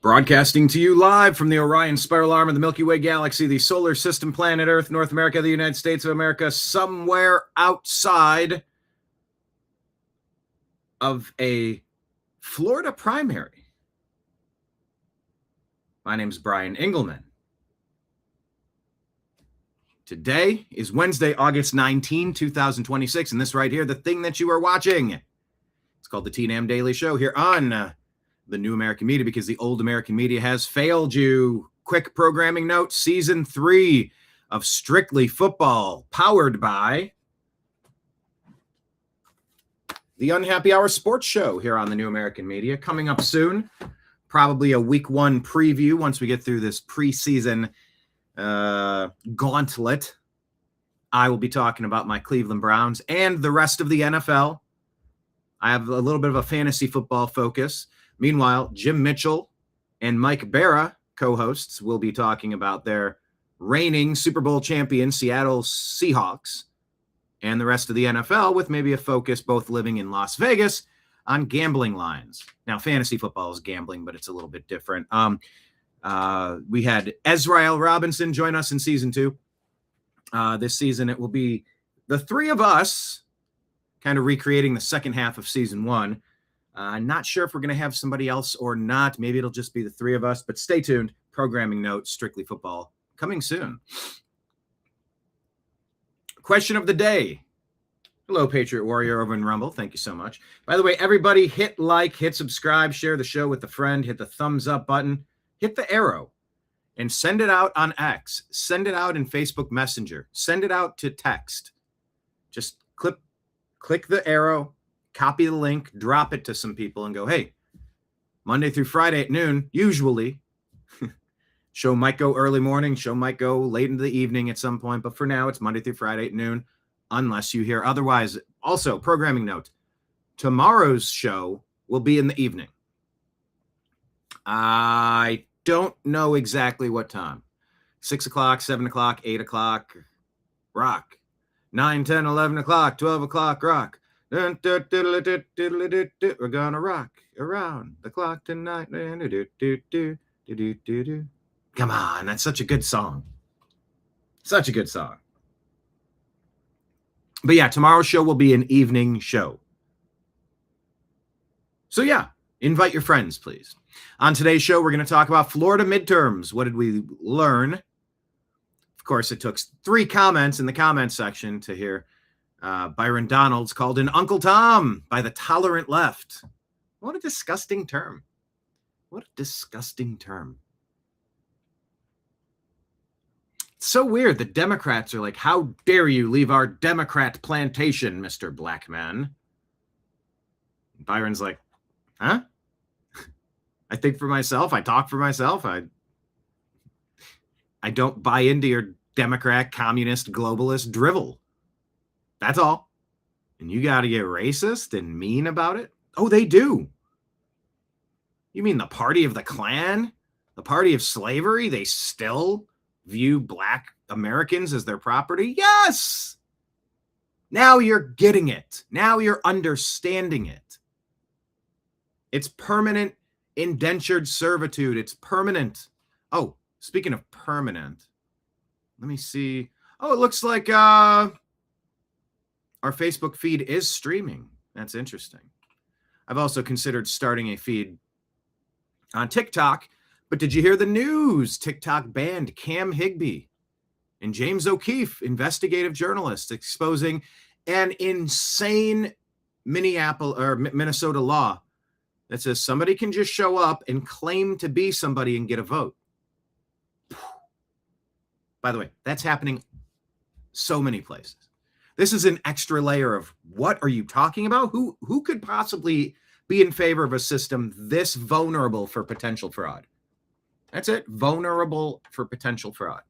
Broadcasting to you live from the Orion Spiral Arm of the Milky Way Galaxy, the solar system, planet Earth, North America, the United States of America, somewhere outside of a Florida primary. My name's Brian Engelman. Today is Wednesday, August 19, 2026, and this right here, the thing that you are watching, it's called the TNAM Daily Show here on the new American media, because the old American media has failed you. Quick programming note: season 3 of Strictly Football, powered by the Unhappy Hour Sports Show here on the new American media, coming up soon. Probably a week 1 preview once we get through this preseason gauntlet. I will be talking about my Cleveland Browns and the rest of the NFL. I have a little bit of a fantasy football focus. Meanwhile, Jim Mitchell and Mike Barra, co-hosts, will be talking about their reigning Super Bowl champion Seattle Seahawks and the rest of the NFL, with maybe a focus, both living in Las Vegas, on gambling lines. Now, fantasy football is gambling, but it's a little bit different. We had Ezrael Robinson join us in season 2. This season, it will be the three of us kind of recreating the second half of season 1. Not sure if we're going to have somebody else or not. Maybe it'll just be the three of us, but stay tuned. Programming note: Strictly Football coming soon. Question of the day. Hello, Patriot Warrior over in Rumble. Thank you so much. By the way, everybody hit like, hit subscribe, share the show with a friend, hit the thumbs up button, hit the arrow, and send it out on X. Send it out in Facebook Messenger. Send it out to text. Just click the arrow, copy the link, drop it to some people, and go, hey, Monday through Friday at noon, usually. Show might go early morning, show might go late into the evening at some point, but for now, it's Monday through Friday at noon, unless you hear otherwise. Also, programming note: tomorrow's show will be in the evening. I don't know exactly what time. 6 o'clock, 7 o'clock, 8 o'clock, rock. 9, 10, 11 o'clock, 12 o'clock, rock. We're gonna rock around the clock tonight. Come on, that's such a good song. Such a good song. But yeah, tomorrow's show will be an evening show. So yeah, invite your friends, please. On today's show, we're going to talk about Florida midterms. What did we learn? Of course, it took 3 comments in the comment section to hear Byron Donalds called an Uncle Tom by the tolerant left. What a disgusting term. What a disgusting term. It's so weird. The Democrats are like, how dare you leave our Democrat plantation, Mr. Black Man? And Byron's like, huh? I think for myself. I talk for myself. I don't buy into your Democrat, communist, globalist drivel. That's all. And you got to get racist and mean about it? Oh, they do. You mean the party of the Klan? The party of slavery? They still view Black Americans as their property? Yes! Now you're getting it. Now you're understanding it. It's permanent indentured servitude. It's permanent. Oh, speaking of permanent, let me see. Oh, it looks like our Facebook feed is streaming. That's interesting. I've also considered starting a feed on TikTok, but did you hear the news? TikTok banned Cam Higbee and James O'Keefe, investigative journalists, exposing an insane Minnesota law that says somebody can just show up and claim to be somebody and get a vote. By the way, that's happening so many places. This is an extra layer of what are you talking about? Who could possibly be in favor of a system this vulnerable for potential fraud? That's it. Vulnerable for potential fraud.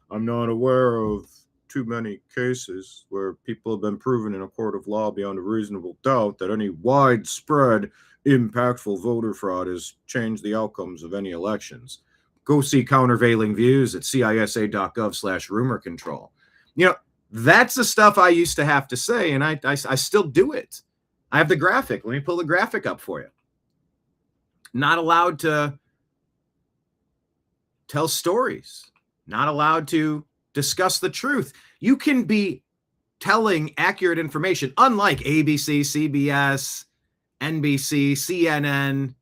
I'm not aware of too many cases where people have been proven in a court of law beyond a reasonable doubt that any widespread, impactful voter fraud has changed the outcomes of any elections. Go see countervailing views at cisa.gov/rumor control. You know, that's the stuff I used to have to say, and I still do it. I have the graphic. Let me pull the graphic up for you. Not allowed to tell stories, not allowed to discuss the truth. You can be telling accurate information, unlike ABC, CBS, NBC, CNN,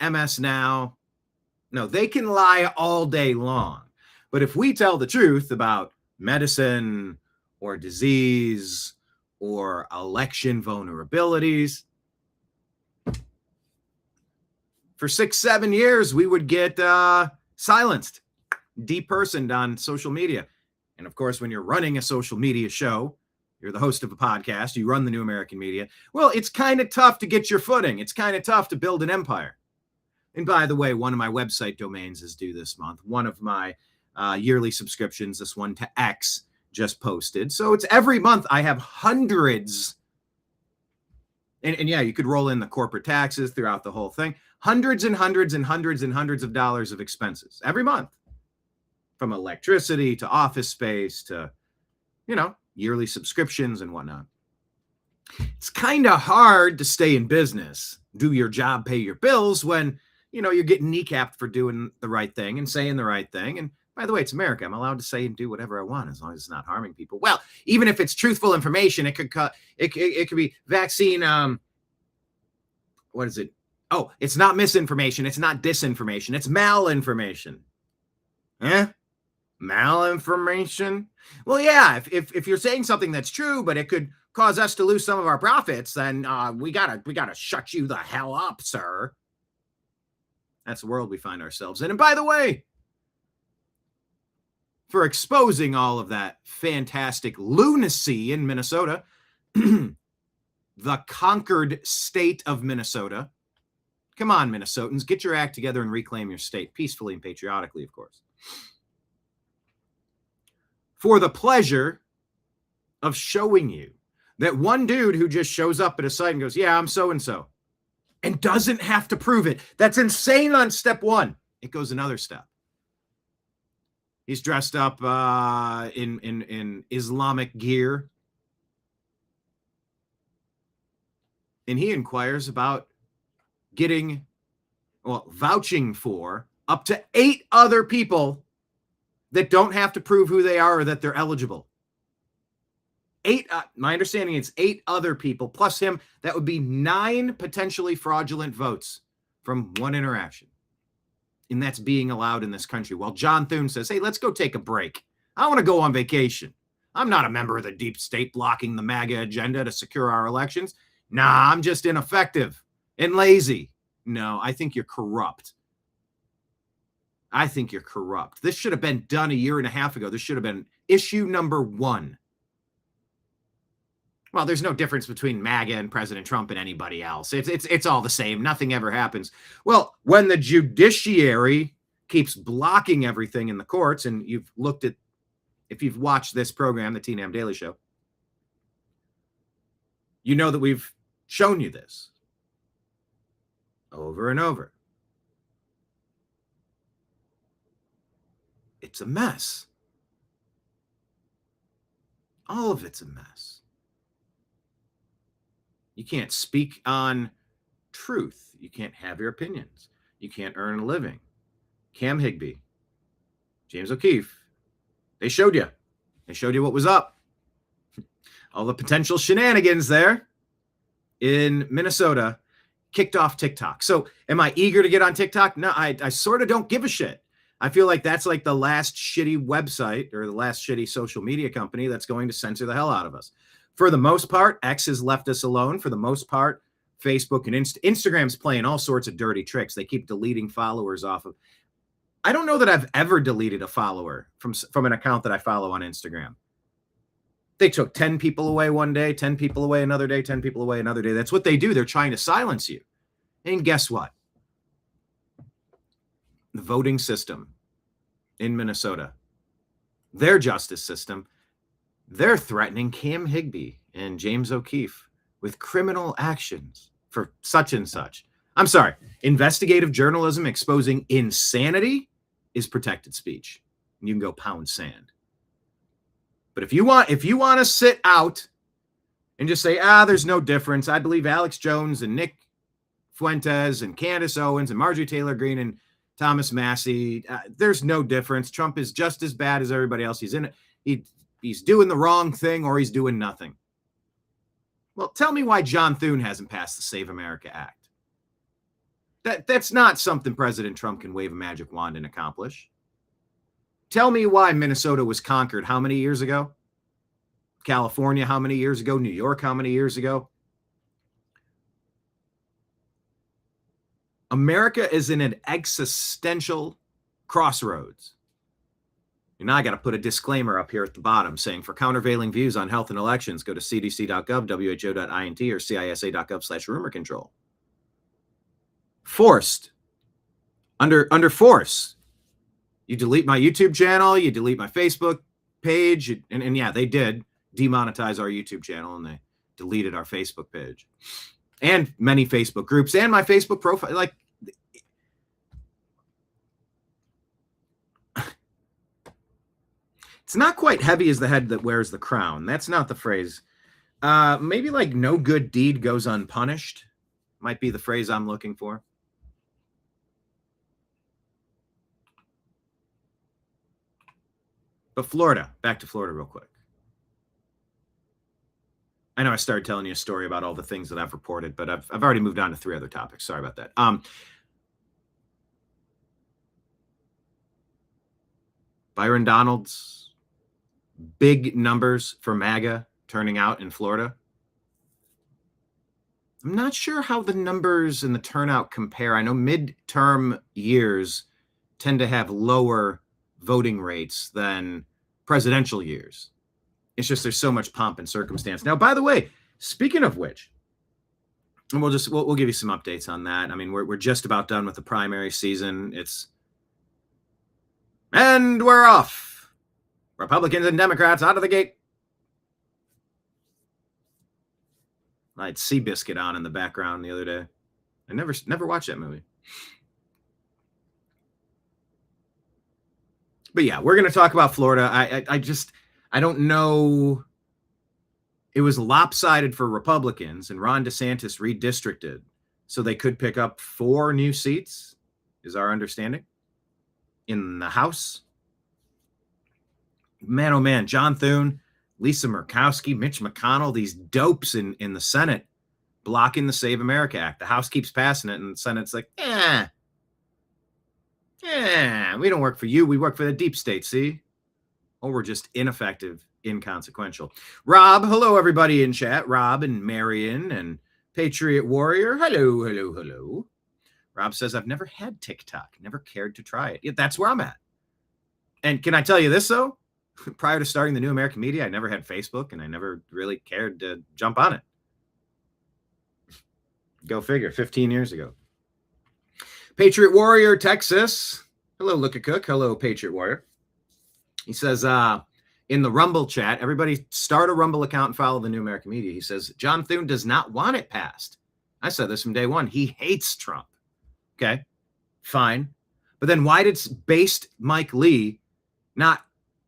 MS Now. No, they can lie all day long. But if we tell the truth about medicine or disease or election vulnerabilities, for 6-7 years, we would get silenced, depersoned on social media. And of course, when you're running a social media show, you're the host of a podcast, you run the New American Media. Well, it's kind of tough to get your footing. It's kind of tough to build an empire. And by the way, one of my website domains is due this month. One of my yearly subscriptions, this one to X, just posted. So it's every month I have hundreds. And yeah, you could roll in the corporate taxes throughout the whole thing. Hundreds and hundreds and hundreds and hundreds of dollars of expenses every month, from electricity to office space to, yearly subscriptions and whatnot. It's kind of hard to stay in business, do your job, pay your bills when, you're getting kneecapped for doing the right thing and saying the right thing. And by the way, it's America. I'm allowed to say and do whatever I want as long as it's not harming people. Well, even if it's truthful information, it could be vaccine. What is it? Oh, it's not misinformation. It's not disinformation. It's malinformation. Malinformation? Well, yeah, if you're saying something that's true, but it could cause us to lose some of our profits, then we gotta shut you the hell up, sir. That's the world we find ourselves in. And by the way, for exposing all of that fantastic lunacy in Minnesota, the conquered state of Minnesota. Come on, Minnesotans, get your act together and reclaim your state peacefully and patriotically, of course. For the pleasure of showing you that one dude who just shows up at a site and goes, yeah, I'm so-and-so, and doesn't have to prove it. That's insane on step one. It goes another step. He's dressed up in Islamic gear. And he inquires about vouching for up to 8 other people that don't have to prove who they are or that they're eligible. 8, my understanding is 8 other people plus him. That would be 9 potentially fraudulent votes from one interaction. And that's being allowed in this country. While John Thune says, hey, let's go take a break. I want to go on vacation. I'm not a member of the deep state blocking the MAGA agenda to secure our elections. Nah, I'm just ineffective and lazy. No, I think you're corrupt. This should have been done a year and a half ago. This should have been issue number 1. Well, there's no difference between MAGA and President Trump and anybody else. It's all the same. Nothing ever happens. Well, when the judiciary keeps blocking everything in the courts, and if you've watched this program, the TNAM Daily Show, you know that we've shown you this over and over. It's a mess. All of it's a mess. You can't speak on truth. You can't have your opinions. You can't earn a living. Cam Higbee, James O'Keefe, they showed you. They showed you what was up. All the potential shenanigans there in Minnesota kicked off TikTok. So am I eager to get on TikTok? No, I sort of don't give a shit. I feel like that's like the last shitty website or the last shitty social media company that's going to censor the hell out of us. For the most part, X has left us alone. For the most part, Facebook and Instagram's playing all sorts of dirty tricks. They keep deleting followers off of. I don't know that I've ever deleted a follower from an account that I follow on Instagram. They took 10 people away one day, 10 people away another day, 10 people away another day. That's what they do. They're trying to silence you. And guess what? The voting system in Minnesota, their justice system, they're threatening Cam Higbee and James O'Keefe with criminal actions for such and such. I'm sorry. Investigative journalism exposing insanity is protected speech. You can go pound sand. But if you want to sit out and just say, there's no difference. I believe Alex Jones and Nick Fuentes and Candace Owens and Marjorie Taylor Greene and Thomas Massey, there's no difference. Trump is just as bad as everybody else. He's in it. He's doing the wrong thing or he's doing nothing. Well, tell me why John Thune hasn't passed the Save America Act. That's not something President Trump can wave a magic wand and accomplish. Tell me why Minnesota was conquered how many years ago? California how many years ago? New York how many years ago? America is in an existential crossroads. And now I got to put a disclaimer up here at the bottom saying for countervailing views on health and elections, go to cdc.gov, who.int, or cisa.gov/rumor control. Forced. Under force. You delete my YouTube channel, you delete my Facebook page, and yeah, they did demonetize our YouTube channel and they deleted our Facebook page. And many Facebook groups and my Facebook profile. Like, it's not quite heavy as the head that wears the crown. That's not the phrase. Maybe like no good deed goes unpunished might be the phrase I'm looking for. But Florida, back to Florida real quick. I know I started telling you a story about all the things that I've reported, but I've already moved on to 3 other topics. Sorry about that. Byron Donalds, big numbers for MAGA turning out in Florida. I'm not sure how the numbers and the turnout compare. I know midterm years tend to have lower voting rates than presidential years. It's just there's so much pomp and circumstance. Now, by the way, speaking of which, and we'll give you some updates on that. I mean, we're just about done with the primary season. And we're off. Republicans and Democrats out of the gate. I had Seabiscuit on in the background the other day. I never watched that movie. But yeah, we're going to talk about Florida. I don't know. It was lopsided for Republicans, and Ron DeSantis redistricted so they could pick up 4 new seats, is our understanding, in the House. Man, oh man, John Thune, Lisa Murkowski, Mitch McConnell, these dopes in the Senate blocking the Save America Act. The House keeps passing it, and the Senate's like, we don't work for you. We work for the deep state, see? Or we're just ineffective, inconsequential. Rob, hello, everybody in chat. Rob and Marion and Patriot Warrior. Hello, hello, hello. Rob says, I've never had TikTok, never cared to try it. Yeah, that's where I'm at. And can I tell you this, though? Prior to starting the New American Media, I never had Facebook, and I never really cared to jump on it. Go figure, 15 years ago. Patriot Warrior, Texas. Hello, Look a Cook. Hello, Patriot Warrior. He says, in the Rumble chat, everybody start a Rumble account and follow the New American Media. He says, John Thune does not want it passed. I said this from day one. He hates Trump. Okay, fine. But then why did based Mike Lee not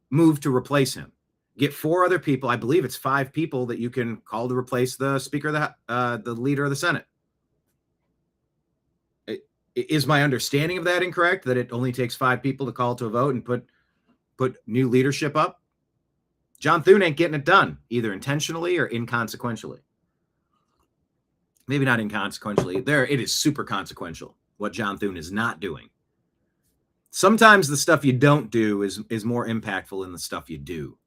move to replace him? Get 4 other people. I believe it's 5 people that you can call to replace the Speaker of the leader of the Senate. Is my understanding of that incorrect? That it only takes 5 people to call to a vote and put new leadership up? John Thune ain't getting it done, either intentionally or inconsequentially. Maybe not inconsequentially. It is super consequential what John Thune is not doing. Sometimes the stuff you don't do is more impactful than the stuff you do.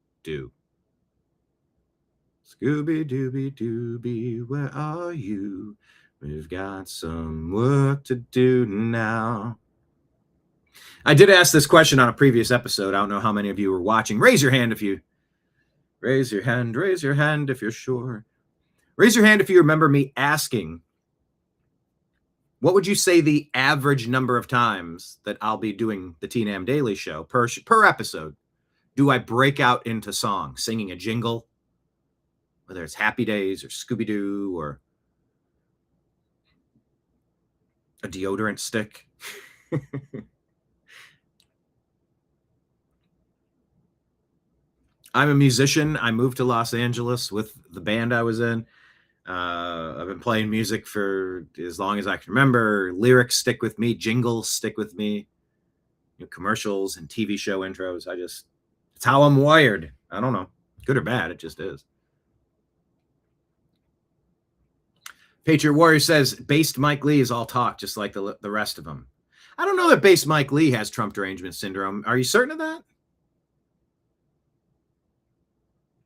Scooby-Dooby-Dooby, where are you? We've got some work to do now. I did ask this question on a previous episode. I don't know how many of you were watching. Raise your hand if you're sure. Raise your hand if you remember me asking, what would you say the average number of times that I'll be doing the TNAM Daily Show per episode do I break out into song, singing a jingle, whether it's Happy Days or Scooby-Doo or a deodorant stick? I'm a musician. I moved to Los Angeles with the band I was in. I've been playing music for as long as I can remember. Lyrics stick with me. Jingles stick with me. commercials and TV show intros. It's how I'm wired. I don't know, good or bad, it just is. Patriot Warrior says based Mike Lee is all talk, just like the rest of them. I don't know that based Mike Lee has Trump derangement syndrome. Are you certain of that?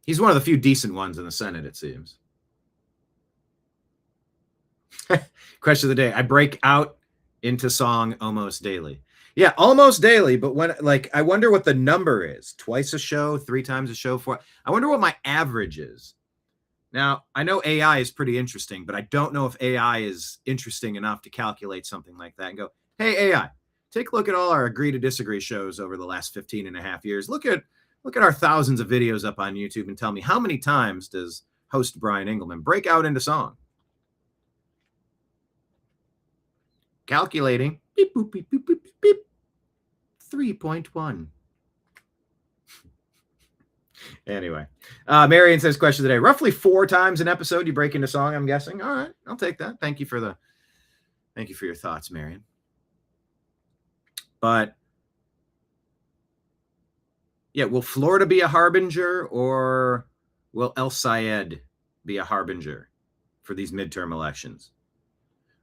He's one of the few decent ones in the Senate, it seems. Question of the day. I break out into song almost daily. Yeah, almost daily. But when, like, I wonder what the number is. Twice a show, 3 times a show. I wonder what my average is. Now, I know AI is pretty interesting, but I don't know if AI is interesting enough to calculate something like that and go, hey, AI, take a look at all our agree to disagree shows over the last 15 and a half years. Look at our thousands of videos up on YouTube and tell me how many times does host Brian Engelman break out into song? Calculating. Beep, boop, beep, beep, beep, beep, beep. 3.1. Anyway, Marion says question of the day. Roughly 4 times an episode you break into song, I'm guessing. All right, I'll take that. Thank you for your thoughts, Marion. But yeah, will Florida be a harbinger, or will El Sayed be a harbinger for these midterm elections?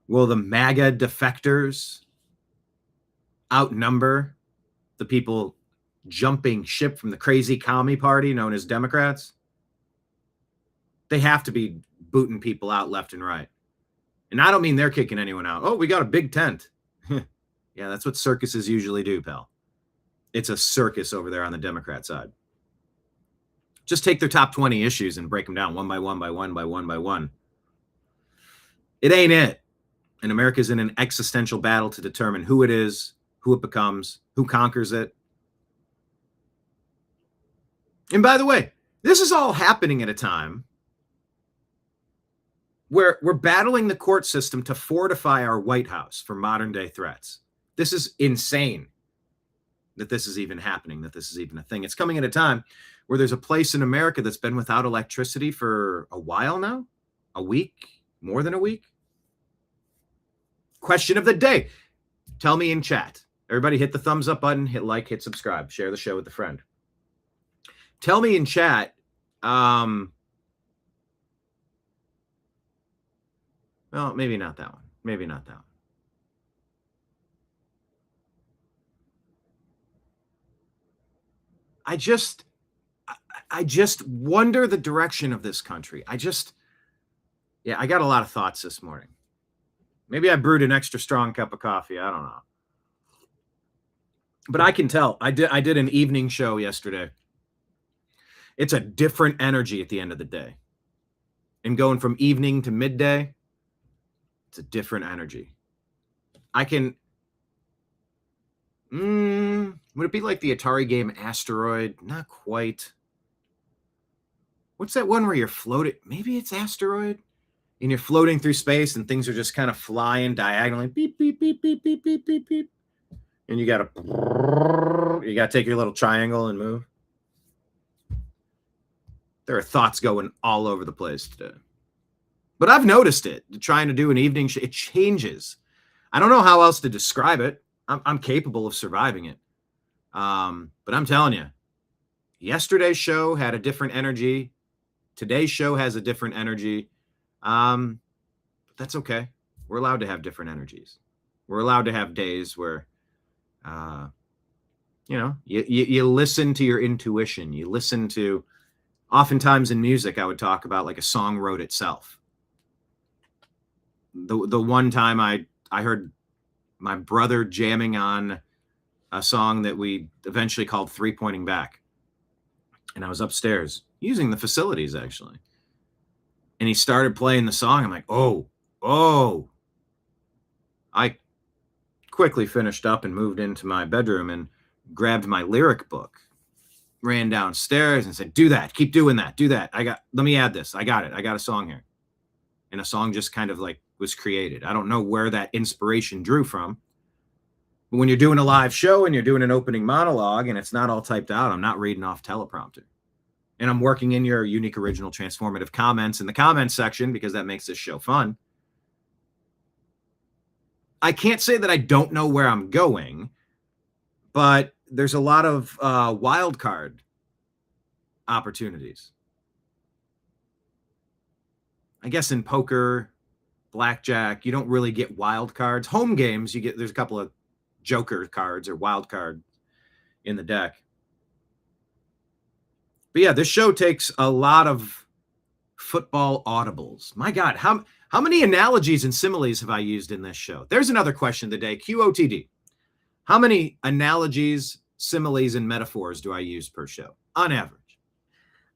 Will the MAGA defectors outnumber the people jumping ship from the crazy commie party known as Democrats? They have to be booting people out left and right. And I don't mean they're kicking anyone out. Oh, we got a big tent. Yeah, that's what circuses usually do, pal. It's a circus over there on the Democrat side. Just take their top 20 issues and break them down one by one by one by one by one. It ain't it. And America's in an existential battle to determine who it is, who it becomes, who conquers it. And by the way, this is all happening at a time where we're battling the court system to fortify our White House for modern day threats. This is insane that this is even happening, that this is even a thing. It's coming at a time where there's a place in America that's been without electricity for a while now, a week, more than a week. Question of the day. Tell me in chat. Everybody hit the thumbs up button, hit like, hit subscribe, share the show with a friend. Tell me in chat, well, maybe not that one. Maybe not that one. I just wonder the direction of this country. I got a lot of thoughts this morning. Maybe I brewed an extra strong cup of coffee. I don't know. But I can tell. I did an evening show yesterday. It's a different energy at the end of the day. And going from evening to midday, it's a different energy. Would it be like the Atari game Asteroid? Not quite. What's that one where you're floating? Maybe it's Asteroid. And you're floating through space and things are just kind of flying diagonally. Beep, beep, beep, beep, beep, beep, beep, beep. And you got to take your little triangle and move. There are thoughts going all over the place today. But I've noticed it. Trying to do an evening show, it changes. I don't know how else to describe it. I'm capable of surviving it. But I'm telling you, yesterday's show had a different energy. Today's show has a different energy. But that's okay. We're allowed to have different energies. We're allowed to have days where, you listen to your intuition. You listen to, oftentimes in music, I would talk about like a song wrote itself. The one time I heard my brother jamming on a song that we eventually called 3 Pointing Back. And I was upstairs using the facilities, actually. And he started playing the song. I'm like, oh. I quickly finished up and moved into my bedroom and grabbed my lyric book, ran downstairs and said, do that. Keep doing that. Do that. Let me add this. I got it. I got a song here. And a song just kind of like was created. I don't know where that inspiration drew from. But when you're doing a live show and you're doing an opening monologue and it's not all typed out, I'm not reading off teleprompter. And I'm working in your unique, original, transformative comments in the comments section because that makes this show fun. I can't say that I don't know where I'm going, but there's a lot of wild card opportunities. I guess in poker, blackjack, you don't really get wild cards. Home games, there's a couple of joker cards or wild card in the deck. But yeah, this show takes a lot of football audibles. My God, how many analogies and similes have I used in this show? There's another question of the day, QOTD. How many analogies, similes, and metaphors do I use per show on average?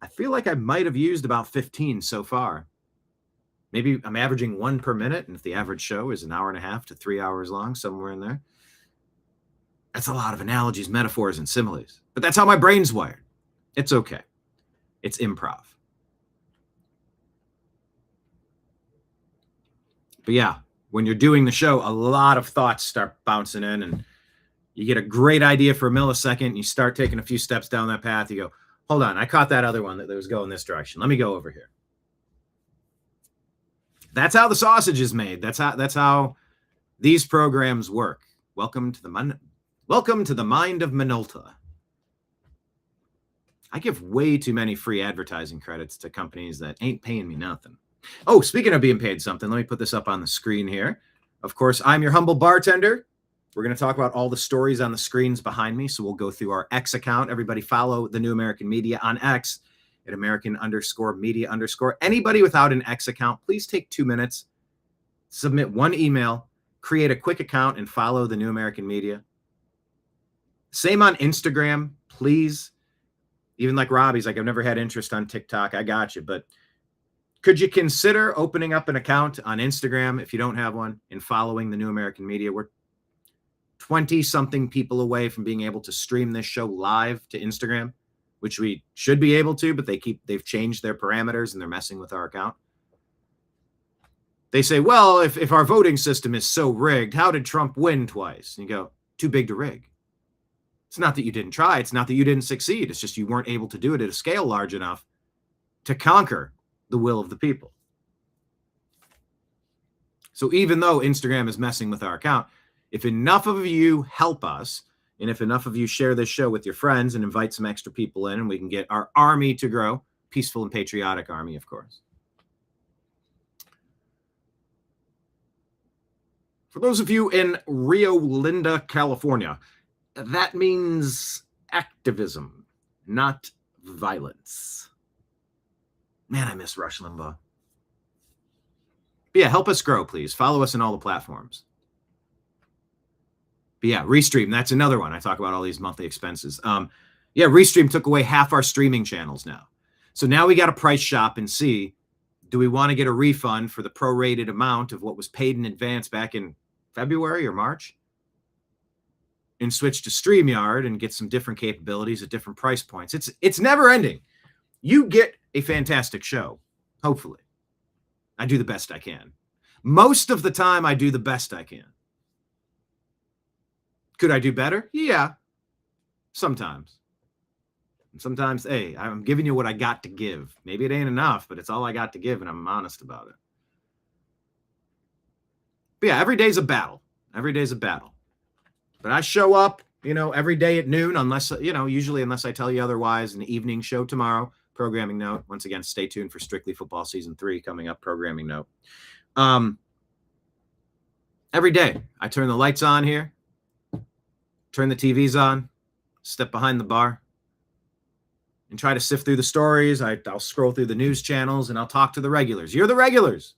I feel like I might have used about 15 so far. Maybe I'm averaging one per minute, and if the average show is an hour and a half to 3 hours long, somewhere in there, that's a lot of analogies, metaphors, and similes. But that's how my brain's wired. It's okay. It's improv. But yeah, when you're doing the show, a lot of thoughts start bouncing in, and you get a great idea for a millisecond, and you start taking a few steps down that path. You go, hold on, I caught that other one that was going this direction. Let me go over here. That's how the sausage is made. That's how these programs work. Welcome to the mind of Minolta. I give way too many free advertising credits to companies that ain't paying me nothing. Oh, speaking of being paid something, let me put this up on the screen here. Of course, I'm your humble bartender. We're going to talk about all the stories on the screens behind me. So we'll go through our X account. Everybody follow the New American Media on X at American_media_. Anybody without an X account, please take 2 minutes, submit one email, create a quick account, and follow the New American Media. Same on Instagram, please. Even like Robbie's like, I've never had interest on TikTok. I got you. But could you consider opening up an account on Instagram if you don't have one and following the New American Media? We're 20-something people away from being able to stream this show live to Instagram, which we should be able to, but they've changed their parameters and they're messing with our account. They say, well, if our voting system is so rigged, how did Trump win twice? And you go, too big to rig. It's not that you didn't try. It's not that you didn't succeed. It's just you weren't able to do it at a scale large enough to conquer the will of the people. So even though Instagram is messing with our account, if enough of you help us, and if enough of you share this show with your friends and invite some extra people in, and we can get our army to grow, peaceful and patriotic army, of course. For those of you in Rio Linda, California, that means activism, not violence. Man, I miss Rush Limbaugh. But yeah, help us grow, please. Follow us on all the platforms. But yeah, Restream, that's another one. I talk about all these monthly expenses. Yeah, Restream took away half our streaming channels now. So now we got to price shop and see, do we want to get a refund for the prorated amount of what was paid in advance back in February or March? And switch to StreamYard and get some different capabilities at different price points. It's never ending. You get a fantastic show, hopefully. I do the best I can. Most of the time, I do the best I can. Could I do better? Yeah, sometimes. And sometimes, hey, I'm giving you what I got to give. Maybe it ain't enough, but it's all I got to give, and I'm honest about it. But yeah, every day's a battle. Every day's a battle. But I show up, every day at noon, usually unless I tell you otherwise, an evening show tomorrow. Programming note. Once again, stay tuned for Strictly Football Season 3 coming up, programming note. Every day, I turn the lights on here, turn the TVs on, step behind the bar, and try to sift through the stories. I'll scroll through the news channels, and I'll talk to the regulars. You're the regulars.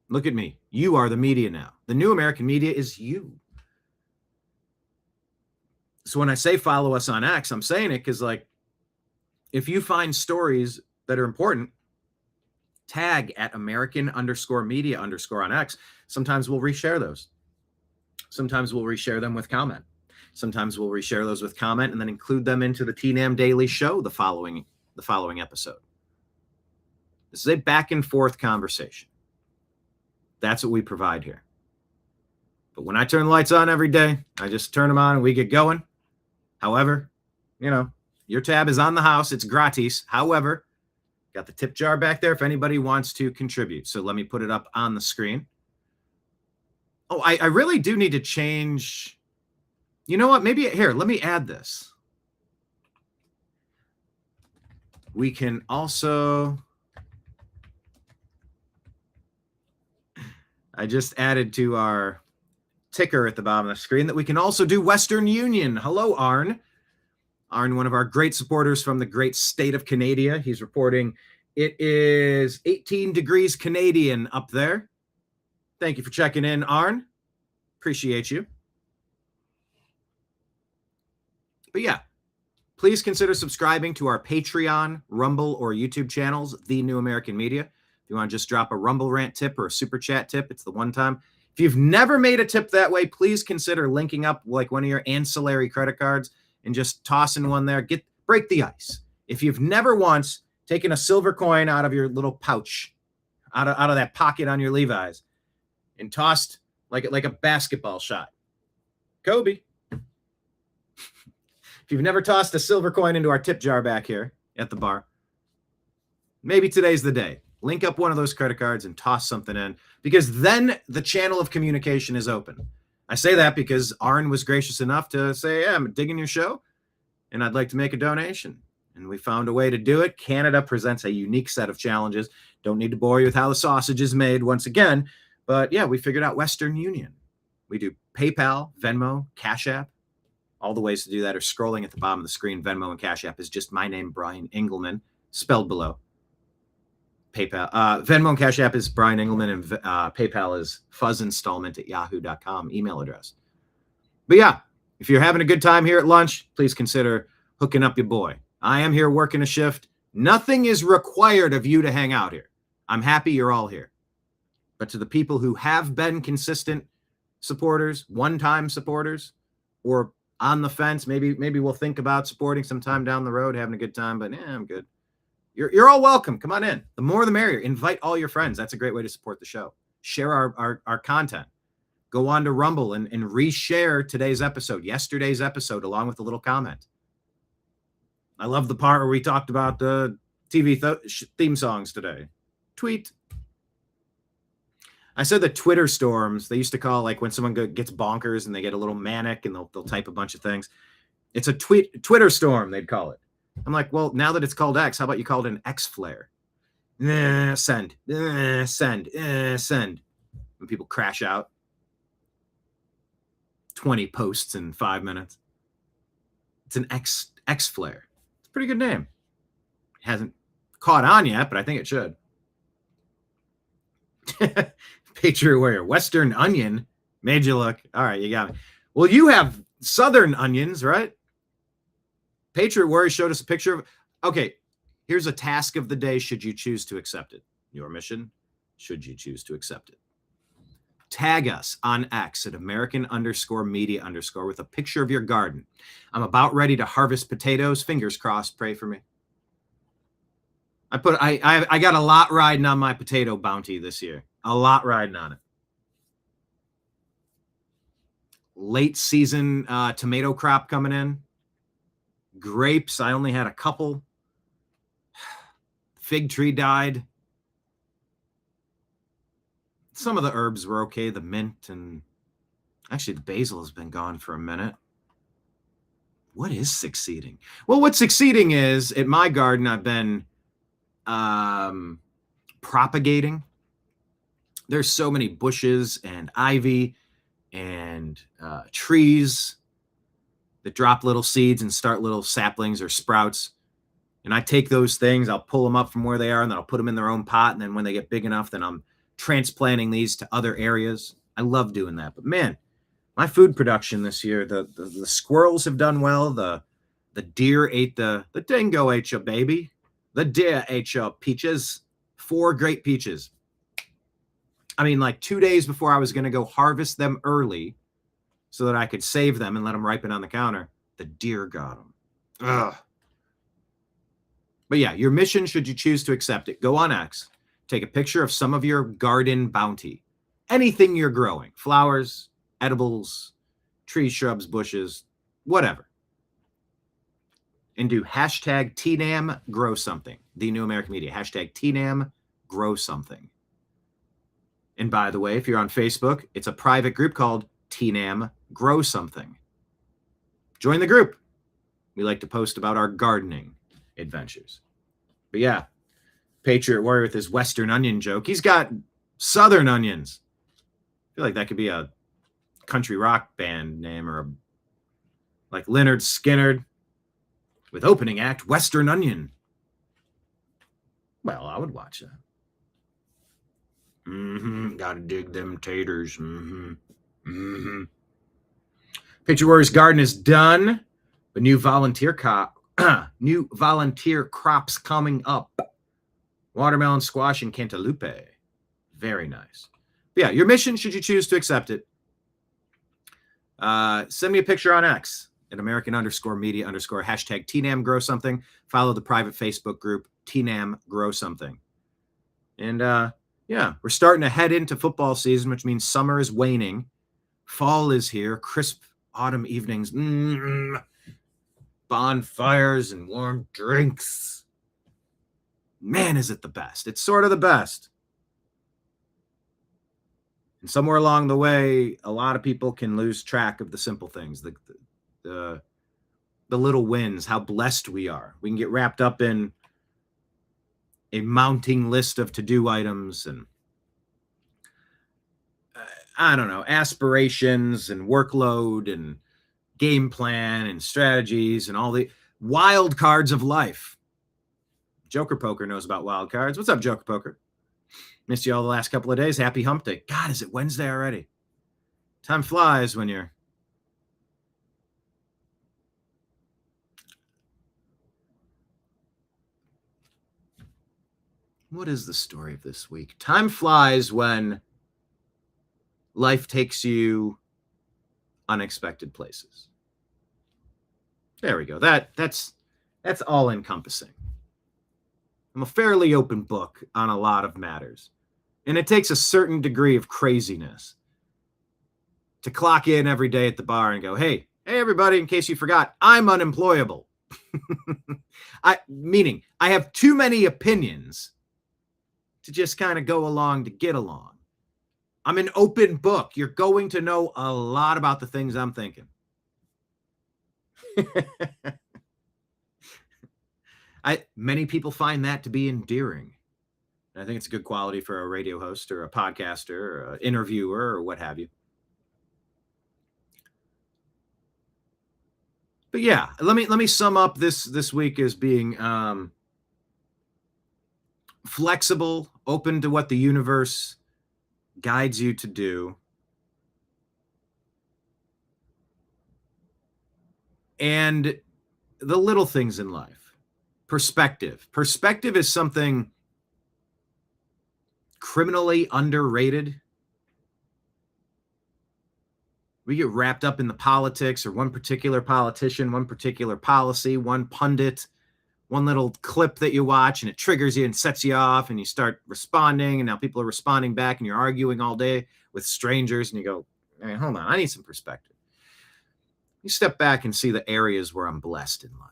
Look at me. You are the media now. The New American Media is you. So when I say follow us on X, I'm saying it because, if you find stories that are important, tag at American_media_ on X. Sometimes we'll reshare those. Sometimes we'll reshare them with comment. Sometimes we'll reshare those with comment and then include them into the TNAM Daily Show the following episode. This is a back and forth conversation. That's what we provide here. But when I turn the lights on every day, I just turn them on and we get going. However, your tab is on the house. It's gratis. However, got the tip jar back there if anybody wants to contribute. So let me put it up on the screen. Oh, I really do need to change You know what? Maybe here, let me add this. We can also, I just added to our ticker at the bottom of the screen that we can also do Western Union. Hello, Arn. Arn, one of our great supporters from the great state of Canada. He's reporting it is 18 degrees Canadian up there. Thank you for checking in, Arn. Appreciate you. But yeah, please consider subscribing to our Patreon, Rumble, or YouTube channels, The New American Media. If you want to just drop a Rumble rant tip or a super chat tip, it's the one time. If you've never made a tip that way, please consider linking up like one of your ancillary credit cards and just tossing one there. Break the ice. If you've never once taken a silver coin out of your little pouch, out of that pocket on your Levi's, and tossed like a basketball shot, Kobe. If you've never tossed a silver coin into our tip jar back here at the bar, maybe today's the day. Link up one of those credit cards and toss something in, because then the channel of communication is open. I say that because Arn was gracious enough to say, yeah, I'm digging your show and I'd like to make a donation. And we found a way to do it. Canada presents a unique set of challenges. Don't need to bore you with how the sausage is made once again. But yeah, we figured out Western Union. We do PayPal, Venmo, Cash App. All the ways to do that are scrolling at the bottom of the screen. Venmo and Cash App is just my name, Brian Engelman, spelled below. PayPal, Venmo and Cash App is Brian Engelman, and PayPal is fuzzinstallment@yahoo.com email address. But yeah, if you're having a good time here at lunch, please consider hooking up your boy. I am here working a shift. Nothing is required of you to hang out here. I'm happy you're all here. But to the people who have been consistent supporters, one-time supporters, or on the fence, maybe we'll think about supporting sometime down the road, having a good time, but I'm good. You're all welcome. Come on in. The more the merrier. Invite all your friends. That's a great way to support the show. Share our content. Go on to Rumble and reshare today's episode, yesterday's episode, along with a little comment. I love the part where we talked about the TV theme songs today. Tweet. I said the Twitter storms, they used to call, like when someone gets bonkers and they get a little manic and they'll type a bunch of things. It's a Twitter storm, they'd call it. I'm like, well, now that it's called X, how about you call it an X flare? Send. Send. When people crash out. 20 posts in 5 minutes. It's an X flare. It's a pretty good name. It hasn't caught on yet, but I think it should. Patriot Warrior, Western Onion made you look. All right, you got me. Well, you have Southern onions, right? Patriot Warrior showed us a picture of. Okay, here's a task of the day. Should you choose to accept it? Your mission. Should you choose to accept it? Tag us on X at American_media_ with a picture of your garden. I'm about ready to harvest potatoes. Fingers crossed. Pray for me. I got a lot riding on my potato bounty this year. A lot riding on it. Late season tomato crop coming in. Grapes, I only had a couple. Fig tree died. Some of the herbs were okay. The mint and actually the basil has been gone for a minute. What is succeeding? Well, what's succeeding is at my garden, I've been propagating. There's so many bushes and ivy and trees that drop little seeds and start little saplings or sprouts. And I take those things, I'll pull them up from where they are, and then I'll put them in their own pot. And then when they get big enough, then I'm transplanting these to other areas. I love doing that. But man, my food production this year, the squirrels have done well. The deer ate the dingo ate your baby. The deer ate your peaches. 4 great peaches. I mean, like 2 days before I was going to go harvest them early so that I could save them and let them ripen on the counter, the deer got them. Ugh. But yeah, your mission, should you choose to accept it, go on X, take a picture of some of your garden bounty, anything you're growing, flowers, edibles, trees, shrubs, bushes, whatever. And do hashtag TNAM grow something, the New American Media, hashtag TNAM grow something. And by the way, if you're on Facebook, it's a private group called TNAM Grow Something. join the group. We like to post about our gardening adventures. But yeah, Patriot Warrior with his Western onion joke. He's got Southern onions. I feel like that could be a country rock band name, or like Lynyrd Skynyrd with opening act Western Onion. Well, I would watch that. Gotta dig them taters. Patriot Warrior's garden is done. But new volunteer crops coming up. Watermelon, squash, and cantaloupe. Very nice. But yeah, your mission, should you choose to accept it, send me a picture on X at American_media_ hashtag TNAM Grow Something. Follow the private Facebook group, TNAM Grow Something. And yeah, we're starting to head into football season, which means summer is waning. Fall is here. Crisp autumn evenings. Bonfires and warm drinks. Man, is it the best. It's sort of the best. And somewhere along the way, a lot of people can lose track of the simple things, the little wins, how blessed we are. We can get wrapped up in a mounting list of to-do items and I don't know, aspirations and workload and game plan and strategies and all the wild cards of life. Joker Poker knows about wild cards. What's up, Joker Poker? Missed you all the last couple of days. Happy hump day. God, is it Wednesday already? Time flies when you're... What is the story of this week? Time flies when life takes you unexpected places. There we go. That's all encompassing. I'm a fairly open book on a lot of matters. And it takes a certain degree of craziness to clock in every day at the bar and go, hey, everybody, in case you forgot, I'm unemployable. Meaning I have too many opinions to just kind of go along to get along. I'm an open book. You're going to know a lot about the things I'm thinking. Many people find that to be endearing. And I think it's a good quality for a radio host or a podcaster or an interviewer or what have you. But yeah, let me sum up this week as being flexible, open to what the universe guides you to do. And the little things in life. Perspective. Perspective is something criminally underrated. We get wrapped up in the politics or one particular politician, one particular policy, one pundit, one little clip that you watch and it triggers you and sets you off and you start responding and now people are responding back and you're arguing all day with strangers and you go, hey, hold on, I need some perspective. You step back and see the areas where I'm blessed in life.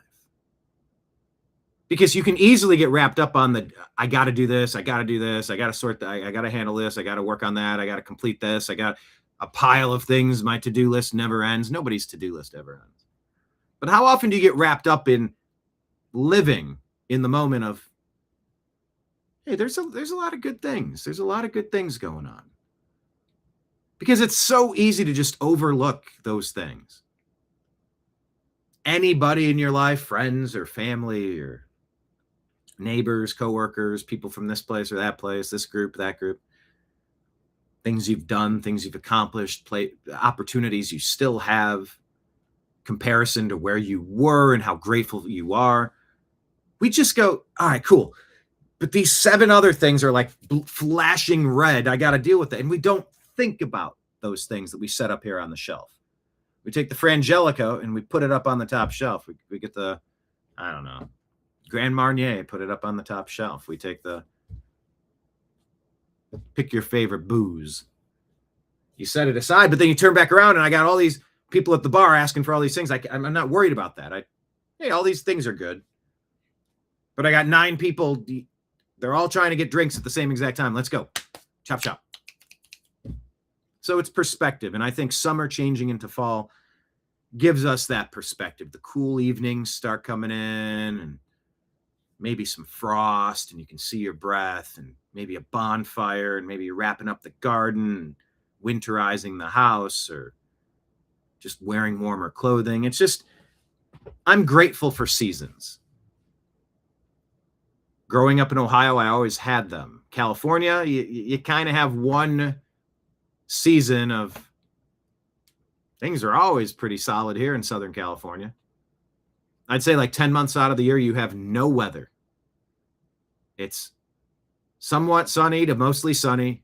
Because you can easily get wrapped up on I got to do this, I got to do this, I got to sort that, I got to handle this, I got to work on that, I got to complete this, I got a pile of things, my to-do list never ends. Nobody's to-do list ever ends. But how often do you get wrapped up in living in the moment of, hey, there's a lot of good things. There's a lot of good things going on. Because it's so easy to just overlook those things. Anybody in your life, friends or family or neighbors, coworkers, people from this place or that place, this group, that group, things you've done, things you've accomplished, opportunities you still have, comparison to where you were and how grateful you are. We just go, all right, cool. But these 7 other things are like flashing red. I got to deal with it. And we don't think about those things that we set up here on the shelf. We take the Frangelico and we put it up on the top shelf. We get the, I don't know, Grand Marnier, put it up on the top shelf. We take the, pick your favorite booze. You set it aside, but then you turn back around and I got all these people at the bar asking for all these things. I'm not worried about that. Hey, all these things are good. But I got 9 people. They're all trying to get drinks at the same exact time. Let's go. Chop, chop. So it's perspective. And I think summer changing into fall gives us that perspective. The cool evenings start coming in, and maybe some frost, and you can see your breath, and maybe a bonfire, and maybe you're wrapping up the garden and winterizing the house, or just wearing warmer clothing. It's just, I'm grateful for seasons. Growing up in Ohio, I always had them. California, you kind of have one season of, things are always pretty solid here in Southern California. I'd say like 10 months out of the year, you have no weather. It's somewhat sunny to mostly sunny.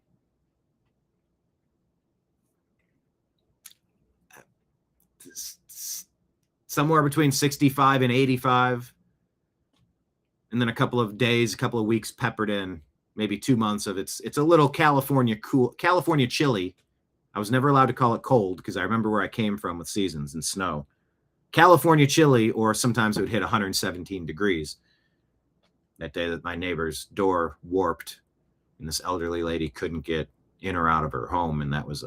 Somewhere between 65 and 85. And then a couple of days, a couple of weeks peppered in, maybe 2 months of it's a little California chilly. I was never allowed to call it cold because I remember where I came from with seasons and snow. California chilly, or sometimes it would hit 117 degrees. That day that my neighbor's door warped and this elderly lady couldn't get in or out of her home. And that was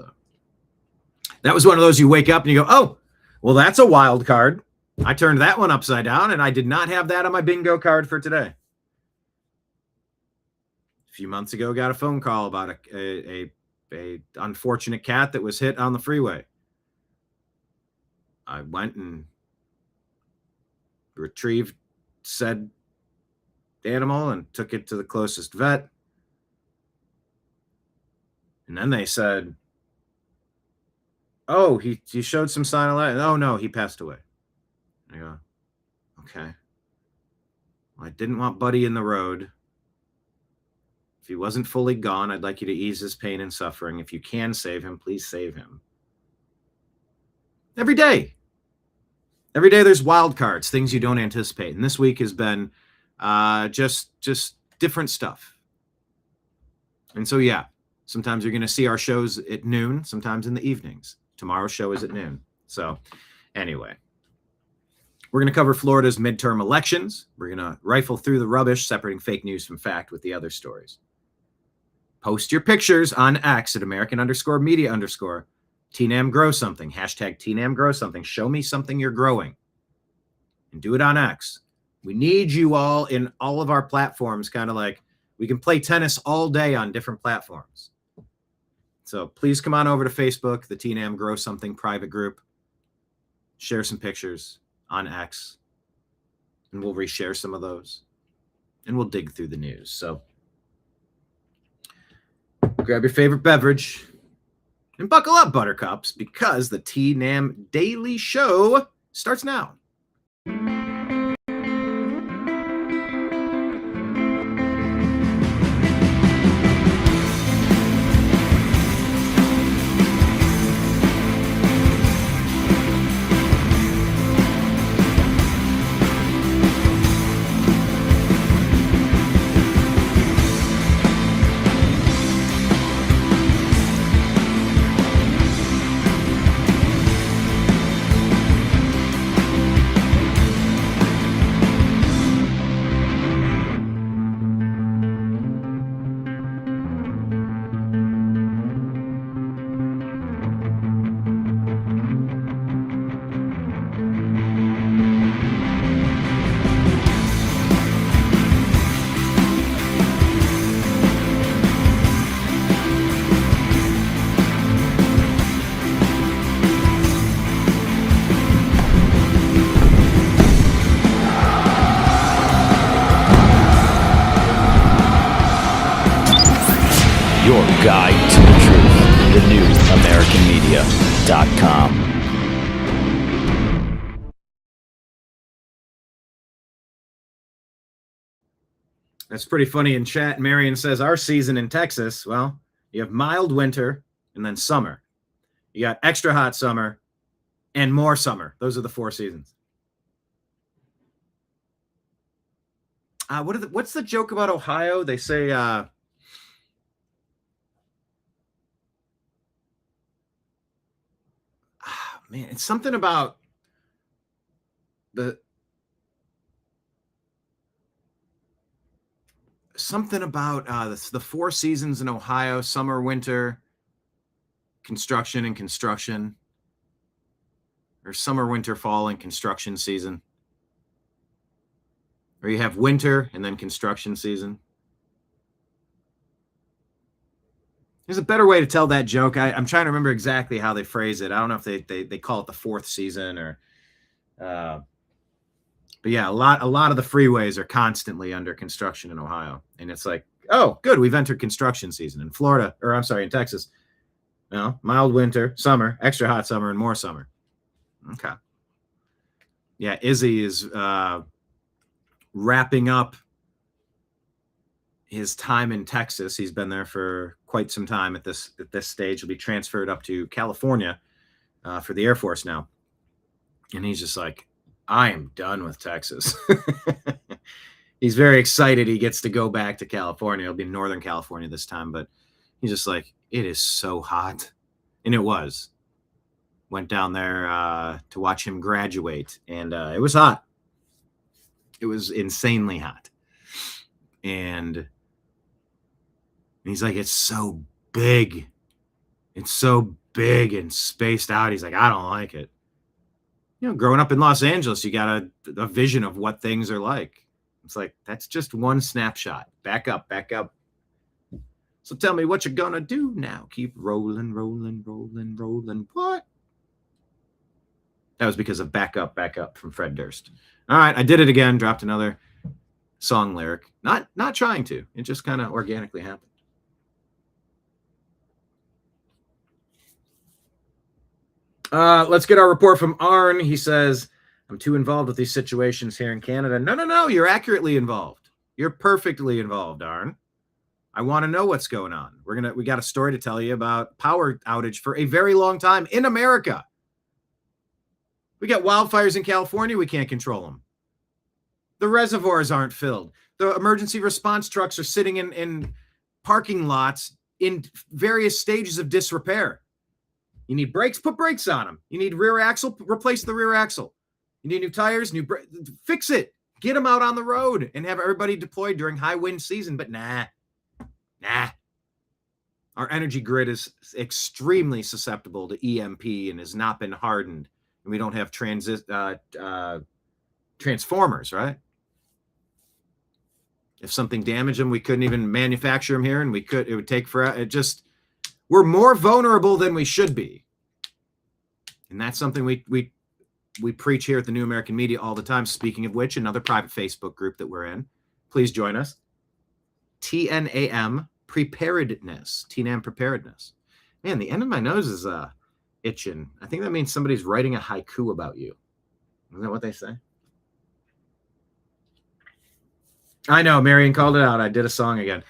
one of those you wake up and you go, oh, well, that's a wild card. I turned that one upside down, and I did not have that on my bingo card for today. A few months ago, got a phone call about a unfortunate cat that was hit on the freeway. I went and retrieved said animal and took it to the closest vet. And then they said, oh, he showed some sign of life. Oh, no, he passed away. I go, okay. Well, I didn't want Buddy in the road. If he wasn't fully gone, I'd like you to ease his pain and suffering. If you can save him, please save him. Every day there's wild cards, things you don't anticipate. And this week has been just different stuff. And so, yeah, sometimes you're going to see our shows at noon, sometimes in the evenings. Tomorrow's show is at noon. So anyway, we're going to cover Florida's midterm elections. We're going to rifle through the rubbish, separating fake news from fact with the other stories. Post your pictures on X at American_media_. TNAM grow something. Hashtag TNAM grow something. Show me something you're growing. And do it on X. We need you all in all of our platforms, kind of like we can play tennis all day on different platforms. So please come on over to Facebook, the TNAM Grow Something private group. Share some pictures on X. And we'll reshare some of those. And we'll dig through the news. So grab your favorite beverage. And buckle up, buttercups, because the TNAM Daily Show starts now. Your guide to the truth. The new AmericanMedia.com. That's pretty funny in chat. Marion says, our season in Texas, well, you have mild winter and then summer. You got extra hot summer and more summer. Those are the 4 seasons. What's the joke about Ohio? They say, man, it's something about the 4 seasons in Ohio: summer, winter, construction, and construction. or summer, winter, fall, and construction season. Or you have winter and then construction season. There's a better way to tell that joke. I'm trying to remember exactly how they phrase it. I don't know if they call it the fourth season or, but yeah, a lot of the freeways are constantly under construction in Ohio, and it's like, oh, good, we've entered construction season in Florida, or I'm sorry, in Texas. No, mild winter, summer, extra hot summer, and more summer. Okay. Yeah, Izzy is wrapping up his time in Texas. He's been there for quite some time at this stage. He'll be transferred up to California for the Air Force now. And he's just like, I am done with Texas. He's very excited he gets to go back to California. It'll be Northern California this time, but he's just like, it is so hot. And it was. Went down there to watch him graduate, and it was hot. It was insanely hot. And he's like, it's so big. It's so big and spaced out. He's like, I don't like it. You know, growing up in Los Angeles, you got a vision of what things are like. It's like, that's just one snapshot. Back up, back up. So tell me what you're going to do now. Keep rolling, rolling, rolling, rolling. What? That was because of Back Up from Fred Durst. All right, I did it again. Dropped another song lyric. Not trying to. It just kind of organically happened. Let's get our report from Arn. He says, I'm too involved with these situations here in Canada. No. You're accurately involved. You're perfectly involved, Arn. I want to know what's going on. We got a story to tell you about power outage for a very long time in America. We got wildfires in California. We can't control them. The reservoirs aren't filled. The emergency response trucks are sitting in parking lots in various stages of disrepair. You need brakes, put brakes on them. You need rear axle, replace the rear axle. You need new tires, fix it. Get them out on the road and have everybody deployed during high wind season. But nah. Our energy grid is extremely susceptible to EMP and has not been hardened. And we don't have transformers, right? If something damaged them, we couldn't even manufacture them here, and it would take forever. We're more vulnerable than we should be. And that's something we preach here at the New American Media all the time. Speaking of which, another private Facebook group that we're in. Please join us. TNAM Preparedness. TNAM Preparedness. Man, the end of my nose is itching. I think that means somebody's writing a haiku about you. Isn't that what they say? I know, Marion called it out. I did a song again.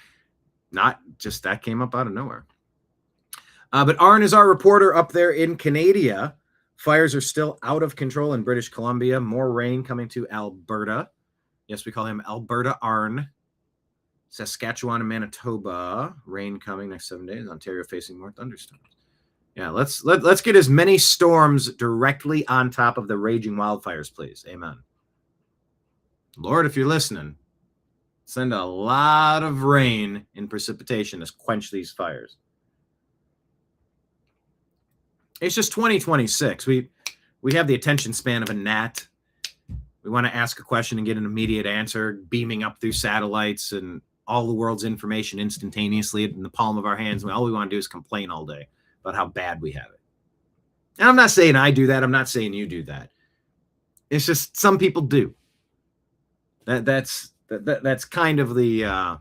Not just that came up out of nowhere. But Arn is our reporter up there in Canada. Fires are still out of control in British Columbia. More rain coming to Alberta. Yes, we call him Alberta Arn. Saskatchewan and Manitoba. Rain coming next 7 days. Ontario facing more thunderstorms. Yeah, let's get as many storms directly on top of the raging wildfires, please. Amen. Lord, if you're listening, send a lot of rain and precipitation to quench these fires. It's just 2026. We have the attention span of a gnat. We want to ask a question and get an immediate answer, beaming up through satellites and all the world's information instantaneously in the palm of our hands. All we want to do is complain all day about how bad we have it. And I'm not saying I do that. I'm not saying you do that. It's just some people do. That's kind of the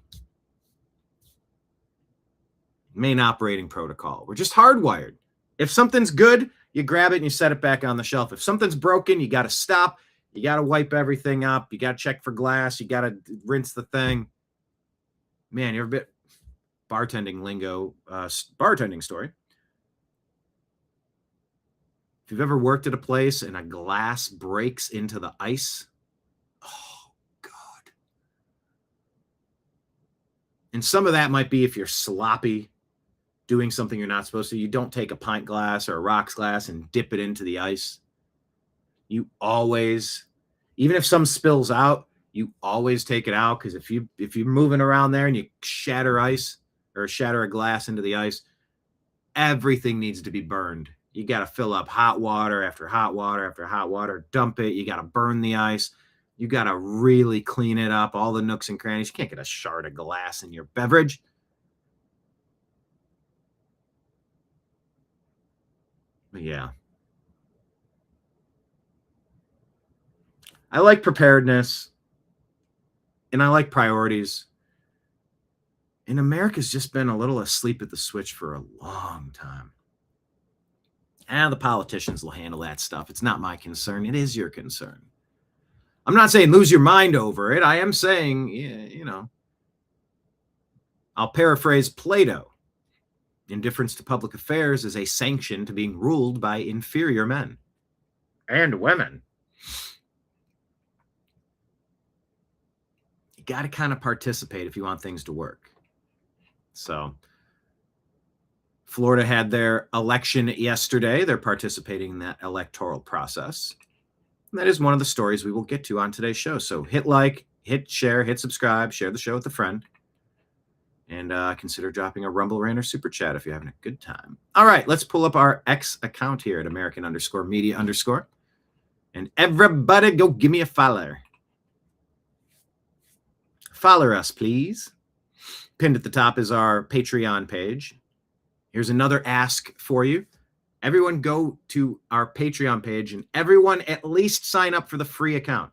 main operating protocol. We're just hardwired. If something's good, you grab it and you set it back on the shelf. If something's broken, you got to stop. You got to wipe everything up. You got to check for glass. You got to rinse the thing. Man, you're a bit bartending lingo, bartending story. If you've ever worked at a place and a glass breaks into the ice, oh, God. And some of that might be if you're sloppy, doing something you're not supposed to. You don't take a pint glass or a rocks glass and dip it into the ice. You always, even if some spills out, you always take it out, because if you're moving around there and you shatter ice or shatter a glass into the ice, everything needs to be burned. You got to fill up hot water after hot water after hot water, dump it. You got to burn the ice. You got to really clean it up, all the nooks and crannies. You can't get a shard of glass in your beverage. But yeah. I like preparedness and I like priorities. And America's just been a little asleep at the switch for a long time. The politicians will handle that stuff. It's not my concern. It is your concern. I'm not saying lose your mind over it. I am saying, you know, I'll paraphrase Plato. Indifference to public affairs is a sanction to being ruled by inferior men and women. You got to kind of participate if you want things to work. So Florida had their election yesterday. They're participating in that electoral process. And that is one of the stories we will get to on today's show. So hit like, hit share, hit subscribe, share the show with a friend. And consider dropping a Rumble Rant or Super Chat if you're having a good time. All right, let's pull up our X account here at American_media_. And everybody go give me a follow. Follow us, please. Pinned at the top is our Patreon page. Here's another ask for you. Everyone go to our Patreon page and everyone at least sign up for the free account.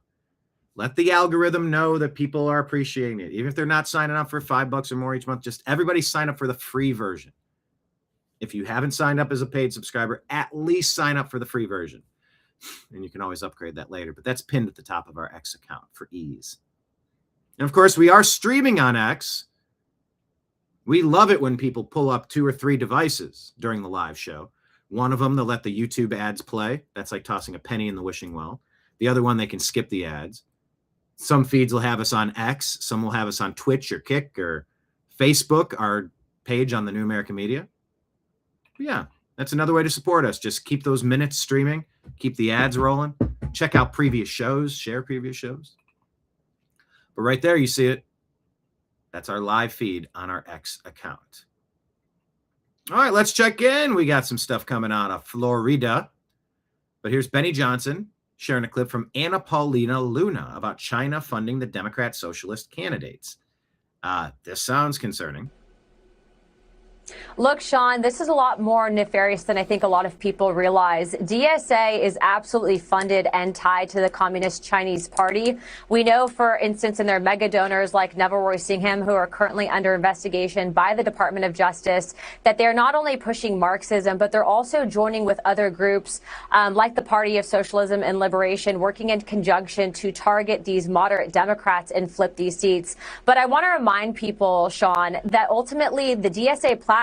Let the algorithm know that people are appreciating it. Even if they're not signing up for $5 or more each month, just everybody sign up for the free version. If you haven't signed up as a paid subscriber, at least sign up for the free version. And you can always upgrade that later. But that's pinned at the top of our X account for ease. And of course, we are streaming on X. We love it when people pull up 2 or 3 devices during the live show. One of them, they'll let the YouTube ads play. That's like tossing a penny in the wishing well. The other one, they can skip the ads. Some feeds will have us on X. Some will have us on Twitch or Kick or Facebook, our page on the New American Media. But yeah, that's another way to support us. Just keep those minutes streaming. Keep the ads rolling. Check out previous shows. Share previous shows. But right there, you see it. That's our live feed on our X account. All right, let's check in. We got some stuff coming out of Florida. But here's Benny Johnson sharing a clip from Anna Paulina Luna about China funding the Democrat socialist candidates. This sounds concerning. Look, Sean, this is a lot more nefarious than I think a lot of people realize. DSA is absolutely funded and tied to the Communist Chinese Party. We know, for instance, in their mega donors like Neville Roysingham, who are currently under investigation by the Department of Justice, that they're not only pushing Marxism, but they're also joining with other groups like the Party of Socialism and Liberation, working in conjunction to target these moderate Democrats and flip these seats. But I want to remind people, Sean, that ultimately the DSA platform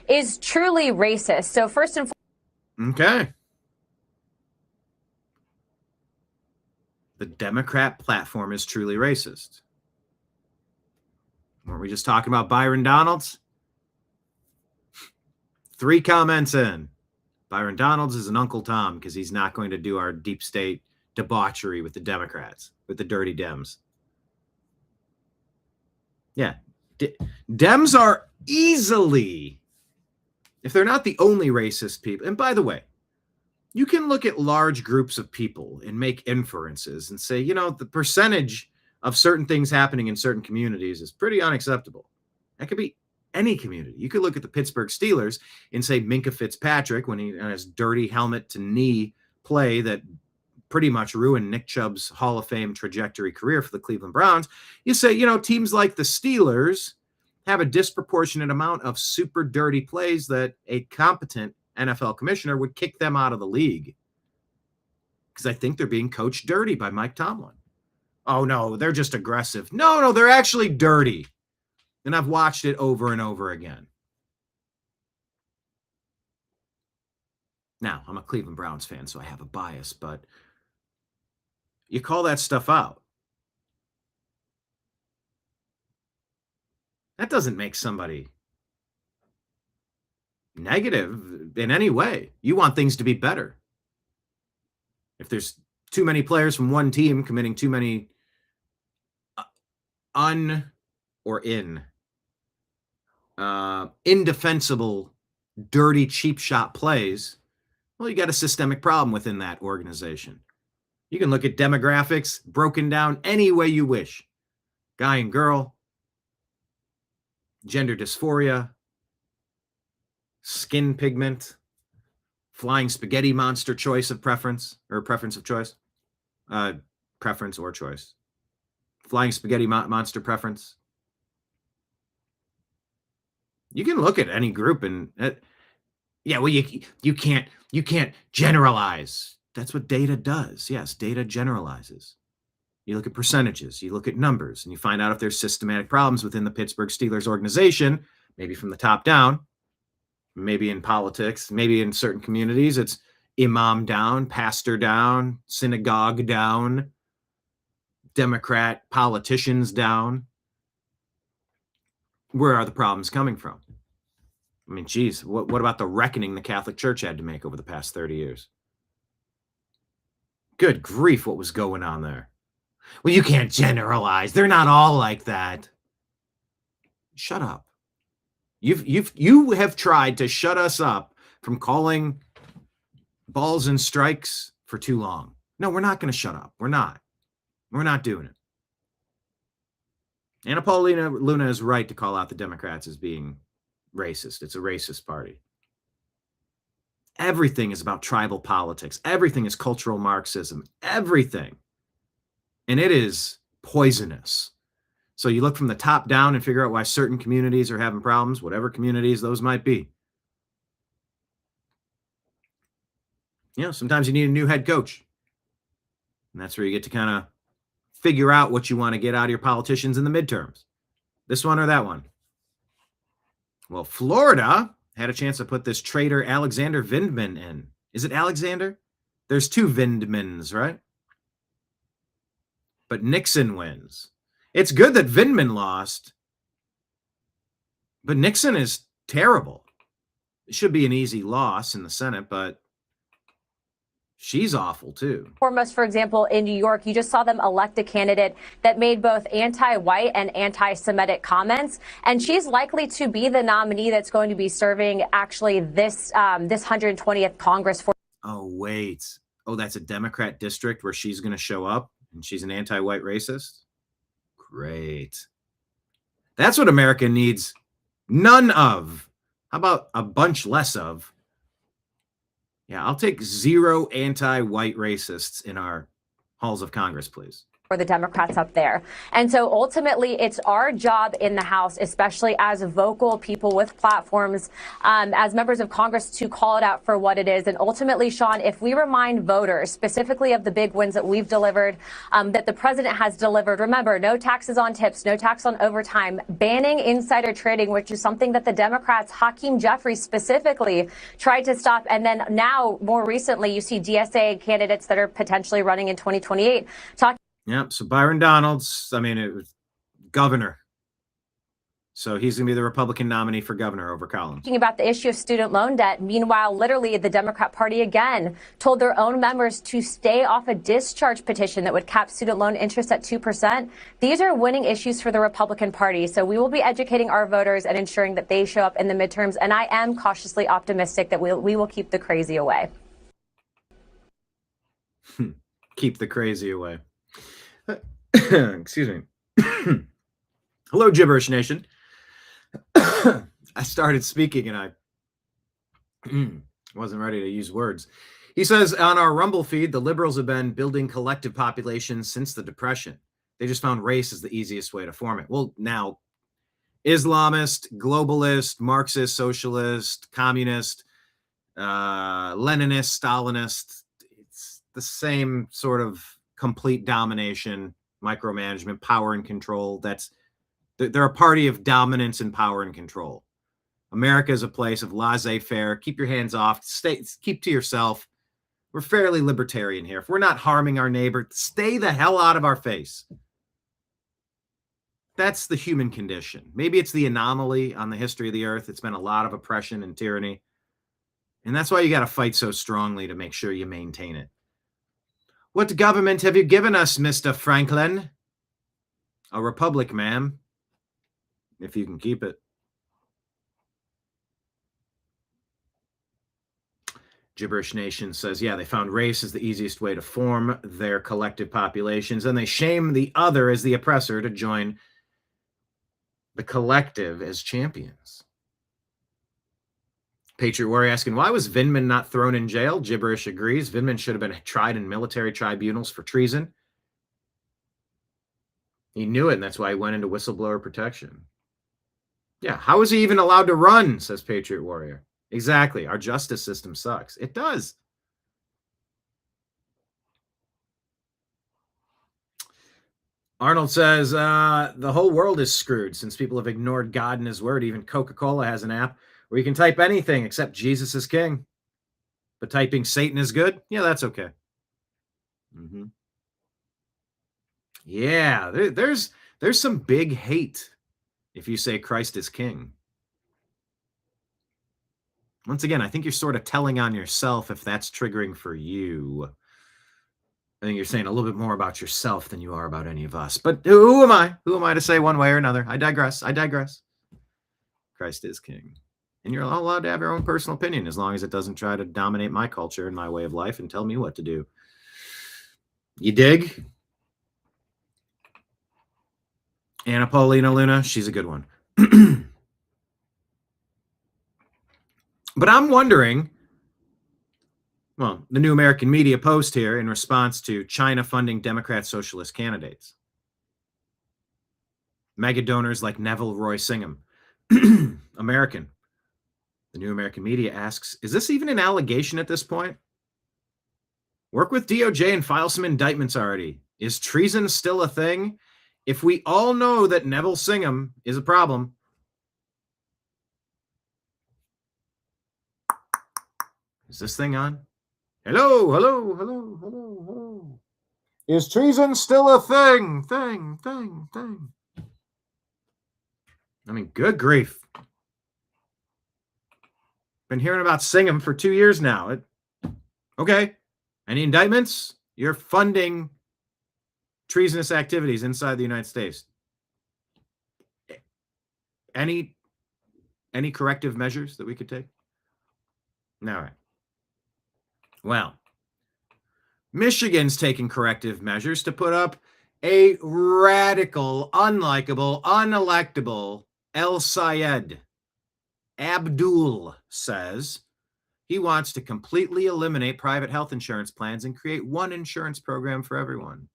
is truly racist. So first and foremost, okay. The Democrat platform is truly racist. Weren't we just talking about Byron Donalds? 3 comments in. Byron Donalds is an Uncle Tom because he's not going to do our deep state debauchery with the Democrats, with the dirty Dems. Yeah. Dems are easily, if they're not the only racist people, and by the way, you can look at large groups of people and make inferences and say, you know, the percentage of certain things happening in certain communities is pretty unacceptable. That could be any community. You could look at the Pittsburgh Steelers and say Minka Fitzpatrick, when he had his dirty helmet to knee play that pretty much ruined Nick Chubb's Hall of Fame trajectory career for the Cleveland Browns. You say, you know, teams like the Steelers have a disproportionate amount of super dirty plays that a competent NFL commissioner would kick them out of the league. Because I think they're being coached dirty by Mike Tomlin. Oh, no, they're just aggressive. No, they're actually dirty. And I've watched it over and over again. Now, I'm a Cleveland Browns fan, so I have a bias, but you call that stuff out. That doesn't make somebody negative in any way. You want things to be better. If there's too many players from one team committing too many indefensible, dirty, cheap shot plays, Well, you got a systemic problem within that organization. You can look at demographics broken down any way you wish. Guy and girl, gender dysphoria, skin pigment, flying spaghetti monster choice of preference, or preference of choice. Preference or choice. Flying spaghetti monster preference. You can look at any group and yeah, well, you can't generalize. That's what data does. Yes, data generalizes. You look at percentages, you look at numbers, and you find out if there's systematic problems within the Pittsburgh Steelers organization, maybe from the top down, maybe in politics, maybe in certain communities, it's imam down, pastor down, synagogue down, Democrat politicians down. Where are the problems coming from? I mean, geez, what about the reckoning the Catholic Church had to make over the past 30 years? Good grief, what was going on there? Well, you can't generalize. They're not all like that. Shut up. You have tried to shut us up from calling balls and strikes for too long. No, we're not going to shut up. We're not doing it. Anna Paulina Luna is right to call out the Democrats as being racist. It's a racist party. Everything is about tribal politics. Everything is cultural Marxism. Everything. And it is poisonous. So you look from the top down and figure out why certain communities are having problems, whatever communities those might be. You know, sometimes you need a new head coach. And that's where you get to kind of figure out what you want to get out of your politicians in the midterms. This one or that one. Well, Florida had a chance to put this traitor Alexander Vindman in. Is it Alexander? There's two Vindmans, right? But Nixon wins. It's good that Vindman lost, but Nixon is terrible. It should be an easy loss in the Senate, but she's awful too. Foremost, for example, in New York, you just saw them elect a candidate that made both anti-white and anti-Semitic comments, and she's likely to be the nominee that's going to be serving actually this 120th Congress for. Oh, wait. Oh, that's a Democrat district where she's going to show up and she's an anti-white racist? Great. That's what America needs none of. How about a bunch less of? Yeah, I'll take 0 anti-white racists in our halls of Congress, please. For the Democrats up there. And so ultimately, it's our job in the House, especially as vocal people with platforms, as members of Congress, to call it out for what it is. And ultimately, Sean, if we remind voters specifically of the big wins that we've delivered, that the president has delivered, remember, no taxes on tips, no tax on overtime, banning insider trading, which is something that the Democrats, Hakeem Jeffries specifically, tried to stop. And then now, more recently, you see DSA candidates that are potentially running in 2028 talking. Yep. So Byron Donalds, I mean, it was governor. So he's going to be the Republican nominee for governor over Collins. Talking about the issue of student loan debt. Meanwhile, literally, the Democrat Party again told their own members to stay off a discharge petition that would cap student loan interest at 2%. These are winning issues for the Republican Party. So we will be educating our voters and ensuring that they show up in the midterms. And I am cautiously optimistic that we will keep the crazy away. Keep the crazy away. Excuse me. Hello, Gibberish Nation. I started speaking and I wasn't ready to use words. He says, on our Rumble feed, the liberals have been building collective populations since the Depression. They just found race as the easiest way to form it. Well, now, Islamist, globalist, Marxist, socialist, communist, Leninist, Stalinist, it's the same sort of complete domination, micromanagement, power and control. They're a party of dominance and power and control. America is a place of laissez-faire. Keep your hands off. Keep to yourself. We're fairly libertarian here. If we're not harming our neighbor, stay the hell out of our face. That's the human condition. Maybe it's the anomaly on the history of the earth. It's been a lot of oppression and tyranny. And that's why you got to fight so strongly to make sure you maintain it. What government have you given us, Mr. Franklin? A republic, ma'am. If you can keep it. Gibberish Nation says, yeah, they found race as the easiest way to form their collective populations, and they shame the other as the oppressor to join the collective as champions. Patriot Warrior asking, why was Vindman not thrown in jail? Gibberish agrees. Vindman should have been tried in military tribunals for treason. He knew it, and that's why he went into whistleblower protection. Yeah, how is he even allowed to run, says Patriot Warrior. Exactly. Our justice system sucks. It does. Arnold says, the whole world is screwed since people have ignored God and his word. Even Coca-Cola has an app where you can type anything except Jesus is king. But typing Satan is good? Yeah, that's okay. Mm-hmm. Yeah, there's some big hate if you say Christ is king. Once again, I think you're sort of telling on yourself if that's triggering for you. I think you're saying a little bit more about yourself than you are about any of us. But who am I? Who am I to say one way or another? I digress. Christ is king. And you're allowed to have your own personal opinion as long as it doesn't try to dominate my culture and my way of life and tell me what to do. You dig? Anna Paulina Luna, she's a good one. But I'm wondering, well, the New American Media post here in response to China funding Democrat socialist candidates. Mega donors like Neville Roy Singham. American. The New American Media asks, is this even an allegation at this point? Work with DOJ and file some indictments already. Is treason still a thing? If we all know that Neville Singham is a problem, is this thing on? Hello, hello, hello, hello, hello. Is treason still a thing? Thing. I mean, good grief. Been hearing about Singham for 2 years now. Okay. Any indictments? You're funding treasonous activities inside the United States. Any corrective measures that we could take? All right. Well, Michigan's taking corrective measures to put up a radical, unlikable, unelectable El Sayed. Abdul says he wants to completely eliminate private health insurance plans and create one insurance program for everyone.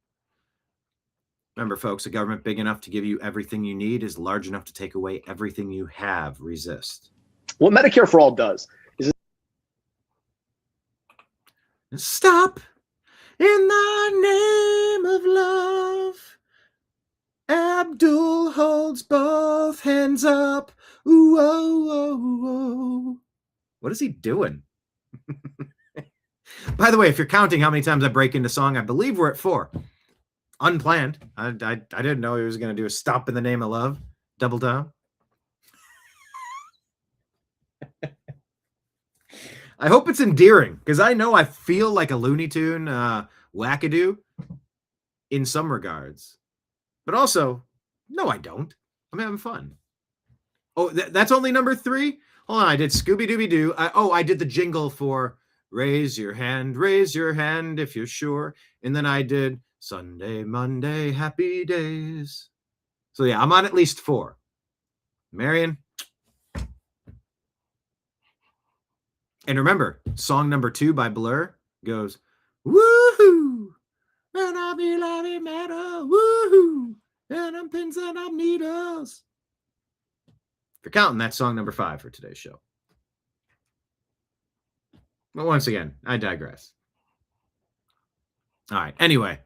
Remember, folks, a government big enough to give you everything you need is large enough to take away everything you have. Resist. What Medicare for All does is stop in the name of love. Abdul holds both hands up. Ooh, oh, oh, oh. What is he doing? By the way, if you're counting how many times I break into song, I believe we're at 4. Unplanned. I didn't know he was going to do a stop in the name of love. Double down. I hope it's endearing because I know I feel like a Looney Tune wackadoo in some regards. But also, no, I don't. I'm having fun. Oh, that's only number 3? Hold on, I did Scooby-Dooby-Doo. I did the jingle for raise your hand if you're sure. And then I did Sunday, Monday, happy days. So yeah, I'm on at least 4. Marion. And remember, song number 2 by Blur goes, woohoo, and I'll be loving matter, woohoo, and I'm pins and I'm needles. If you're counting, that's song number 5 for today's show. But once again, I digress. All right, anyway,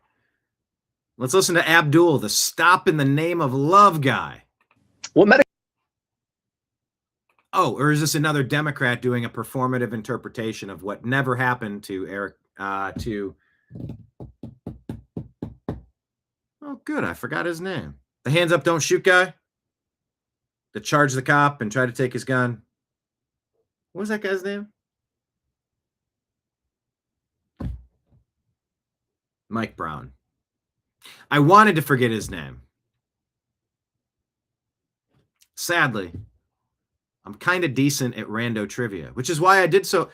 let's listen to Abdul, the stop in the name of love guy. what Oh, or is this another Democrat doing a performative interpretation of what never happened to Eric, oh, good, I forgot his name. The hands up, don't shoot guy that charged the cop and tried to take his gun. What was that guy's name? Mike Brown. I wanted to forget his name. Sadly, I'm kind of decent at rando trivia, which is why I did so.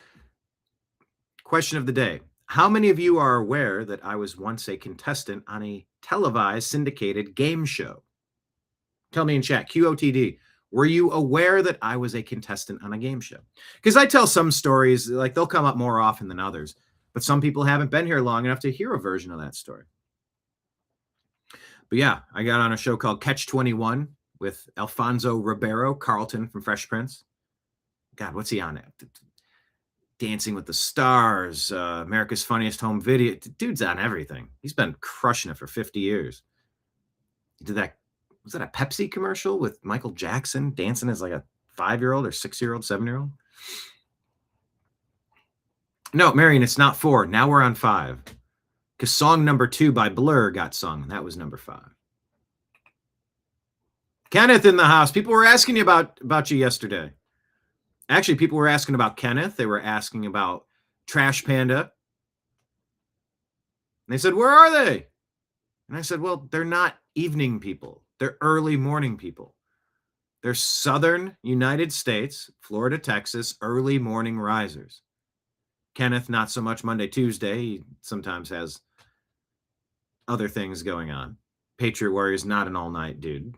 Question of the day. How many of you are aware that I was once a contestant on a televised syndicated game show? Tell me in chat, QOTD. Were you aware that I was a contestant on a game show? Because I tell some stories, like they'll come up more often than others, but some people haven't been here long enough to hear a version of that story. But yeah, I got on a show called Catch 21 with Alfonso Ribeiro, Carlton from Fresh Prince. God, what's he on it? Dancing with the Stars, America's Funniest Home Video. Dude's on everything. He's been crushing it for 50 years. He did that. Was that a Pepsi commercial with Michael Jackson dancing as like a 5-year-old or 6-year-old, 7-year-old? No, Marion, it's not 4. Now we're on 5. Because song number 2 by Blur got sung. That was number 5. Kenneth in the house. People were asking you about you yesterday. Actually, people were asking about Kenneth. They were asking about Trash Panda. And they said, where are they? And I said, well, they're not evening people. They're early morning people. They're Southern United States, Florida, Texas, early morning risers. Kenneth, not so much Monday, Tuesday. He sometimes has other things going on. Patriot Warrior's not an all-night dude.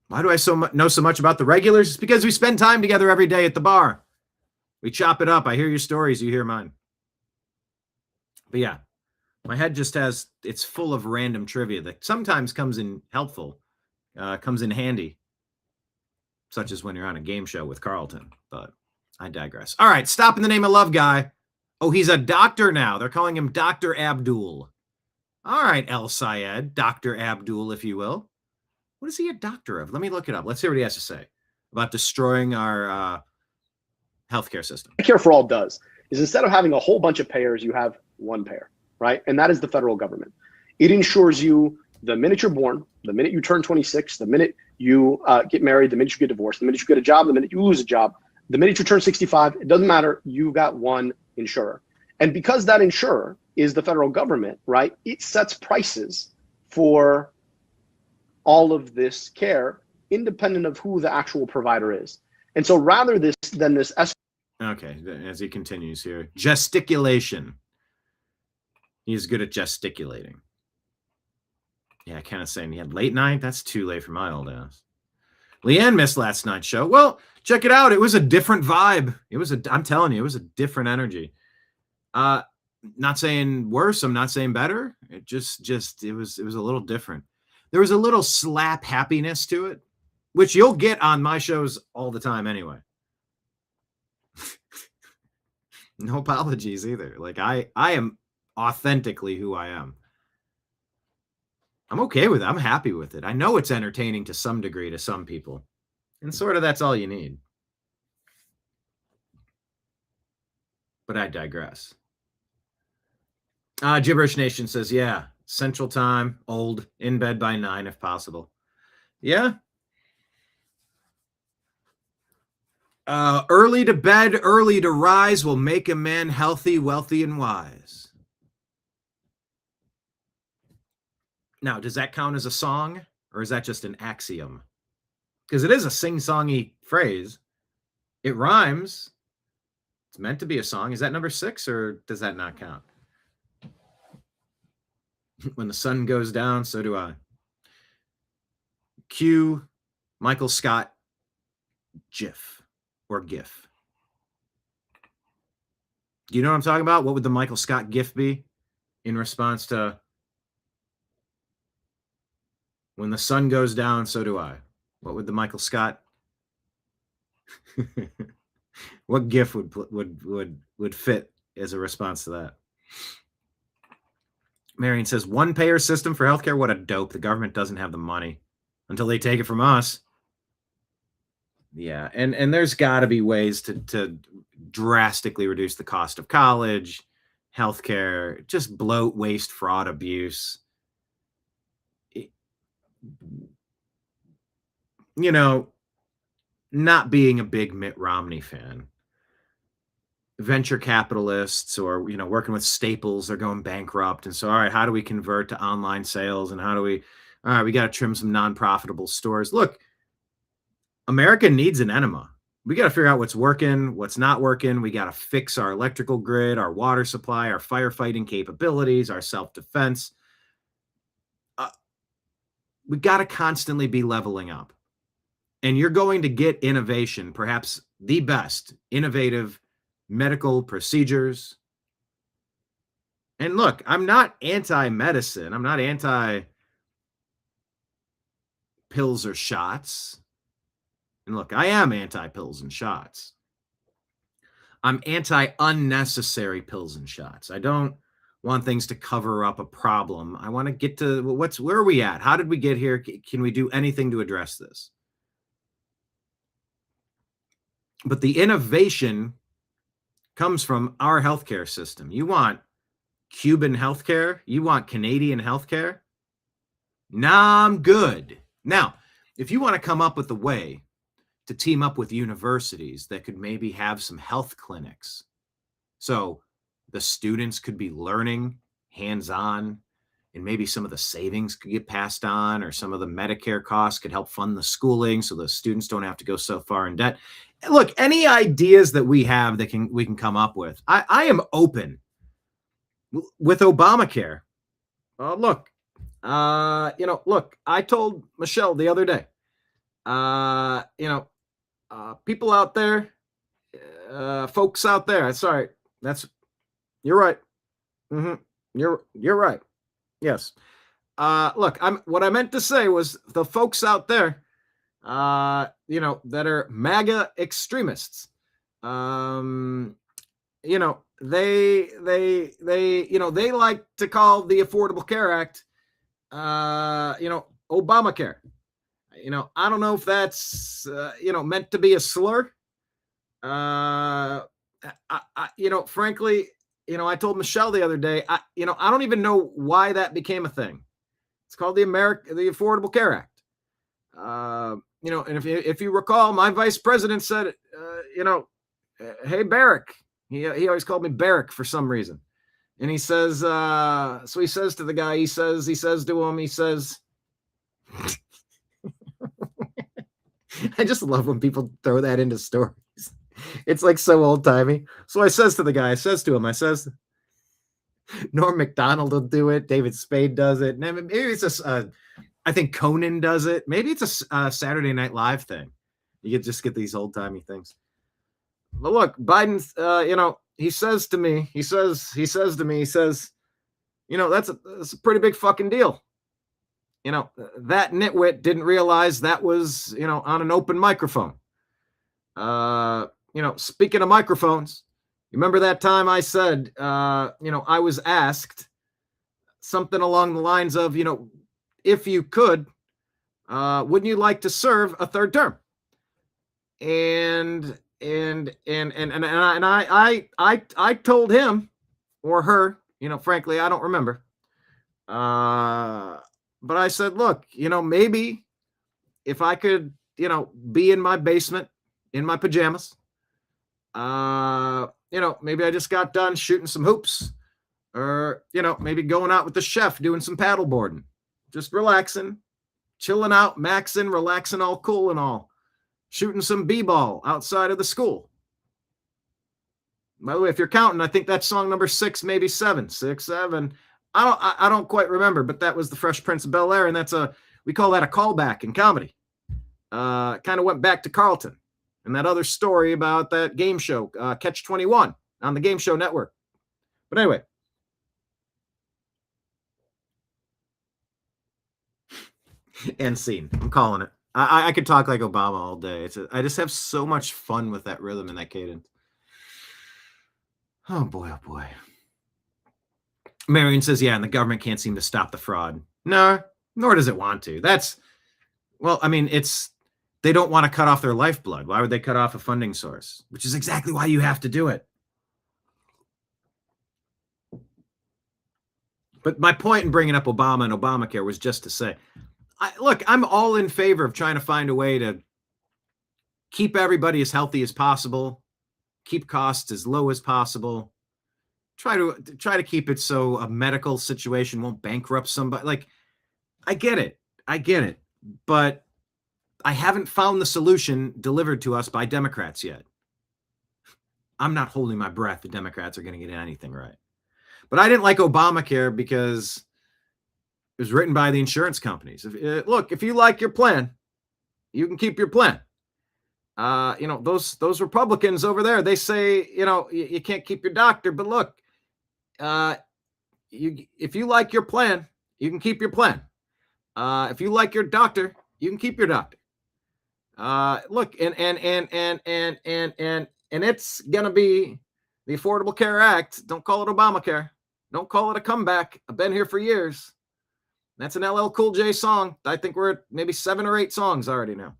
Why do I know so much about the regulars? It's because we spend time together every day at the bar. We chop it up. I hear your stories. You hear mine. But yeah, my head just it's full of random trivia that sometimes comes in helpful, comes in handy, such as when you're on a game show with Carlton. But I digress. All right, stop in the name of love, guy. Oh, he's a doctor now. They're calling him Dr. Abdul. All right, El Sayed, Dr. Abdul, if you will. What is he a doctor of? Let me look it up. Let's hear what he has to say about destroying our healthcare system. Medicare for All does is instead of having a whole bunch of payers, you have one payer, right? And that is the federal government. It insures you the minute you're born, the minute you turn 26, the minute you get married, the minute you get divorced, the minute you get a job, the minute you lose a job, the minute you turn 65, it doesn't matter. You've got one insurer. And because that insurer is the federal government, right, it sets prices for all of this care independent of who the actual provider is. And so rather than this. Okay, as he continues here, gesticulation. He's good at gesticulating. Yeah, kind of saying he had late night. That's too late for my old ass. Leanne missed last night's show. Well, check it out. It was a different vibe. I'm telling you, it was a different energy. Not saying worse. I'm not saying better. It it was a little different. There was a little slap happiness to it, which you'll get on my shows all the time anyway. No apologies either. Like I am authentically who I am. I'm okay with it. I'm happy with it. I know it's entertaining to some degree to some people. And sort of that's all you need. But I digress. Gibberish Nation says, yeah, Central Time, old, in bed by 9 if possible. Yeah. Early to bed, early to rise will make a man healthy, wealthy, and wise. Now, does that count as a song, or is that just an axiom? Because it is a sing-songy phrase. It rhymes. It's meant to be a song. Is that number 6, or does that not count? When the sun goes down, so do I. Cue Michael Scott GIF or GIF. Do you know what I'm talking about? What would the Michael Scott GIF be in response to when the sun goes down, so do I? What would the Michael Scott? What GIF would fit as a response to that? Marion says, one payer system for healthcare. What a dope. The government doesn't have the money until they take it from us. Yeah. And there's got to be ways to drastically reduce the cost of college, healthcare, just bloat, waste, fraud, abuse. You know, not being a big Mitt Romney fan, venture capitalists or, you know, working with Staples, they're going bankrupt. And so, all right, how do we convert to online sales? And all right, we got to trim some non-profitable stores. Look, America needs an enema. We got to figure out what's working, what's not working. We got to fix our electrical grid, our water supply, our firefighting capabilities, our self-defense. We got to constantly be leveling up. And you're going to get innovation, perhaps the best innovative medical procedures. And look, I'm not anti-medicine. I'm not anti-pills or shots. And look, I am anti-pills and shots. I'm anti-unnecessary pills and shots. I don't want things to cover up a problem. I want to get to where are we at? How did we get here? Can we do anything to address this? But the innovation comes from our healthcare system. You want Cuban healthcare? You want Canadian healthcare? Nah, I'm good. Now, if you want to come up with a way to team up with universities that could maybe have some health clinics, so the students could be learning hands-on, and maybe some of the savings could get passed on, or some of the Medicare costs could help fund the schooling so the students don't have to go so far in debt. Look, any ideas that we have that we can come up with, I am open. With Obamacare, look, I told Michelle the other day, people out there, folks out there, sorry, you're right. You're right. Yes. Look, what I meant to say was the folks out there, that are MAGA extremists, they like to call the Affordable Care Act, Obamacare. I don't know if that's, meant to be a slur. Frankly, I told Michelle the other day, I don't even know why that became a thing. It's called the Affordable Care Act. And if you recall, my vice president said, hey, Barrick. He always called me Barrick for some reason. And he says, so he says to the guy, he says to him, I just love when people throw that into stories. It's like so old timey. So I says to the guy, I says Norm Macdonald will do it. David Spade does it. Maybe it's I think Conan does it. Maybe it's a Saturday Night Live thing. You could just get these old timey things. But look, Biden, he says to me, that's a pretty big fucking deal. That nitwit didn't realize that was, on an open microphone. Speaking of microphones, you remember that time I said, I was asked something along the lines of, if you could, wouldn't you like to serve a third term? And I told him or her, frankly, I don't remember. But I said, look, maybe if I could, be in my basement in my pajamas, maybe I just got done shooting some hoops, or, maybe going out with the chef, doing some paddle boarding, just relaxing, chilling out, maxing, relaxing, all cool and all, shooting some b-ball outside of the school. By the way, if you're counting, I think that's song number 6, maybe 7, 6, 7. I don't quite remember, but that was the Fresh Prince of Bel-Air, and we call that a callback in comedy. Kind of went back to Carlton and that other story about that game show, Catch 21 on the Game Show Network. But anyway, end scene. I'm calling it. I could talk like Obama all day. I just have so much fun with that rhythm and that cadence. Oh boy, oh boy. Marion says, yeah, and the government can't seem to stop the fraud. No, nor does it want to. They don't want to cut off their lifeblood. Why would they cut off a funding source? Which is exactly why you have to do it. But my point in bringing up Obama and Obamacare was just to say, I'm all in favor of trying to find a way to keep everybody as healthy as possible, keep costs as low as possible, try to keep it so a medical situation won't bankrupt somebody. Like, I get it, but I haven't found the solution delivered to us by Democrats yet. I'm not holding my breath the Democrats are going to get anything right. But I didn't like Obamacare because it was written by the insurance companies. Look, if you like your plan, you can keep your plan. Those Republicans over there, they say, you can't keep your doctor. But look, if you like your plan, you can keep your plan. If you like your doctor, you can keep your doctor. Look, and it's gonna be the Affordable Care Act. Don't call it Obamacare. Don't call it a comeback. I've been here for years. That's an LL Cool J song. I think we're at maybe 7 or 8 songs already now.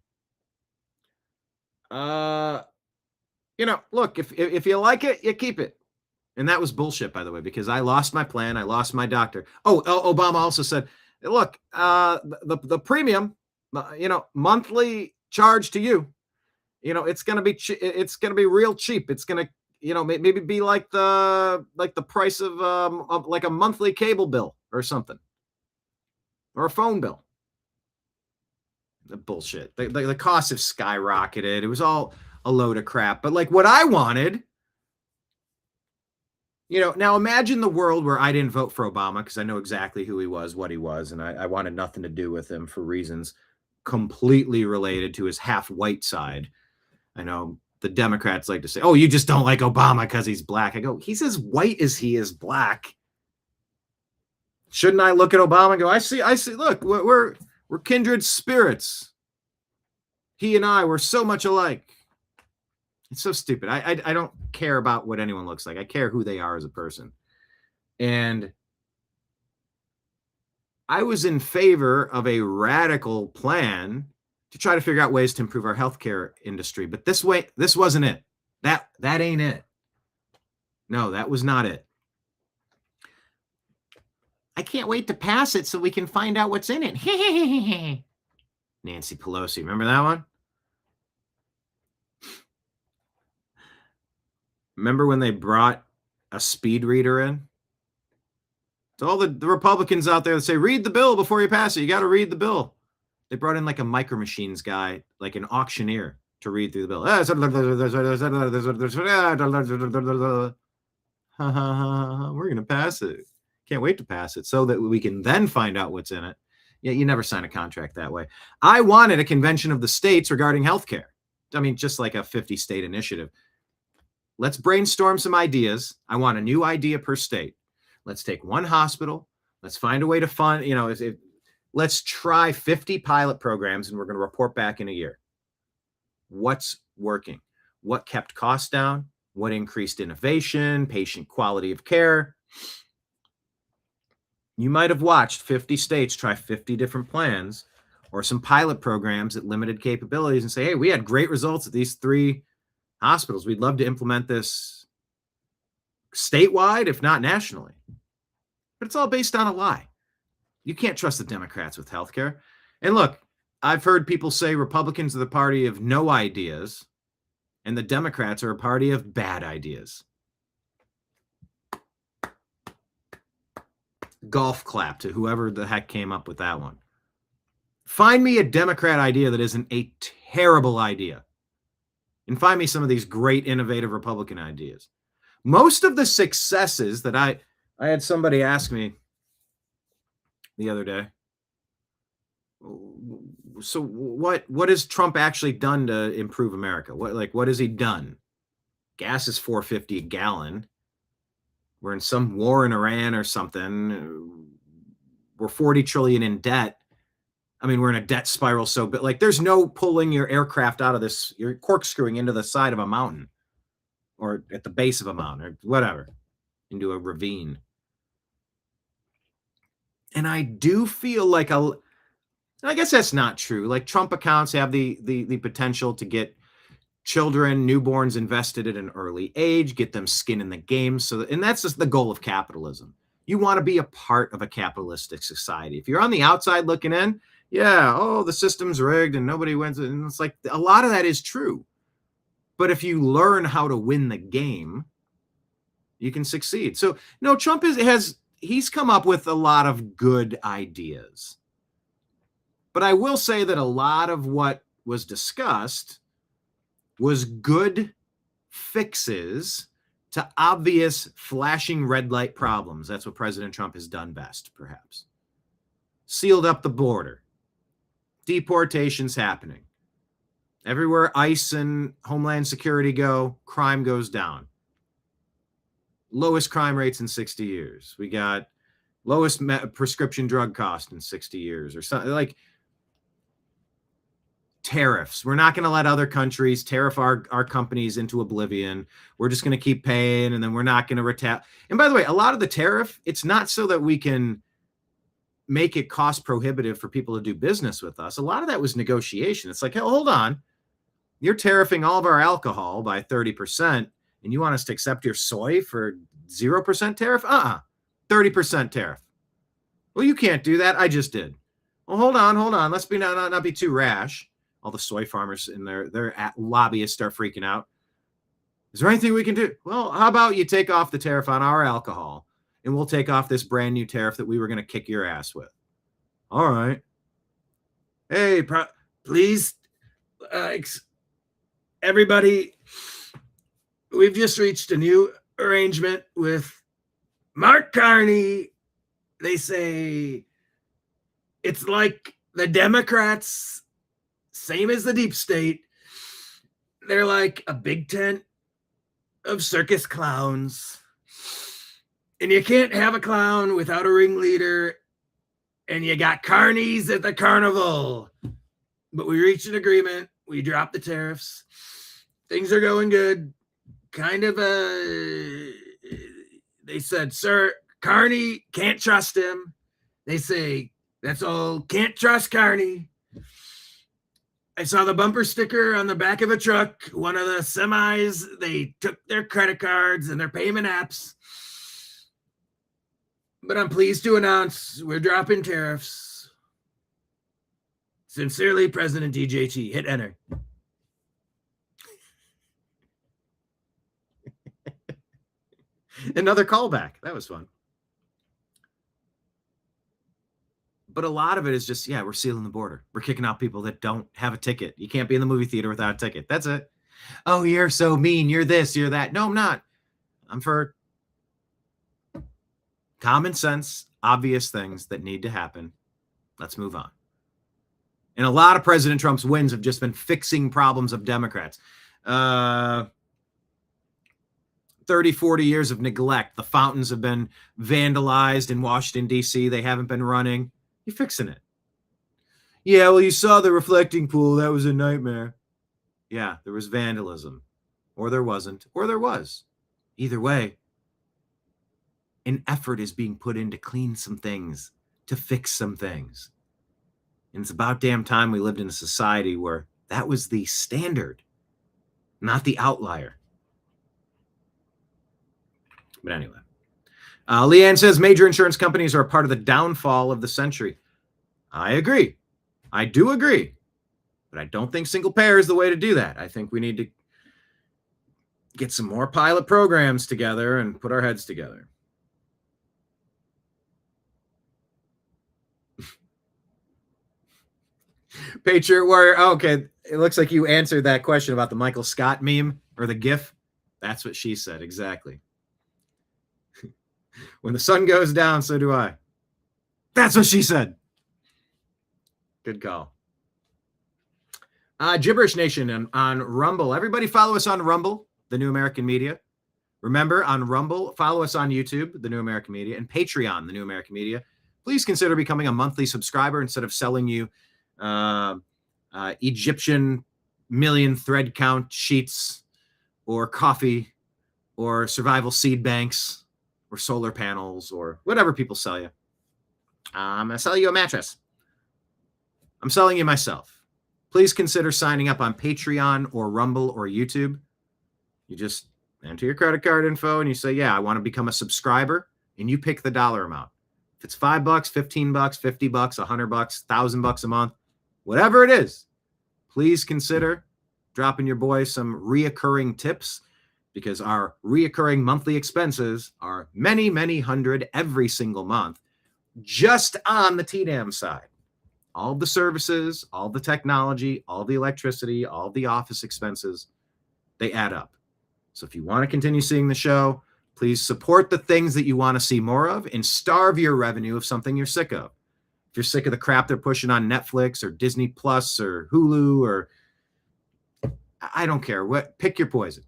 Look, if you like it, you keep it. And that was bullshit, by the way, because I lost my plan. I lost my doctor. Obama also said, look, the premium, monthly charge to you, it's going to be real cheap. It's going to, maybe be like the price of like a monthly cable bill or something, or a phone bill. The bullshit. The costs have skyrocketed. It was all a load of crap. But like what I wanted, now imagine the world where I didn't vote for Obama because I know exactly who he was, what he was, and I wanted nothing to do with him for reasons completely related to his half-white side. I know the Democrats like to say, oh, you just don't like Obama because he's black. I go, he's as white as he is black. Shouldn't I look at Obama and go, I see, look, we're kindred spirits. He and I were so much alike. It's so stupid. I don't care about what anyone looks like. I care who they are as a person. And I was in favor of a radical plan to try to figure out ways to improve our healthcare industry. But this wasn't it. That ain't it. No, that was not it. I can't wait to pass it so we can find out what's in it. Nancy Pelosi. Remember that one? Remember when they brought a speed reader in? To all the Republicans out there that say, read the bill before you pass it. You got to read the bill. They brought in like a Micro Machines guy, like an auctioneer, to read through the bill. We're going to pass it. Can't wait to pass it so that we can then find out what's in it. Yeah, you never sign a contract that way. I wanted a convention of the states regarding healthcare. I mean, just like a 50-state initiative. Let's brainstorm some ideas. I want a new idea per state. Let's take one hospital. Let's find a way to fund, let's try 50 pilot programs and we're going to report back in a year. What's working? What kept costs down? What increased innovation, patient quality of care? You might have watched 50 states try 50 different plans or some pilot programs at limited capabilities and say, hey, we had great results at these 3 hospitals. We'd love to implement this statewide, if not nationally. But it's all based on a lie. You can't trust the Democrats with healthcare. And look, I've heard people say Republicans are the party of no ideas and the Democrats are a party of bad ideas. Golf clap to whoever the heck came up with that one. Find me a Democrat idea that isn't a terrible idea. And find me some of these great innovative Republican ideas. Most of the successes that I had somebody ask me the other day, so what has Trump actually done to improve America? What has he done? Gas is $4.50 a gallon. We're in some war in Iran or something. We're 40 trillion in debt. I mean, we're in a debt spiral. But there's no pulling your aircraft out of this. You're corkscrewing into the side of a mountain or at the base of a mountain or whatever, into a ravine. And I do feel like I guess that's not true. Like Trump accounts have the potential to get children, newborns invested at an early age, get them skin in the game. And that's just the goal of capitalism. You want to be a part of a capitalistic society. If you're on the outside looking in, the system's rigged and nobody wins. And it's like a lot of that is true. But if you learn how to win the game, you can succeed. So no, Trump he's come up with a lot of good ideas. But I will say that a lot of what was discussed was good fixes to obvious flashing red light problems. That's what President Trump has done best, perhaps. Sealed up the border. Deportations happening. Everywhere ICE and Homeland Security go, crime goes down. Lowest crime rates in 60 years. We got lowest prescription drug cost in 60 years or something. Like tariffs. We're not going to let other countries tariff our companies into oblivion. We're just going to keep paying, and then we're not going to retaliate. And by the way, a lot of the tariff, it's not so that we can make it cost prohibitive for people to do business with us. A lot of that was negotiation. It's like, hey, hold on. You're tariffing all of our alcohol by 30%, and you want us to accept your soy for 0% tariff? 30% tariff. Well, you can't do that. I just did. Well, hold on. Let's be not be too rash. All the soy farmers and their lobbyists start freaking out. Is there anything we can do? Well, how about you take off the tariff on our alcohol, and we'll take off this brand new tariff that we were going to kick your ass with. All right. Hey, please, everybody, we've just reached a new arrangement with Mark Carney. They say it's like the Democrats, same as the deep state. They're like a big tent of circus clowns. And you can't have a clown without a ringleader. And you got carnies at the carnival. But we reached an agreement. We dropped the tariffs. Things are going good. Kind of they said, sir, Carney, can't trust him. They say, that's all, can't trust Carney. I saw the bumper sticker on the back of a truck. One of the semis, they took their credit cards and their payment apps. But I'm pleased to announce we're dropping tariffs. Sincerely, President DJT. Hit enter. Another callback. That was fun. But a lot of it is just, we're sealing the border. We're kicking out people that don't have a ticket. You can't be in the movie theater without a ticket. That's it. Oh, you're so mean. You're this, you're that. No, I'm not. I'm for common sense, obvious things that need to happen. Let's move on. And a lot of President Trump's wins have just been fixing problems of Democrats. 30, 40 years of neglect. The fountains have been vandalized in Washington, D.C. They haven't been running. You're fixing it. Yeah, well, you saw the reflecting pool. That was a nightmare. Yeah, there was vandalism. Or there wasn't. Or there was. Either way, an effort is being put in to clean some things, to fix some things. And it's about damn time we lived in a society where that was the standard, not the outlier. But anyway. Leanne says major insurance companies are a part of the downfall of the century. I agree. I do agree. But I don't think single payer is the way to do that. I think we need to get some more pilot programs together and put our heads together. Patriot Warrior. Oh, okay. It looks like you answered that question about the Michael Scott meme or the GIF. That's what she said. Exactly. When the sun goes down, so do I. That's what she said. Good call. Gibberish Nation on Rumble. Everybody follow us on Rumble, the New American Media. Remember, on Rumble, follow us on YouTube, the New American Media, and Patreon, the New American Media. Please consider becoming a monthly subscriber instead of selling you Egyptian million thread count sheets or coffee or survival seed banks or solar panels or whatever people sell you. I'm going to sell you a mattress. I'm selling you myself. Please consider signing up on Patreon or Rumble or YouTube. You just enter your credit card info and you say, yeah, I want to become a subscriber, and you pick the dollar amount. If it's $5, $15, $50, $100, $1,000 a month, whatever it is, please consider dropping your boy some reoccurring tips, because our reoccurring monthly expenses are many, many hundred every single month just on the TNAM side. all the services, all the technology, all the electricity, all the office expenses, they add up. So if you want to continue seeing the show, please support the things that you want to see more of and starve your revenue of something you're sick of. If you're sick of the crap they're pushing on Netflix or Disney Plus or Hulu, or I don't care what, pick your poison.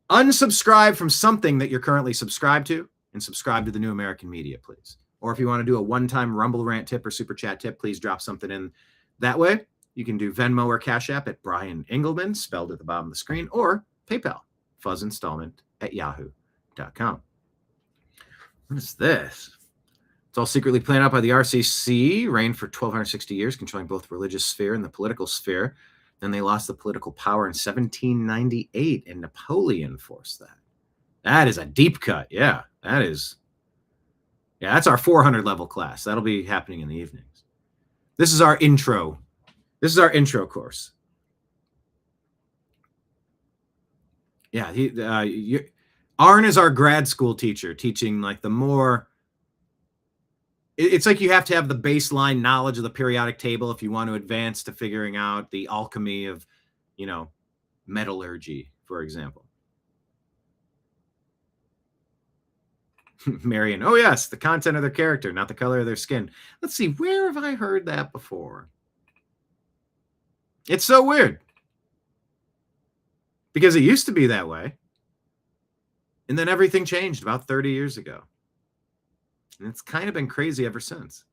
Unsubscribe from something that you're currently subscribed to and subscribe to the New American Media, please. Or if you want to do a one-time Rumble rant tip or super chat tip, please drop something in that way. You can do Venmo or Cash App at Brian Engelman, spelled at the bottom of the screen, or PayPal, fuzzinstallment@yahoo.com. What is this? It's all secretly planned out by the RCC, reigned for 1,260 years, controlling both the religious sphere and the political sphere. Then they lost the political power in 1798, and Napoleon forced that. That is a deep cut. Yeah, that is. Yeah, that's our 400 level class. That'll be happening in the evenings. This is our intro. This is our intro course. Yeah, Arn is our grad school teacher, teaching like the more. It's like you have to have the baseline knowledge of the periodic table if you want to advance to figuring out the alchemy of, metallurgy, for example. Marion, oh yes, the content of their character, not the color of their skin. Let's see, where have I heard that before? It's so weird. Because it used to be that way. And then everything changed about 30 years ago. And it's kind of been crazy ever since.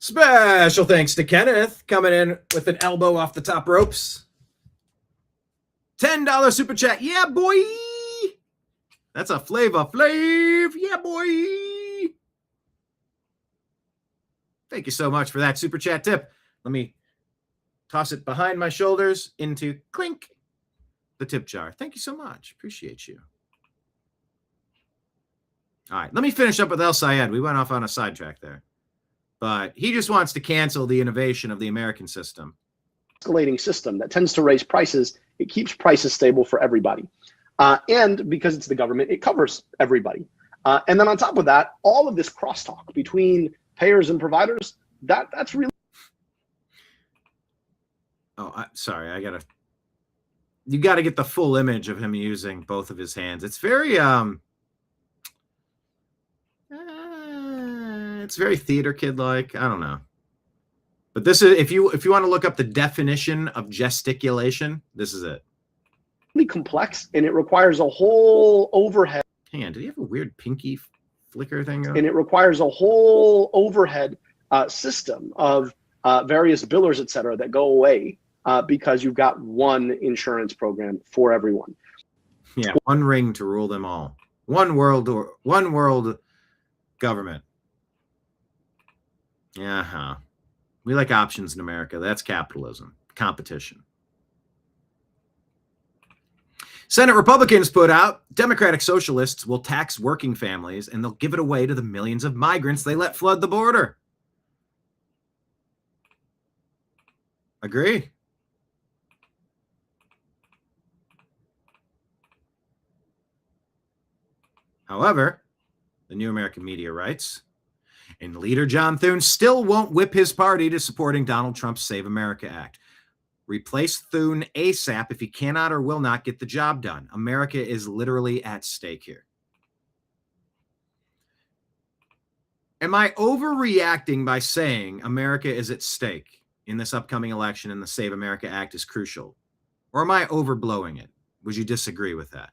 Special thanks to Kenneth coming in with an elbow off the top ropes. $10 super chat. Yeah, boy. That's a Flavor Flav. Yeah, boy. Thank you so much for that super chat tip. Let me toss it behind my shoulders into clink, the tip jar. Thank you so much. Appreciate you. All right, let me finish up with El Sayed. We went off on a sidetrack there. But he just wants to cancel the innovation of the American system. Escalating system that tends to raise prices. It keeps prices stable for everybody. And because it's the government, it covers everybody. And then on top of that, all of this crosstalk between payers and providers, that's really. Oh, sorry. You got to get the full image of him using both of his hands. It's very, it's very theater kid-like. I don't know. But this is, if you want to look up the definition of gesticulation, this is it. Really complex, and it requires a whole overhead. Hang on, did he have a weird pinky flicker thing going? And it requires a whole overhead system of various billers, et cetera, that go away because you've got one insurance program for everyone. Yeah, one ring to rule them all. One world government. Yeah, we like options in America. That's capitalism, competition. Senate Republicans put out, Democratic socialists will tax working families and they'll give it away to the millions of migrants they let flood the border. Agree. However, the New American Media writes, and leader John Thune still won't whip his party to supporting Donald Trump's Save America Act. Replace Thune ASAP if he cannot or will not get the job done. America is literally at stake here. Am I overreacting by saying America is at stake in this upcoming election and the Save America Act is crucial? Or am I overblowing it? Would you disagree with that?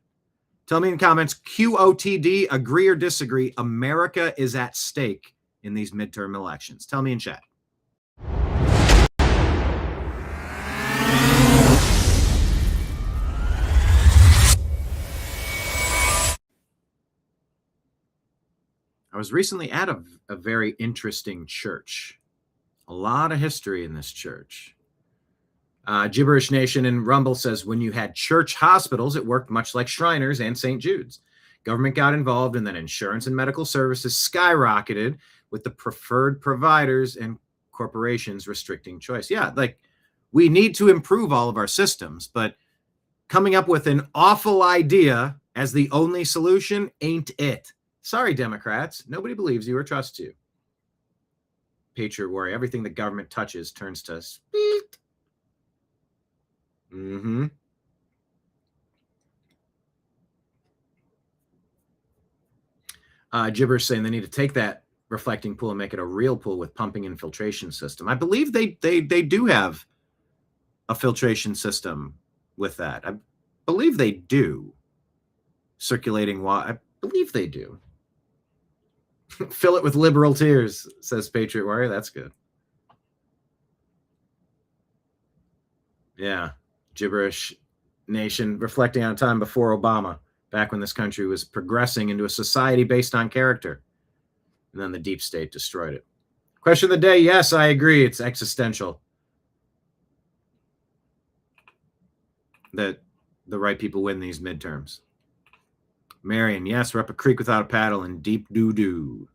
Tell me in comments, QOTD, agree or disagree, America is at stake in these midterm elections. Tell me in chat. I was recently at a very interesting church. A lot of history in this church. Gibberish Nation in Rumble says, when you had church hospitals, it worked much like Shriners and St. Jude's. Government got involved, and then insurance and medical services skyrocketed with the preferred providers and corporations restricting choice. Yeah, like we need to improve all of our systems, but coming up with an awful idea as the only solution ain't it. Sorry, Democrats. Nobody believes you or trusts you. Patriot Warrior. Everything the government touches turns to speed. Mm-hmm. Gibberish saying they need to take that reflecting pool and make it a real pool with pumping and filtration system. I believe they do have a filtration system with that. I believe they do. Circulating water. I believe they do. Fill it with liberal tears, says Patriot Warrior. That's good. Yeah. Gibberish Nation reflecting on a time before Obama, back when this country was progressing into a society based on character. And then the deep state destroyed it. Question of the day. Yes, I agree. It's existential. That the right people win these midterms. Marion, yes, we're up a creek without a paddle in deep doo-doo.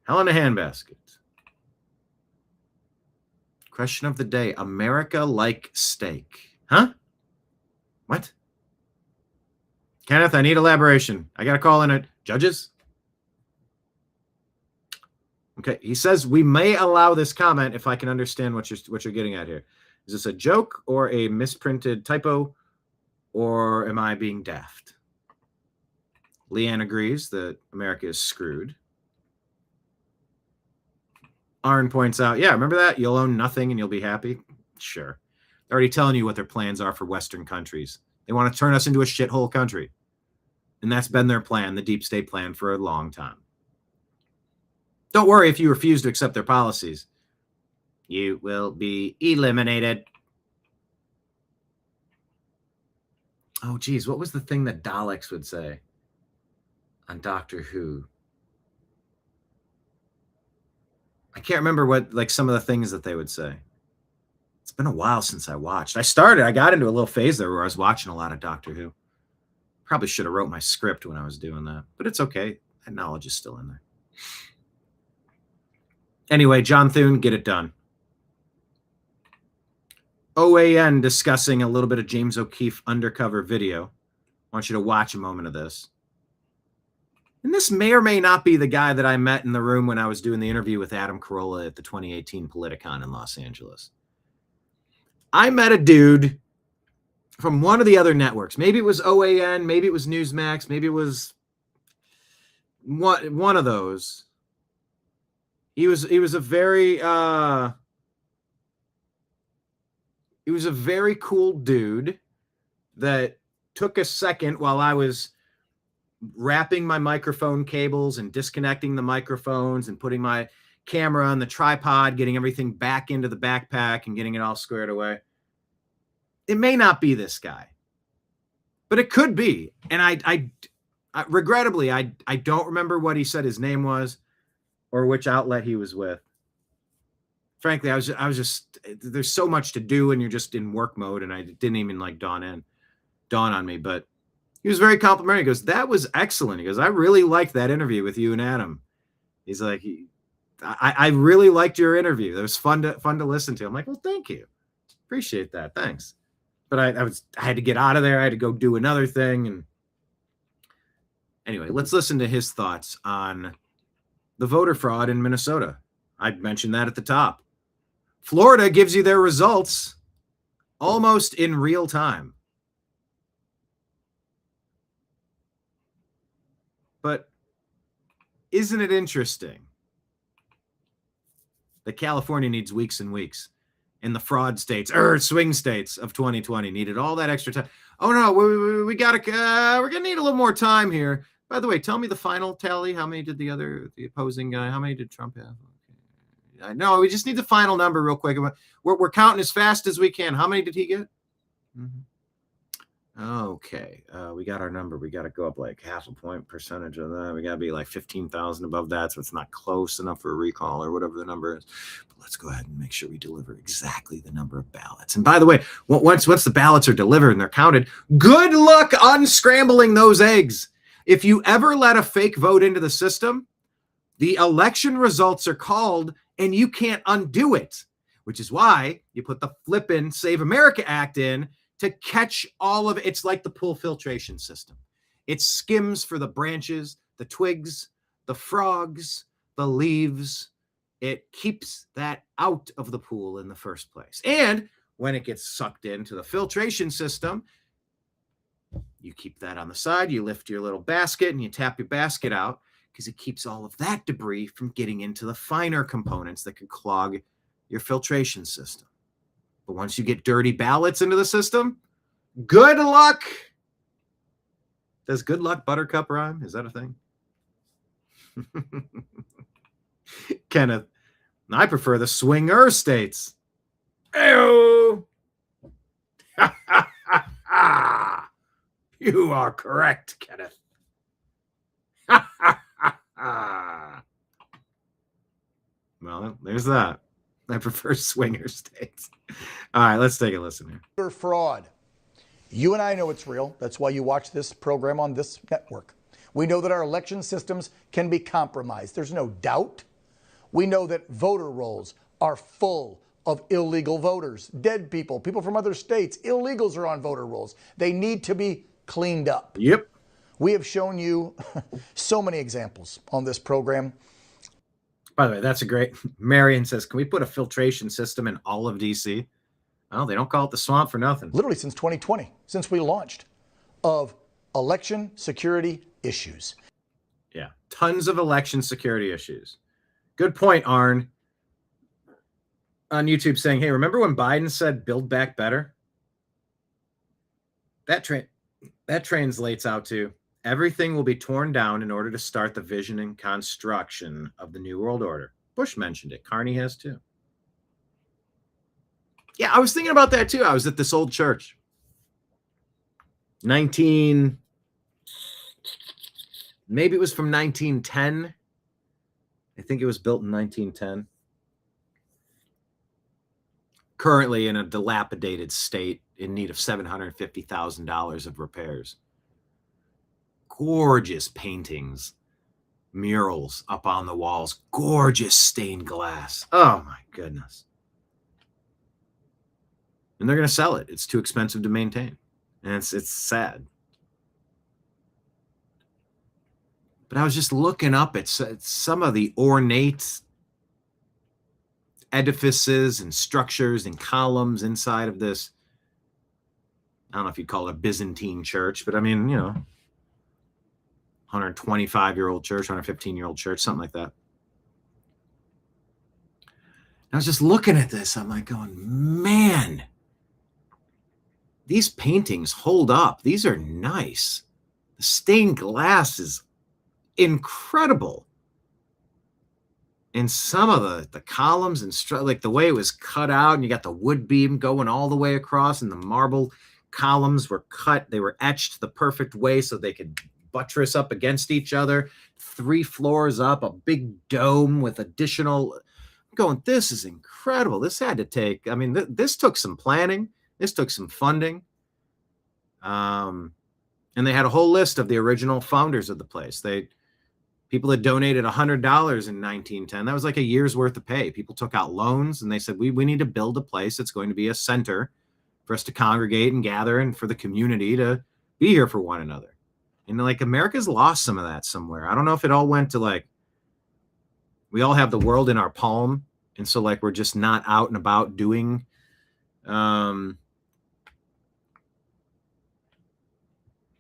Hell in a handbasket. Question of the day. America like steak. Huh? What? Kenneth, I need elaboration. I got to call in it. Judges? Okay, he says we may allow this comment if I can understand what you're getting at here. Is this a joke or a misprinted typo, or am I being daft? Leanne agrees that America is screwed. Arn points out, yeah, remember that? You'll own nothing and you'll be happy. Sure. They're already telling you what their plans are for Western countries. They want to turn us into a shithole country. And that's been their plan, the deep state plan, for a long time. Don't worry if you refuse to accept their policies. You will be eliminated. Oh, geez, what was the thing that Daleks would say on Doctor Who? I can't remember what, like, some of the things that they would say. It's been a while since I watched. I got into a little phase there where I was watching a lot of Doctor Who. Probably should have wrote my script when I was doing that, but it's okay. That knowledge is still in there. Anyway, John Thune, get it done. OAN discussing a little bit of James O'Keefe undercover video. I want you to watch a moment of this. And this may or may not be the guy that I met in the room when I was doing the interview with Adam Carolla at the 2018 Politicon in Los Angeles. I met a dude from one of the other networks. Maybe it was OAN, maybe it was Newsmax, maybe it was one of those. He was a very cool dude that took a second while I was wrapping my microphone cables and disconnecting the microphones and putting my camera on the tripod, getting everything back into the backpack and getting it all squared away. It may not be this guy, but it could be. And I regrettably, I don't remember what he said his name was or which outlet he was with. Frankly, I was just, there's so much to do and you're just in work mode, and I didn't even like dawn on me, but he was very complimentary. He goes, that was excellent. He goes, I really liked that interview with you and Adam. He's like, I really liked your interview. It was fun to listen to. I'm like, well, thank you. Appreciate that. Thanks. But I had to get out of there. I had to go do another thing. And anyway, let's listen to his thoughts on the voter fraud in Minnesota. I mentioned that at the top. Florida gives you their results almost in real time. But isn't it interesting that California needs weeks and weeks, and the fraud states or swing states of 2020 needed all that extra time? Oh no, we gotta we're gonna need a little more time here. By the way, tell me the final tally. How many did the opposing guy? How many did Trump have? Okay. I know we just need the final number real quick. We're counting as fast as we can. How many did he get? Mm-hmm. Okay, we got our number. We got to go up like 0.5 point percentage of that. We got to be like 15,000 above that, so it's not close enough for a recall or whatever the number is. But let's go ahead and make sure we deliver exactly the number of ballots. And by the way, once the ballots are delivered and they're counted, good luck unscrambling those eggs. If you ever let a fake vote into the system, the election results are called and you can't undo it, which is why you put the flippin' Save America Act in to catch all of it. It's like the pool filtration system. It skims for the branches, the twigs, the frogs, the leaves, it keeps that out of the pool in the first place. And when it gets sucked into the filtration system, you keep that on the side, you lift your little basket and you tap your basket out, because it keeps all of that debris from getting into the finer components that could clog your filtration system. But once you get dirty ballots into the system, good luck. Does good luck buttercup rhyme? Is that a thing? Kenneth, I prefer the swinger states. Ew. You are correct, Kenneth. Well, there's that. I prefer swinger states. All right, let's take a listen here. Fraud. You and I know it's real. That's why you watch this program on this network. We know that our election systems can be compromised. There's no doubt. We know that voter rolls are full of illegal voters, dead people, people from other states. Illegals are on voter rolls. They need to be cleaned up. Yep. We have shown you so many examples on this program. By the way, that's a great. Marion says, can we put a filtration system in all of DC? Well, they don't call it the swamp for nothing. Literally since 2020, since we launched, of election security issues. Yeah, tons of election security issues. Good point, Arn. On YouTube saying, hey, remember when Biden said build back better? That translates out to everything will be torn down in order to start the vision and construction of the New World Order. Bush mentioned it. Carney has too. Yeah, I was thinking about that too. I was at this old church. Maybe it was from 1910. I think it was built in 1910. Currently in a dilapidated state, in need of $750,000 of repairs. Gorgeous paintings, murals up on the walls, gorgeous stained glass. Oh my goodness. And they're going to sell it. It's too expensive to maintain. And it's sad. But I was just looking up at some of the ornate edifices and structures and columns inside of this. I don't know if you'd call it a Byzantine church, but I mean, 125-year-old church, 115-year-old church, something like that. I was just looking at this. I'm like going, man, these paintings hold up. These are nice. The stained glass is incredible. And some of the columns and like the way it was cut out, and you got the wood beam going all the way across, and the marble columns were cut. They were etched the perfect way so they could buttress up against each other. 3 floors up, a big dome with additional. I'm going, this is incredible. This had to take. I mean, this took some planning. This took some funding. And they had a whole list of the original founders of the place. People had donated $100 in 1910. That was like a year's worth of pay. People took out loans and they said, we need to build a place that's going to be a center for us to congregate and gather and for the community to be here for one another. And like America's lost some of that somewhere. I don't know if it all went to like, we all have the world in our palm. And so like, we're just not out and about doing, I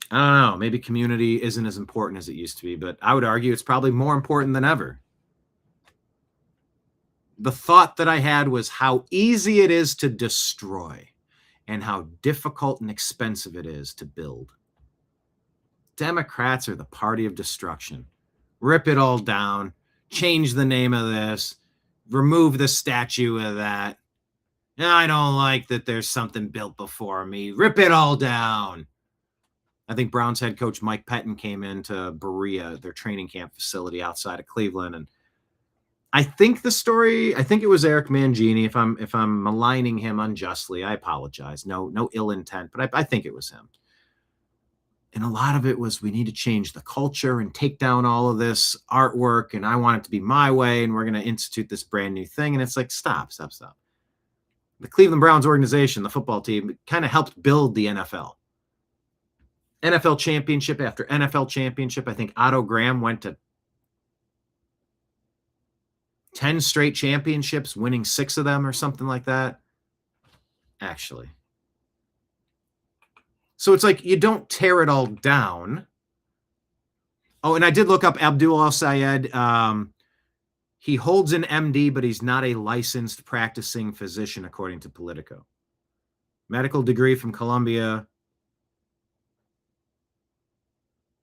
don't know, maybe community isn't as important as it used to be, but I would argue it's probably more important than ever. The thought that I had was how easy it is to destroy and how difficult and expensive it is to build. Democrats are the party of destruction. Rip it all down, change the name of this, remove the statue of that. I don't like that there's something built before me. Rip it all down. I think Browns head coach Mike Pettin came into Berea, their training camp facility outside of Cleveland, and I think it was Eric Mangini. If I'm maligning him unjustly, I apologize. No ill intent, but I think it was him. And a lot of it was, we need to change the culture and take down all of this artwork, and I want it to be my way, and we're going to institute this brand new thing. And it's like, stop. The Cleveland Browns organization, the football team, kind of helped build the NFL. NFL championship after NFL championship. I think Otto Graham went to 10 straight championships, winning 6 of them or something like that. Actually. So it's like you don't tear it all down. Oh, and I did look up Abdul Al-Sayed. He holds an MD, but he's not a licensed practicing physician, according to Politico. Medical degree from Columbia.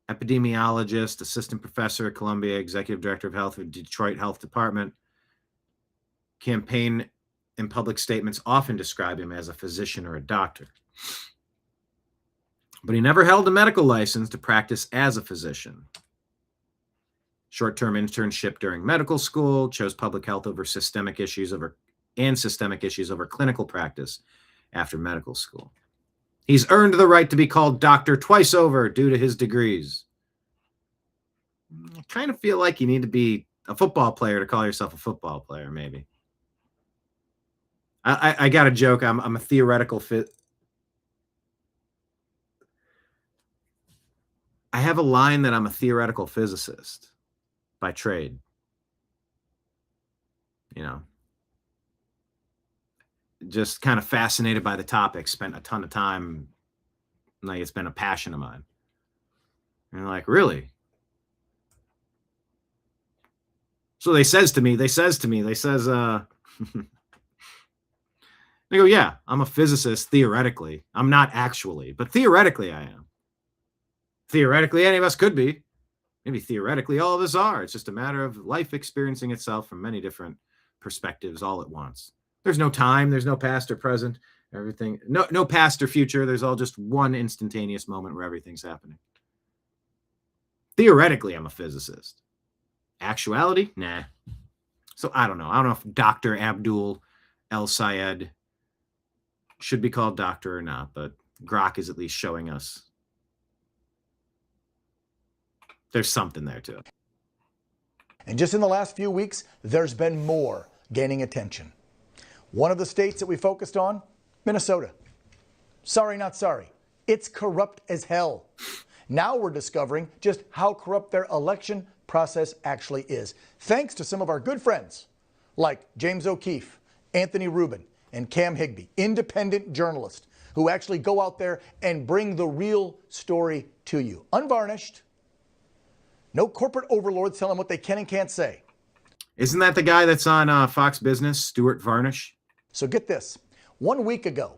Epidemiologist, assistant professor at Columbia, executive director of health at Detroit Health Department. Campaign and public statements often describe him as a physician or a doctor. But he never held a medical license to practice as a physician. Short-term internship during medical school, chose public health over systemic issues over clinical practice after medical school. He's earned the right to be called doctor twice over due to his degrees. I kind of feel like you need to be a football player to call yourself a football player, maybe. I got a joke. I'm a theoretical fit. I have a line that I'm a theoretical physicist by trade. You know, just kind of fascinated by the topic, spent a ton of time. Like, it's been a passion of mine. And they're like, really? So they says, they go, yeah, I'm a physicist theoretically. I'm not actually, but theoretically I am. Theoretically, any of us could be. Maybe theoretically all of us are. It's just a matter of life experiencing itself from many different perspectives all at once. There's no time. There's no past or present. Everything, no past or future. There's all just one instantaneous moment where everything's happening. Theoretically, I'm a physicist. Actuality? Nah. So I don't know. I don't know if Dr. Abdul El-Sayed should be called doctor or not, but Grok is at least showing us there's something there too. And just in the last few weeks, there's been more gaining attention. One of the states that we focused on, Minnesota. Sorry, not sorry. It's corrupt as hell. Now we're discovering just how corrupt their election process actually is, thanks to some of our good friends like James O'Keefe, Anthony Rubin, and Cam Higbee, independent journalists who actually go out there and bring the real story to you, unvarnished. No corporate overlords telling what they can and can't say. Isn't that the guy that's on Fox Business, Stuart Varnish? So get this. 1 week ago,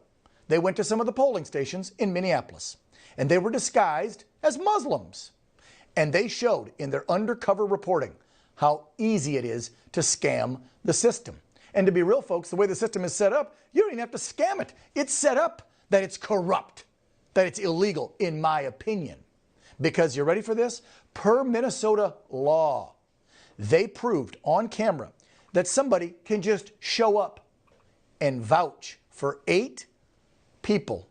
they went to some of the polling stations in Minneapolis, and they were disguised as Muslims. And they showed in their undercover reporting how easy it is to scam the system. And to be real, folks, the way the system is set up, you don't even have to scam it. It's set up that it's corrupt, that it's illegal, in my opinion. Because, you ready for this? Per Minnesota law, they proved on camera that somebody can just show up and vouch for 8 people.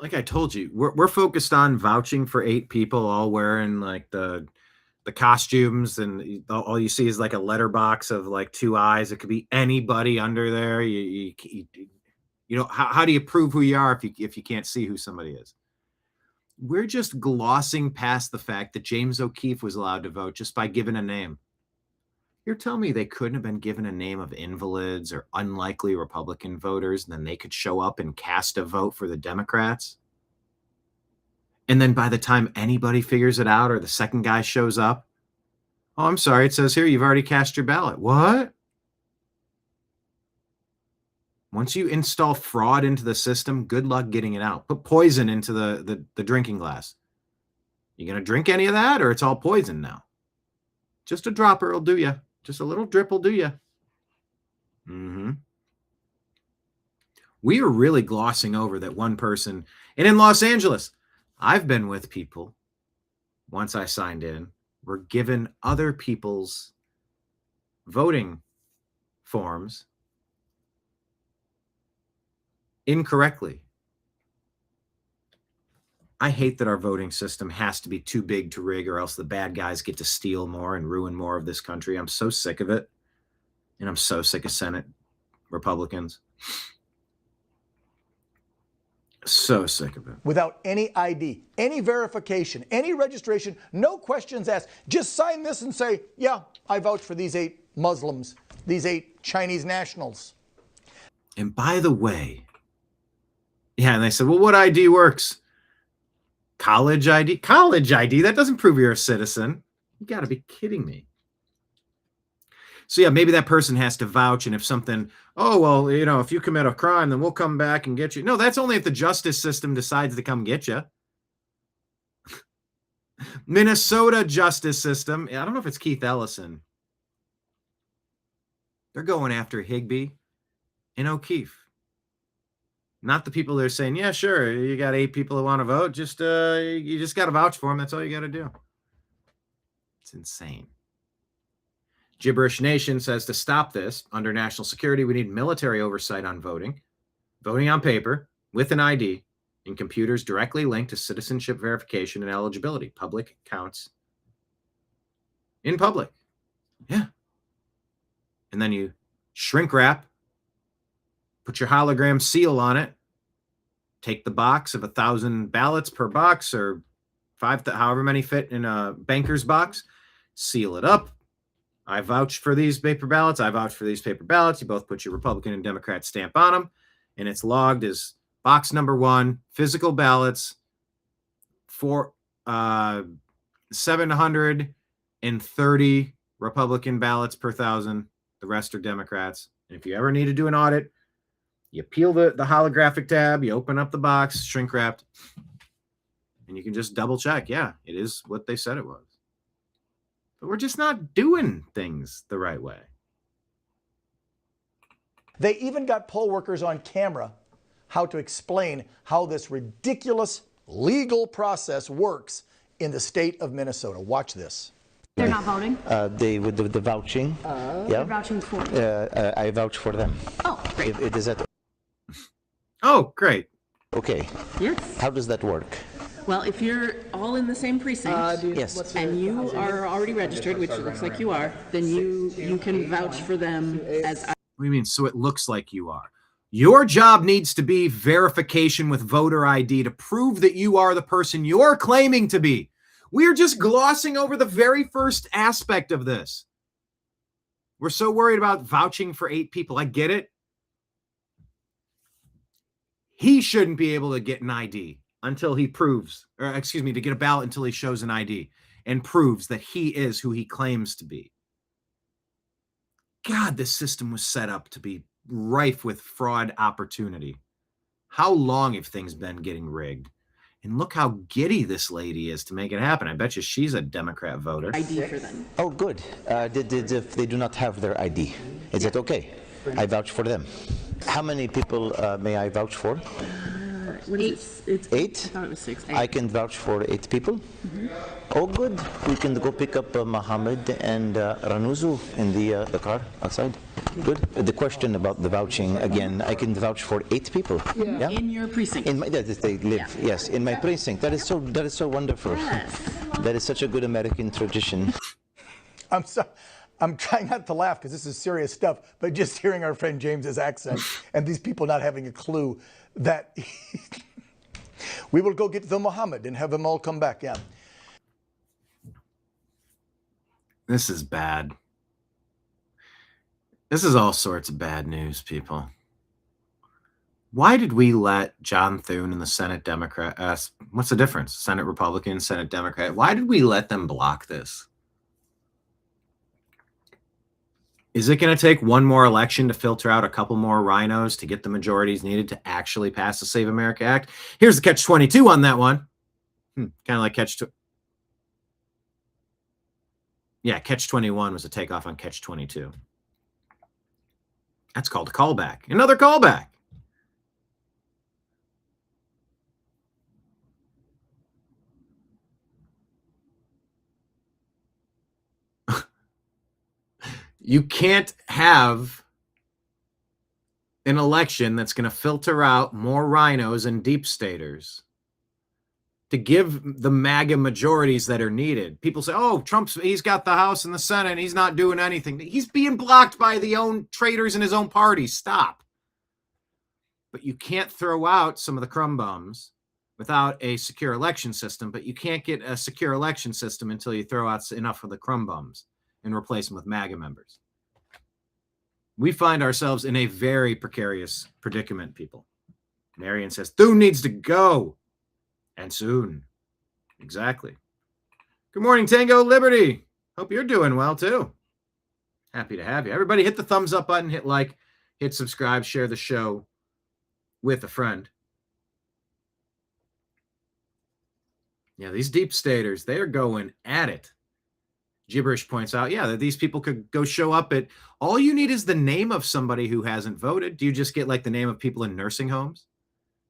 Like I told you, we're focused on vouching for 8 people, all wearing like the costumes, and all you see is like a letterbox of like 2 eyes. It could be anybody under there. You know, how do you prove who you are if you can't see who somebody is? We're just glossing past the fact that James O'Keefe was allowed to vote just by giving a name. You're telling me they couldn't have been given a name of invalids or unlikely Republican voters, and then they could show up and cast a vote for the Democrats? And then by the time anybody figures it out or the second guy shows up, oh, I'm sorry, it says here you've already cast your ballot. What? Once you install fraud into the system, good luck getting it out. Put poison into the drinking glass. You going to drink any of that, or it's all poison now? Just a dropper will do you. Just a little drip will do you. We are really glossing over that one person. And in Los Angeles, I've been with people, once I signed in, were given other people's voting forms incorrectly. I hate that our voting system has to be too big to rig, or else the bad guys get to steal more and ruin more of this country. I'm so sick of it. And I'm so sick of Senate Republicans. So sick of it. without any ID, any verification, any registration, no questions asked. Just sign this and say, yeah, I vouch for these 8 Muslims, these 8 Chinese nationals. And by the way, yeah, and they said, well, what ID works? College ID? College ID? That doesn't prove you're a citizen. You got to be kidding me. So, yeah, maybe that person has to vouch. And if something, oh, well, if you commit a crime, then we'll come back and get you. No, that's only if the justice system decides to come get you. Minnesota justice system. I don't know if it's Keith Ellison. They're going after Higbee and O'Keefe. Not the people that are saying, yeah, sure, you got 8 people who want to vote. You just got to vouch for them. That's all you got to do. It's insane. Gibberish Nation says to stop this, under national security, we need military oversight on voting on paper with an ID, and computers directly linked to citizenship verification and eligibility. Public counts in public. Yeah. And then you shrink wrap, put your hologram seal on it, take the box of 1,000 ballots per box, or 5, however many fit in a banker's box, seal it up. I vouch for these paper ballots. I vouch for these paper ballots. You both put your Republican and Democrat stamp on them, and it's logged as box number 1, physical ballots for 730 Republican ballots per 1,000. The rest are Democrats. And if you ever need to do an audit, you peel the holographic tab, you open up the box, shrink wrapped, and you can just double check. Yeah, it is what they said it was. But we're just not doing things the right way. They even got poll workers on camera how to explain how this ridiculous legal process works in the state of Minnesota. Watch this. They're not voting? They with the vouching. Yeah. They're vouching for. I vouch for them. Oh, great. It is that. Oh, great. Okay. Yes. How does that work? Well, if you're all in the same precinct Yes. and you are already registered, which it looks like you are, then you can vouch for them as. What do you mean? So it looks like you are. Your job needs to be verification with voter ID to prove that you are the person you're claiming to be. We're just glossing over the very first aspect of this. We're so worried about vouching for 8 people. I get it. He shouldn't be able to get an ID until he proves, to get a ballot until he shows an ID and proves that he is who he claims to be. God, this system was set up to be rife with fraud opportunity. How long have things been getting rigged? And look how giddy this lady is to make it happen. I bet you she's a Democrat voter. ID for them. Oh, good. If they do not have their ID, is that okay? I vouch for them. How many people may I vouch for? What is it? It's 8? I thought it was 6. 8. I can vouch for 8 people. Mm-hmm. Oh, good. We can go pick up Mohammed and Ranuzu in the car outside. Good. The question about the vouching again. I can vouch for 8 people. Yeah. In your precinct. In my, they live. Yeah. Yes, in my precinct. That is so wonderful. Yes. That is such a good American tradition. I'm trying not to laugh because this is serious stuff, but just hearing our friend James's accent and these people not having a clue that we will go get the Muhammad and have them all come back. Yeah. This is bad. This is all sorts of bad news, people. Why did we let John Thune and the Senate Democrat, what's the difference? Senate Republican, Senate Democrat. Why did we let them block this? Is it going to take one more election to filter out a couple more rhinos to get the majorities needed to actually pass the Save America Act? Here's the catch-22 on that one. Kind of like catch-21 was a takeoff on catch-22. That's called a callback. Another callback. You can't have an election that's going to filter out more rhinos and deep staters to give the MAGA majorities that are needed. People say, oh, he's got the House and the Senate, and he's not doing anything. He's being blocked by the own traitors in his own party. Stop. but you can't throw out some of the crumb bums without a secure election system. But you can't get a secure election system until you throw out enough of the crumb bums and replace them with MAGA members. We find ourselves in a very precarious predicament, people. Marion says, Thune needs to go. And soon. Exactly. Good morning, Tango Liberty. Hope you're doing well, too. Happy to have you. Everybody hit the thumbs up button, hit like, hit subscribe, share the show with a friend. Yeah, these deep staters, they are going at it. Gibberish points out, yeah, that these people could go show up at, all you need is the name of somebody who hasn't voted. Do you just get like the name of people in nursing homes?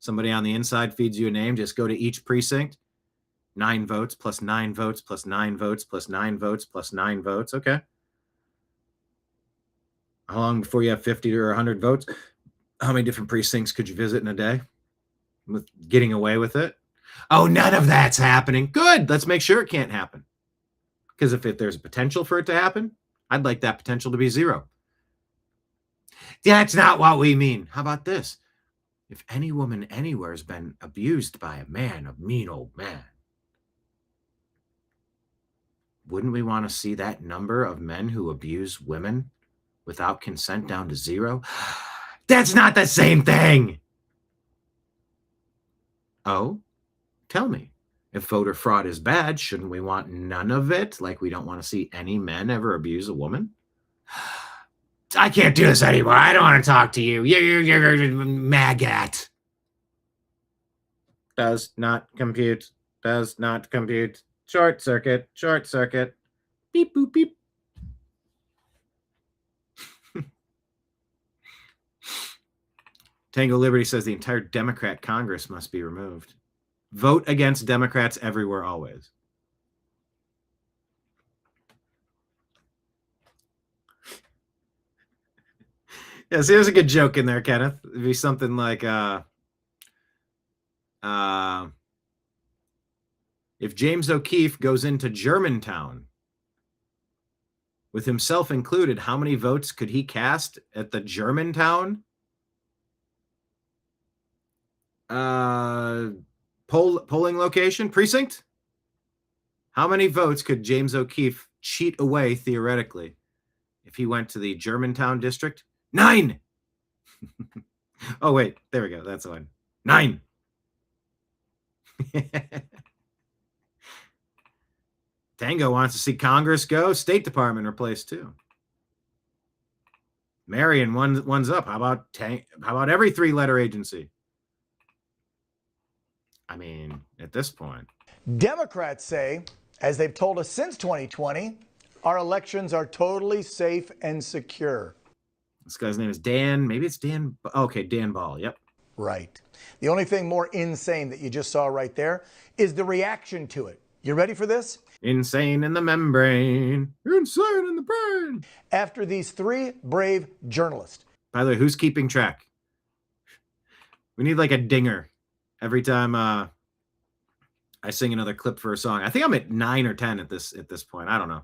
Somebody on the inside feeds you a name, just go to each precinct. 9 votes plus 9 votes plus 9 votes plus 9 votes plus 9 votes. Okay. How long before you have 50 or 100 votes? How many different precincts could you visit in a day with getting away with it? Oh, none of that's happening. Good. Let's make sure it can't happen. Because if there's a potential for it to happen, I'd like that potential to be 0. That's not what we mean. How about this? If any woman anywhere has been abused by a man, a mean old man, wouldn't we want to see that number of men who abuse women without consent down to 0? That's not the same thing. Oh, tell me. If voter fraud is bad, shouldn't we want none of it? Like we don't want to see any men ever abuse a woman? I can't do this anymore. I don't want to talk to you. You're maggot. Does not compute. Does not compute. Short circuit. Short circuit. Beep, boop, beep. Tango Liberty says the entire Democrat Congress must be removed. Vote against Democrats everywhere, always. Yes, there's a good joke in there, Kenneth. It'd be something like, if James O'Keefe goes into Germantown, with himself included, how many votes could he cast at the Germantown polling location, precinct? How many votes could James O'Keefe cheat away theoretically if he went to the Germantown district? 9. Oh, wait, there we go. That's the one. 9. Tango wants to see Congress go, State Department replaced too. Marion, one's up. How about every 3-letter agency? I mean, at this point. Democrats say, as they've told us since 2020, our elections are totally safe and secure. This guy's name is Dan. Maybe it's Dan. Okay, Dan Ball. Yep. Right. The only thing more insane that you just saw right there is the reaction to it. You ready for this? Insane in the membrane. Insane in the brain. After these 3 brave journalists. By the way, who's keeping track? We need like a dinger every time I sing another clip for a song. I think I'm at 9 or 10 at this point. I don't know.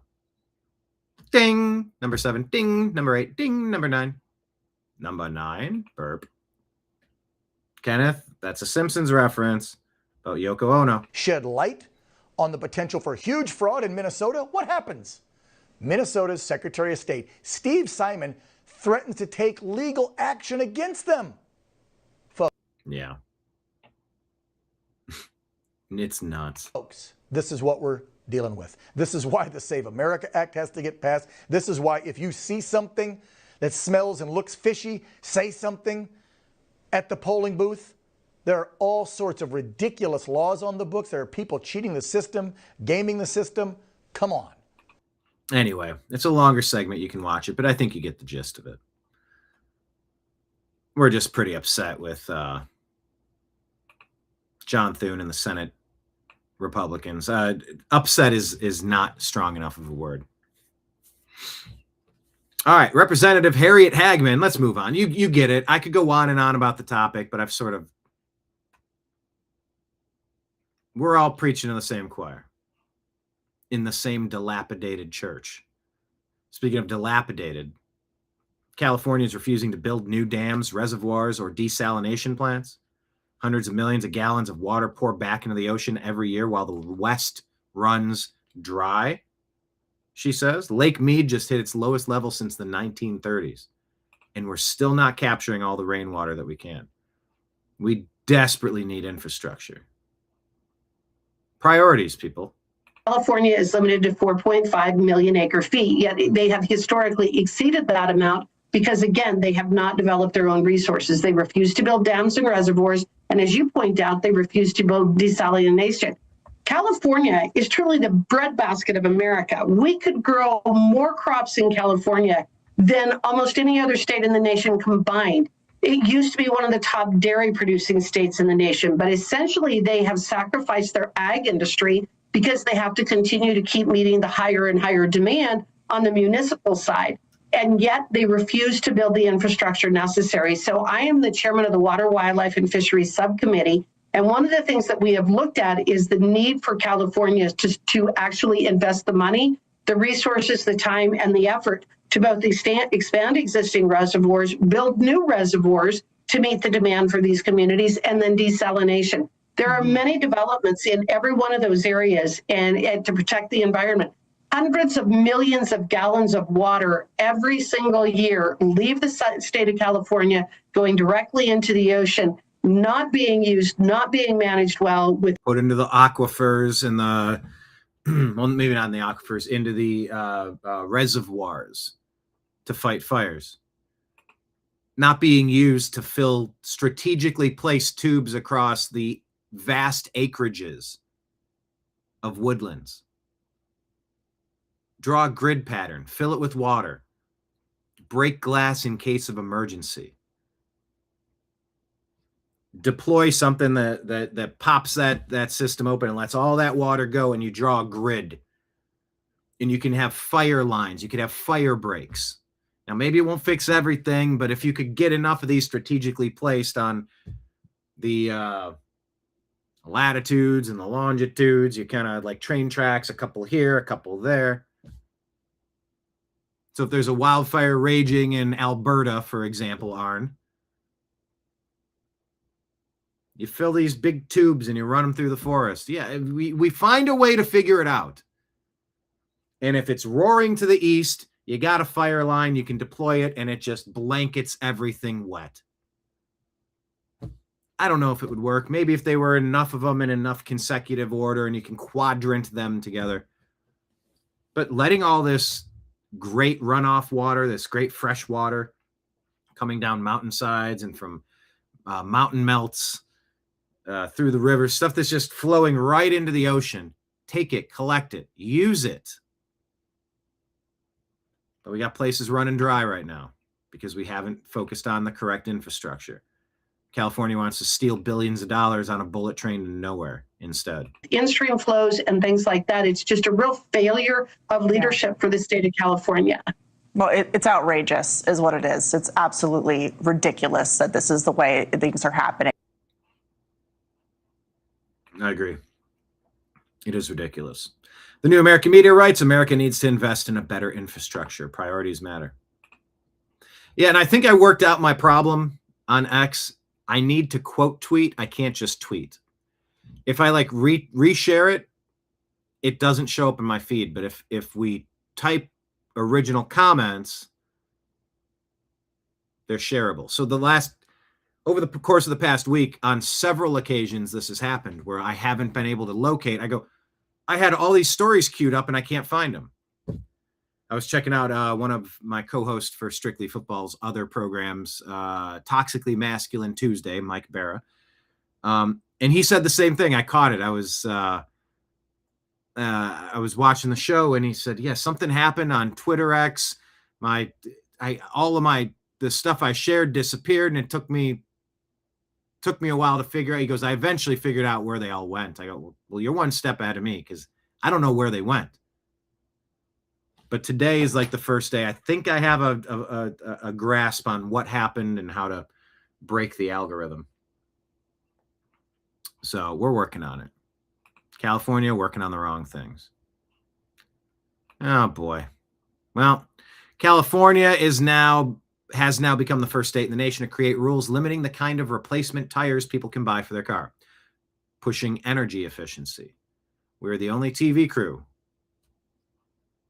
Ding. Number 7. Ding. Number 8. Ding. Number 9. Number 9. Burp. Kenneth, that's a Simpsons reference about Yoko Ono. Shed light on the potential for huge fraud in Minnesota. What happens? Minnesota's Secretary of State, Steve Simon, threatens to take legal action against them. Yeah. It's nuts. Folks, this is what we're dealing with. This is why the Save America Act has to get passed. This is why if you see something that smells and looks fishy, say something at the polling booth. There are all sorts of ridiculous laws on the books. There are people cheating the system, gaming the system. Come on. Anyway, it's a longer segment. You can watch it, but I think you get the gist of it. We're just pretty upset with John Thune and the Senate Republicans. Upset is not strong enough of a word. All right, Representative Harriet Hagman. Let's move on. You get it. I could go on and on about the topic, but I've sort of... We're all preaching in the same choir, in the same dilapidated church. Speaking of dilapidated, California is refusing to build new dams, reservoirs, or desalination plants. Hundreds of millions of gallons of water pour back into the ocean every year while the West runs dry, she says. Lake Mead just hit its lowest level since the 1930s, and we're still not capturing all the rainwater that we can. We desperately need infrastructure. Priorities, people. California is limited to 4.5 million acre feet, yet they have historically exceeded that amount because, again, they have not developed their own resources. They refuse to build dams and reservoirs, and as you point out, they refuse to build desalination. California is truly the breadbasket of America. We could grow more crops in California than almost any other state in the nation combined. It used to be one of the top dairy producing states in the nation, but essentially they have sacrificed their ag industry because they have to continue to keep meeting the higher and higher demand on the municipal side. And yet they refuse to build the infrastructure necessary. So I am the chairman of the Water, Wildlife, and Fisheries Subcommittee. And one of the things that we have looked at is the need for California to actually invest the money, the resources, the time, and the effort to both expand existing reservoirs, build new reservoirs to meet the demand for these communities, and then desalination. There are many developments in every one of those areas and to protect the environment. Hundreds of millions of gallons of water every single year leave the state of California, going directly into the ocean, not being used, not being managed well. With put into the aquifers and the, well, maybe not in the aquifers, into the reservoirs to fight fires. Not being used to fill strategically placed tubes across the vast acreages of woodlands. Draw a grid pattern, fill it with water, break glass in case of emergency. Deploy something that pops that system open and lets all that water go, and you draw a grid. And you can have fire lines, you could have fire breaks. Now, maybe it won't fix everything, but if you could get enough of these strategically placed on the latitudes and the longitudes, you kind of like train tracks, a couple here, a couple there. So if there's a wildfire raging in Alberta, for example, Arn, you fill these big tubes and you run them through the forest. Yeah, we find a way to figure it out. And if it's roaring to the east, you got a fire line, you can deploy it, and it just blankets everything wet. I don't know if it would work. Maybe if they were enough of them in enough consecutive order and you can quadrant them together. But letting all this great runoff water, this great fresh water coming down mountainsides and from mountain melts through the rivers, stuff that's just flowing right into the ocean. Take it, collect it, use it. But we got places running dry right now because we haven't focused on the correct infrastructure. California wants to steal billions of dollars on a bullet train to nowhere instead. In-stream flows and things like that. It's just a real failure of leadership for the state of California. Well, it's outrageous is what it is. It's absolutely ridiculous that this is the way things are happening. I agree. It is ridiculous. The New American Media writes, America needs to invest in a better infrastructure. Priorities matter. Yeah, and I think I worked out my problem on X. I need to quote tweet. I can't just tweet. If I like reshare it, it doesn't show up in my feed. But if we type original comments, they're shareable. So over the course of the past week, on several occasions, this has happened where I haven't been able to locate. I had all these stories queued up and I can't find them. I was checking out one of my co-hosts for Strictly Football's other programs, Toxically Masculine Tuesday, Mike Barra. And he said the same thing. I caught it. I was watching the show and he said, yeah, something happened on Twitter X. The stuff I shared disappeared and it took me a while to figure out. He goes, I eventually figured out where they all went. I go, well, you're one step ahead of me because I don't know where they went. But today is like the first day. I think I have a grasp on what happened and how to break the algorithm. So we're working on it. California working on the wrong things. Oh boy. Well, California is now has now become the first state in the nation to create rules limiting the kind of replacement tires people can buy for their car, pushing energy efficiency. We're the only TV crew,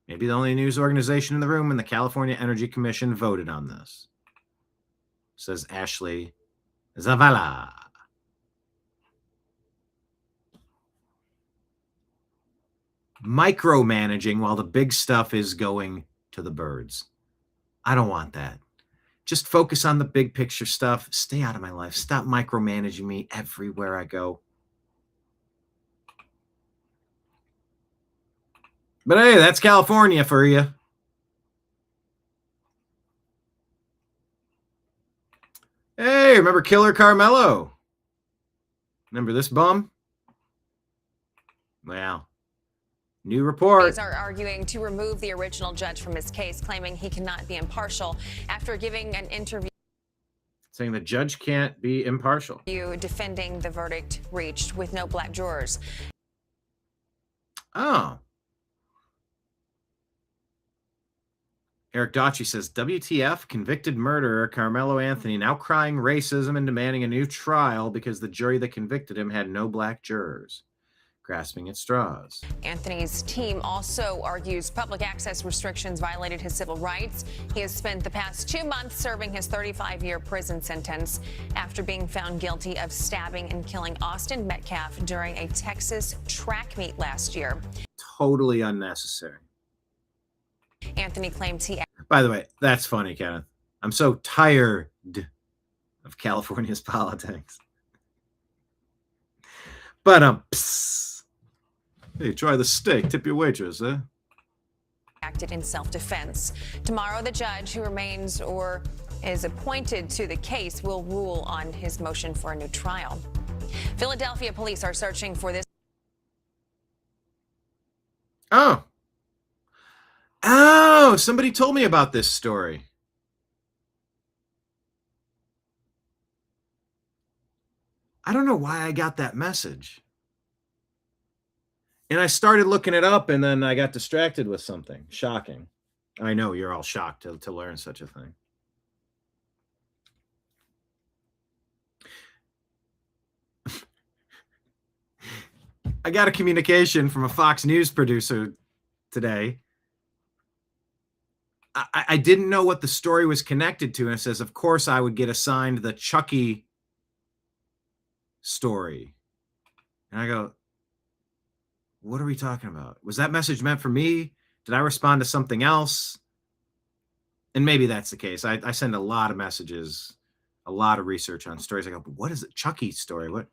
maybe the only news organization in the room, and the California Energy Commission voted on this, says Ashley Zavala. Micromanaging while the big stuff is going to the birds. I don't want that. Just focus on the big picture stuff. Stay out of my life. Stop micromanaging me everywhere I go. But hey, that's California for you. Hey, remember Killer Carmelo? Remember this bum? Well, new report. Are arguing to remove the original judge from his case, claiming he cannot be impartial after giving an interview Saying the judge can't be impartial. defending the verdict reached with no black jurors. Oh. Eric Daughtry says, WTF, convicted murderer Carmelo Anthony now crying racism and demanding a new trial because the jury that convicted him had no black jurors. Grasping at straws. Anthony's team also argues public access restrictions violated his civil rights. He has spent the past 2 months serving his 35-year prison sentence after being found guilty of stabbing and killing Austin Metcalf during a Texas track meet last year. Totally unnecessary. Anthony claims he... By the way, that's funny, Kenneth. I'm so tired of California's politics. But, hey, try the steak. Tip your waitress, eh? Acted in self-defense. Tomorrow, the judge who remains or is appointed to the case will rule on his motion for a new trial. Philadelphia police are searching for this. Oh, somebody told me about this story. I don't know why I got that message. And I started looking it up, and then I got distracted with something. Shocking. I know you're all shocked to learn such a thing. I got a communication from a Fox News producer today. I didn't know what the story was connected to, and it says, of course, I would get assigned the Chucky story. And I go, what are we talking about? Was that message meant for me? Did I respond to something else? And maybe that's the case. I send a lot of messages, a lot of research on stories. I go, but what is it? Chucky story? What?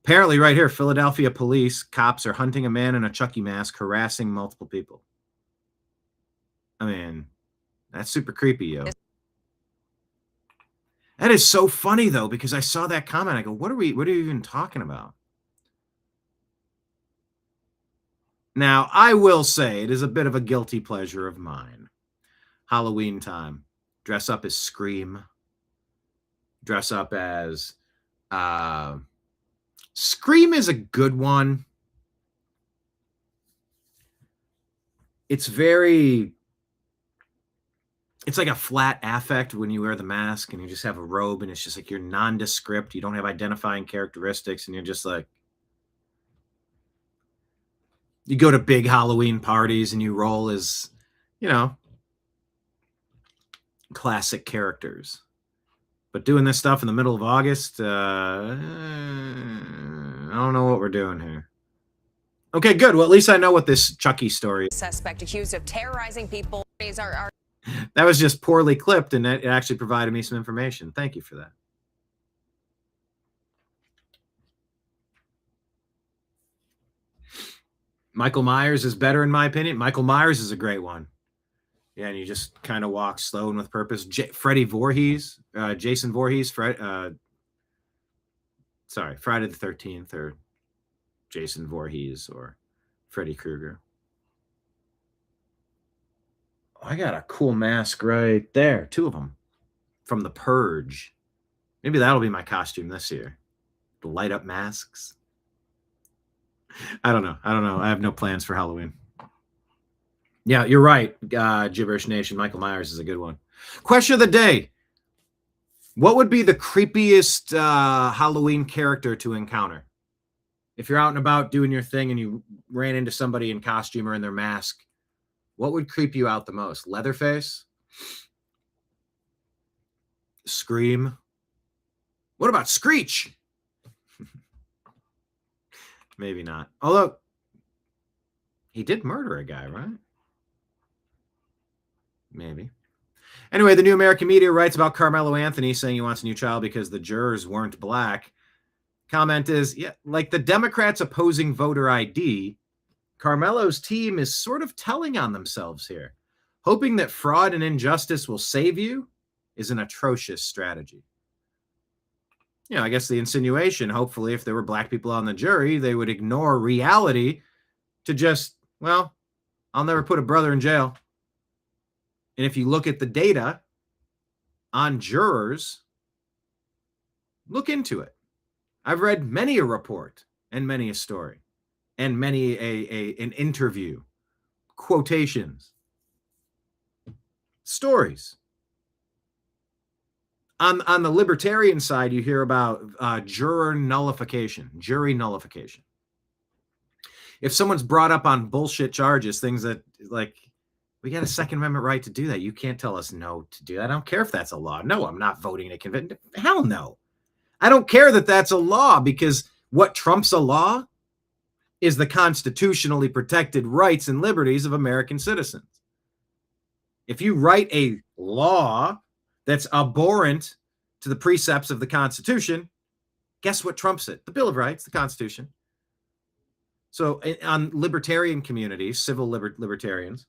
Apparently right here, Philadelphia police cops are hunting a man in a Chucky mask, harassing multiple people. I mean, that's super creepy, yo. That is so funny, though, because I saw that comment. I go, what are you even talking about? Now, I will say it is a bit of a guilty pleasure of mine. Halloween time. Dress up as Scream. Dress up as... Scream is a good one. It's like a flat affect when you wear the mask and you just have a robe and it's just like you're nondescript. You don't have identifying characteristics and you're just like, you go to big Halloween parties and you roll as, classic characters. But doing this stuff in the middle of August, I don't know what we're doing here. Okay, good. Well, at least I know what this Chucky story is. Suspect accused of terrorizing people are That was just poorly clipped, and it actually provided me some information. Thank you for that. Michael Myers is better, in my opinion. Michael Myers is a great one. Yeah, and you just kind of walk slow and with purpose. Freddy Voorhees, Jason Voorhees, Friday the 13th, or Jason Voorhees, or Freddy Krueger. I got a cool mask right there. 2 of them from The Purge. Maybe that'll be my costume this year. The light up masks. I don't know. I have no plans for Halloween. Yeah, you're right. Gibberish Nation. Michael Myers is a good one. Question of the day. What would be the creepiest Halloween character to encounter? If you're out and about doing your thing and you ran into somebody in costume or in their mask, what would creep you out the most? Leatherface? Scream? What about Screech? Maybe not. Although, he did murder a guy, right? Maybe. Anyway, the New American Media writes about Carmelo Anthony saying he wants a new child because the jurors weren't black. Comment is, yeah, like the Democrats opposing voter ID, Carmelo's team is sort of telling on themselves here. Hoping that fraud and injustice will save you is an atrocious strategy. You know, I guess the insinuation, hopefully, if there were black people on the jury, they would ignore reality to just, well, I'll never put a brother in jail. And if you look at the data on jurors, look into it. I've read many a report and many a story and many an interview, quotations, stories. On the libertarian side, you hear about jury nullification. If someone's brought up on bullshit charges, things that, like, we got a Second Amendment right to do that. You can't tell us no to do that. I don't care if that's a law. No, I'm not voting to convict. Hell no. I don't care that that's a law, because what trumps a law is the constitutionally protected rights and liberties of American citizens. If you write a law that's abhorrent to the precepts of the Constitution, guess what trumps it? The Bill of Rights, the Constitution. So on libertarian communities, civil libertarians,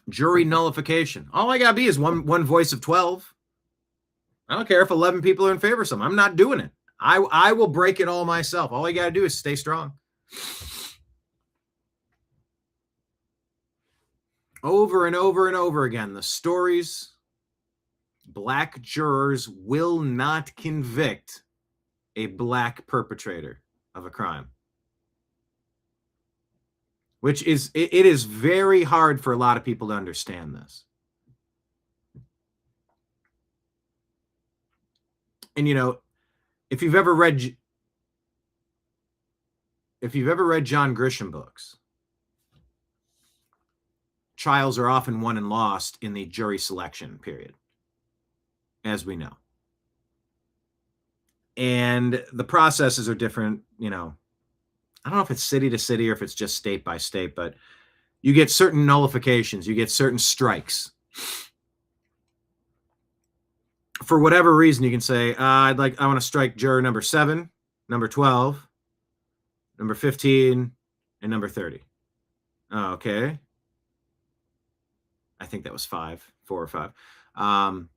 jury nullification. All I gotta be is one voice of 12. I don't care if 11 people are in favor of something. I'm not doing it. I will break it all myself. All I gotta do is stay strong. Over and over and over again, the stories, black jurors will not convict a black perpetrator of a crime. Which is, it is very hard for a lot of people to understand this. And, you know, if you've ever read John Grisham books, trials are often won and lost in the jury selection period, as we know. And the processes are different, you know. I don't know if it's city to city or if it's just state by state, but you get certain nullifications, you get certain strikes. For whatever reason, you can say, I want to strike juror number 7, number 12, number 15, and number 30. Oh, okay. I think that was 4or 5. And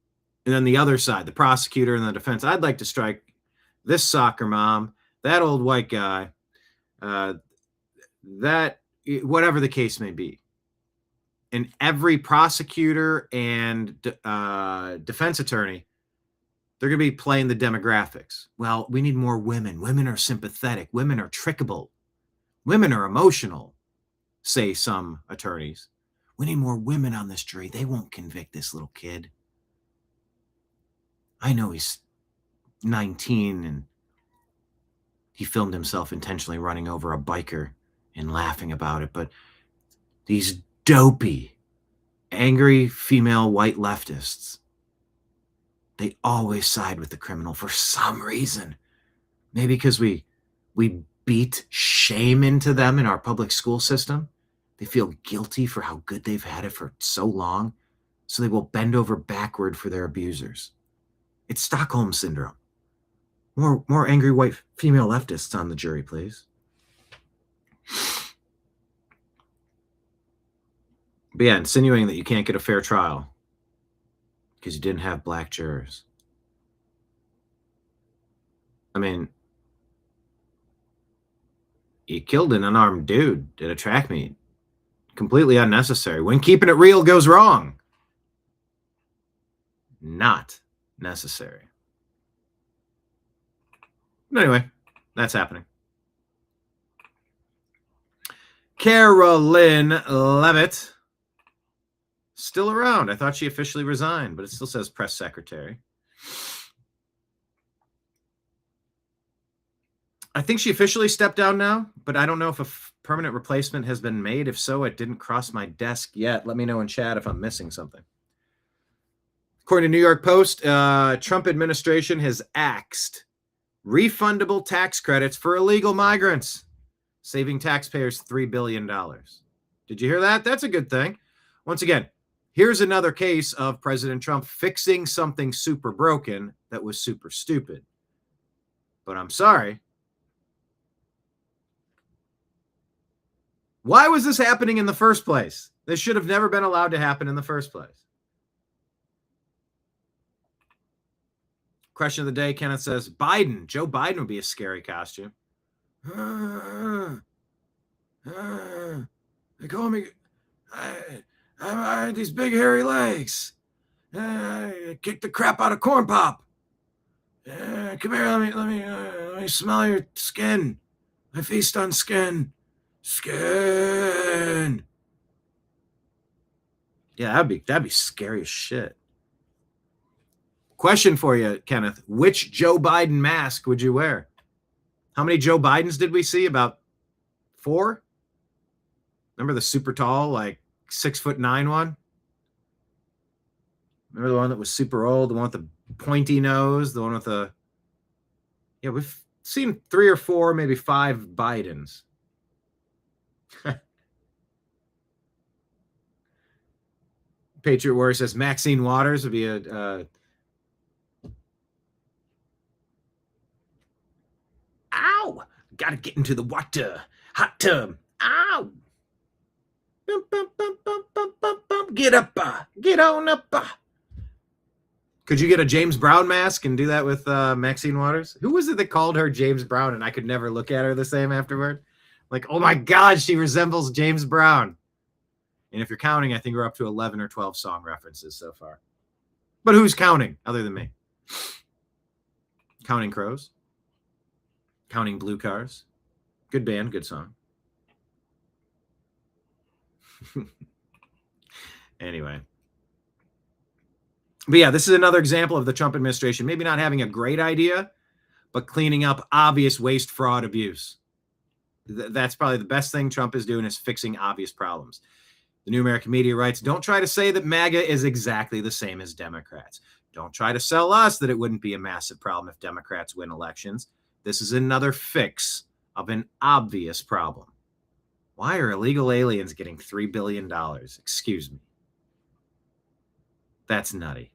then the other side, the prosecutor and the defense, I'd like to strike this soccer mom, that old white guy, that, whatever the case may be. And every prosecutor and defense attorney, they're going to be playing the demographics. Well, we need more women. Women are sympathetic. Women are trickable. Women are emotional, say some attorneys. We need more women on this jury. They won't convict this little kid. I know he's 19 and he filmed himself intentionally running over a biker and laughing about it. But these dopey, angry female white leftists, they always side with the criminal for some reason. Maybe because we beat shame into them in our public school system. They feel guilty for how good they've had it for so long, so they will bend over backward for their abusers. It's Stockholm Syndrome. More angry white female leftists on the jury, please. But yeah, insinuating that you can't get a fair trial because you didn't have black jurors. I mean, you killed an unarmed dude at a track meet. Completely unnecessary. When keeping it real goes wrong. Not necessary. But anyway, that's happening. Karoline Leavitt Still around. I thought she officially resigned, but it still says press secretary. I think she officially stepped down now, but I don't know if a permanent replacement has been made. If so, it didn't cross my desk yet. Let me know in chat if I'm missing something. According to New York Post, Trump administration has axed refundable tax credits for illegal migrants, saving taxpayers $3 billion. Did you hear that? That's a good thing. Once again, here's another case of President Trump fixing something super broken that was super stupid. But I'm sorry. Why was this happening in the first place? This should have never been allowed to happen in the first place. Question of the day, Kenneth says, Biden. Joe Biden would be a scary costume. They call me, I had these big hairy legs. Kick the crap out of Corn Pop. Come here, let me smell your skin. I feast on skin. Skin. Yeah, that'd be scary as shit. Question for you, Kenneth. Which Joe Biden mask would you wear? How many Joe Bidens did we see? About 4? Remember the super tall, like 6'9" one? Remember the one that was super old, the one with the pointy nose, the one with the... Yeah, we've seen 3 or 4, maybe 5 Bidens. Patriot Warrior says Maxine Waters would be a... Ow! Gotta get into the water. Hot tub. Ow! Bum, bum, bum, bum, bum, bum, bum. Get up. Get on up. Could you get a James Brown mask and do that with Maxine Waters? Who was it that called her James Brown and I could never look at her the same afterward? Like, oh my God, she resembles James Brown. And if you're counting, I think we're up to 11 or 12 song references so far. But who's counting other than me? Counting Crows. Counting Blue Cars. Good band, good song. Anyway. But yeah, this is another example of the Trump administration maybe not having a great idea, but cleaning up obvious waste, fraud, abuse. That's probably the best thing Trump is doing, is fixing obvious problems. The New American Media writes, don't try to say that MAGA is exactly the same as Democrats. Don't try to sell us that it wouldn't be a massive problem if Democrats win elections. This is another fix of an obvious problem. Why are illegal aliens getting $3 billion? Excuse me. That's nutty.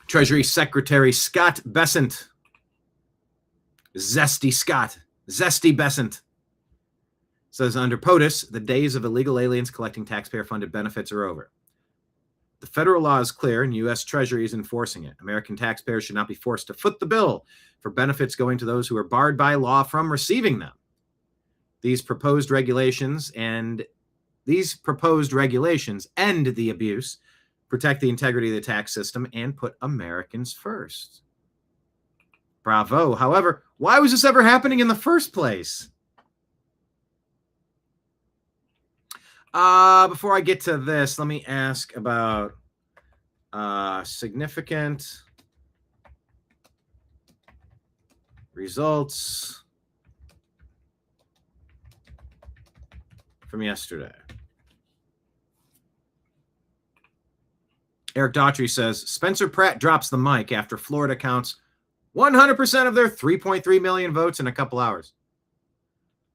Treasury Secretary Scott Bessent. Zesty Bessent says under POTUS, the days of illegal aliens collecting taxpayer-funded benefits are over. The federal law is clear and U.S. Treasury is enforcing it. American taxpayers should not be forced to foot the bill for benefits going to those who are barred by law from receiving them. These proposed regulations end the abuse, protect the integrity of the tax system, and put Americans first. Bravo. However, why was this ever happening in the first place? Before I get to this, let me ask about significant results from yesterday. Eric Daughtry says, Spencer Pratt drops the mic after Florida counts 100% of their 3.3 million votes in a couple hours.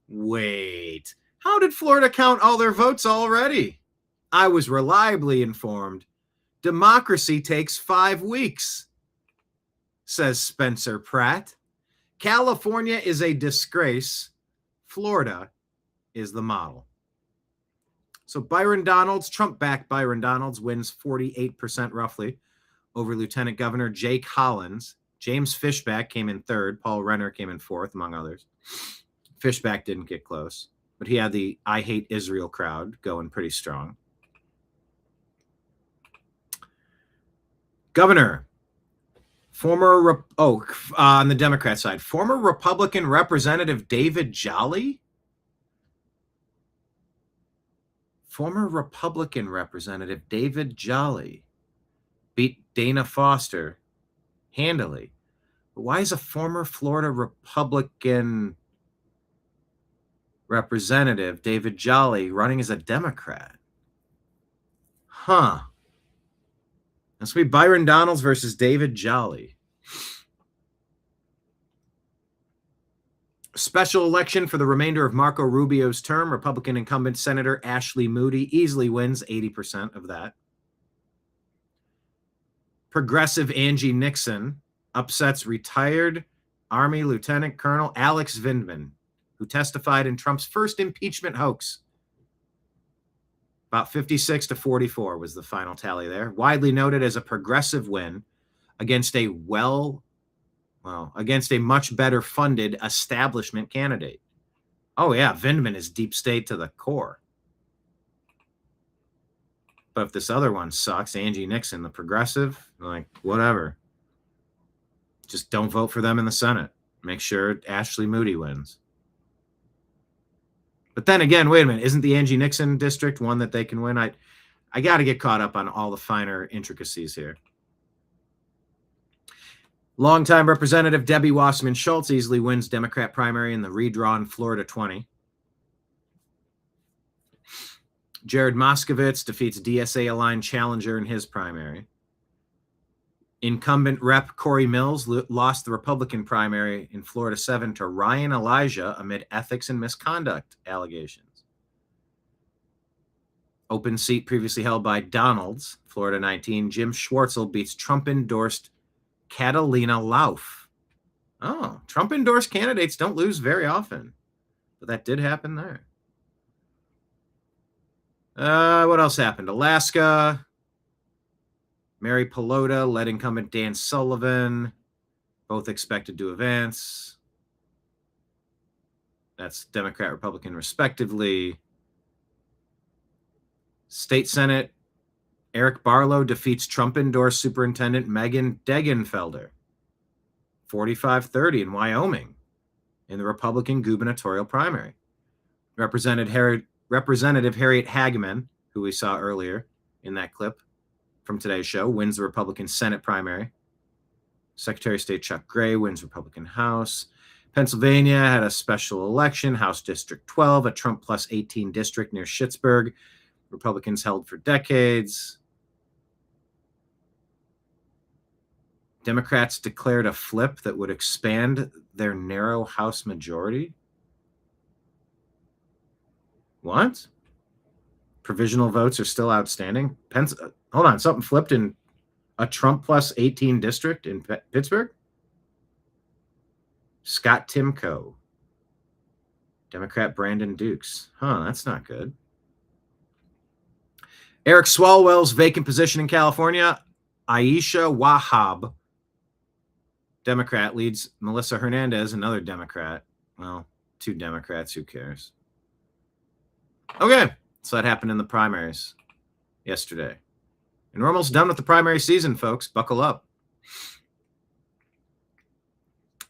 Wait, how did Florida count all their votes already? I was reliably informed. Democracy takes 5 weeks, says Spencer Pratt. California is a disgrace. Florida is the model. So Byron Donalds, Trump-backed Byron Donalds, wins 48% roughly over Lieutenant Governor Jake Hollins. James Fishback came in 3rd. Paul Renner came in 4th, among others. Fishback didn't get close, but he had the I Hate Israel crowd going pretty strong. Governor, on the Democrat side, former Republican Representative David Jolly, Former Republican Representative David Jolly beat Dana Foster handily. But why is a former Florida Republican representative, David Jolly, running as a Democrat? Huh. This will be Byron Donalds versus David Jolly. Special election for the remainder of Marco Rubio's term. Republican incumbent Senator Ashley Moody easily wins 80% of that. Progressive Angie Nixon upsets retired Army Lieutenant Colonel Alex Vindman, who testified in Trump's first impeachment hoax. About 56-44 was the final tally there. Widely noted as a progressive win against a against a much better funded establishment candidate. Oh yeah, Vindman is deep state to the core. But if this other one sucks, Angie Nixon, the progressive, like whatever. Just don't vote for them in the Senate. Make sure Ashley Moody wins. But then again, wait a minute. Isn't the Angie Nixon district one that they can win? I got to get caught up on all the finer intricacies here. Longtime Representative Debbie Wasserman Schultz easily wins Democrat primary in the redrawn Florida 20. Jared Moskowitz defeats DSA-aligned challenger in his primary. Incumbent Rep. Corey Mills lost the Republican primary in Florida 7 to Ryan Elijah amid ethics and misconduct allegations. Open seat previously held by Donalds, Florida 19. Jim Schwartzel beats Trump-endorsed Catalina Lauf. Oh, Trump-endorsed candidates don't lose very often. But that did happen there. What else happened? Alaska. Mary Pelota led incumbent Dan Sullivan, both expected to advance. That's Democrat, Republican, respectively. State Senate, Eric Barlow defeats Trump-endorsed Superintendent Megan Degenfelder, 45-30 in Wyoming, in the Republican gubernatorial primary. Representative Harriet Hageman, who we saw earlier in that clip from today's show, wins the Republican Senate primary. Secretary of State Chuck Gray wins Republican House. Pennsylvania had a special election, House District 12, a Trump plus 18 district near Schittsburg. Republicans held for decades. Democrats declared a flip that would expand their narrow House majority. What? Provisional votes are still outstanding. Hold on, something flipped in a Trump plus 18 district in Pittsburgh? Scott Timko. Democrat Brandon Dukes. That's not good. Eric Swalwell's vacant position in California. Aisha Wahab, Democrat, leads Melissa Hernandez, another Democrat. Well, two Democrats, who cares? Okay, so that happened in the primaries yesterday. And we're almost done with the primary season, folks. Buckle up.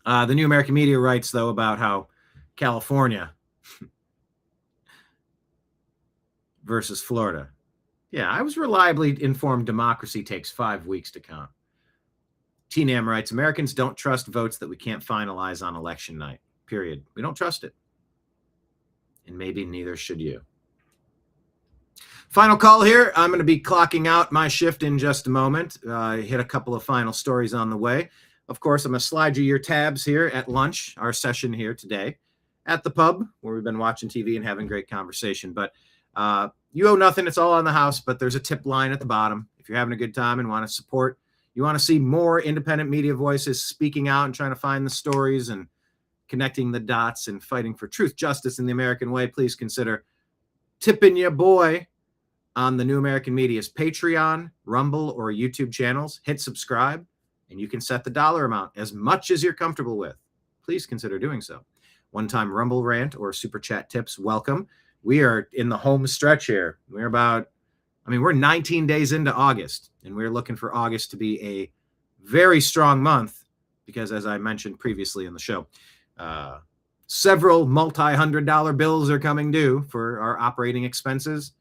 The New American Media writes, though, about how California versus Florida. Yeah, I was reliably informed democracy takes 5 weeks to count. TNAM writes, Americans don't trust votes that we can't finalize on election night, period. We don't trust it. And maybe neither should you. Final call here. I'm going to be clocking out my shift in just a moment. Hit a couple of final stories on the way. Of course, I'm going to slide you your tabs here at lunch, our session here today at the pub where we've been watching TV and having great conversation. But you owe nothing. It's all on the house, but there's a tip line at the bottom. If you're having a good time and want to support, you want to see more independent media voices speaking out and trying to find the stories and connecting the dots and fighting for truth, justice, in the American way, please consider tipping your boy on the New American Media's Patreon, Rumble, or YouTube channels. Hit subscribe, and you can set the dollar amount as much as you're comfortable with. Please consider doing so. One-time Rumble rant or Super Chat tips, welcome. We are in the home stretch here. We're 19 days into August, and we're looking for August to be a very strong month because, as I mentioned previously in the show, several multi-$100 bills are coming due for our operating expenses.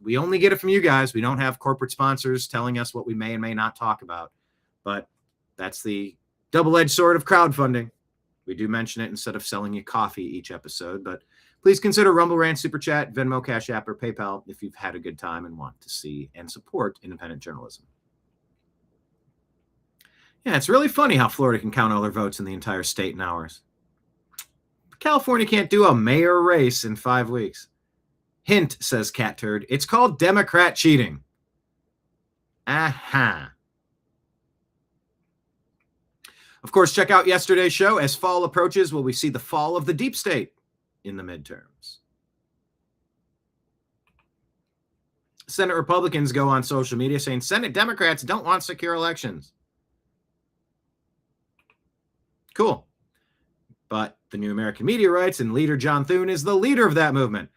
We only get it from you guys. We don't have corporate sponsors telling us what we may and may not talk about. But that's the double-edged sword of crowdfunding. We do mention it instead of selling you coffee each episode. But please consider Rumble Rant, Super Chat, Venmo, Cash App, or PayPal if you've had a good time and want to see and support independent journalism. Yeah, it's really funny how Florida can count all their votes in the entire state in hours. California can't do a mayor race in 5 weeks. Hint, says Cat Turd. It's called Democrat cheating. Aha. Of course, check out yesterday's show. As fall approaches, will we see the fall of the deep state in the midterms? Senate Republicans go on social media saying Senate Democrats don't want secure elections. Cool. But the New American Media writes, and leader John Thune is the leader of that movement.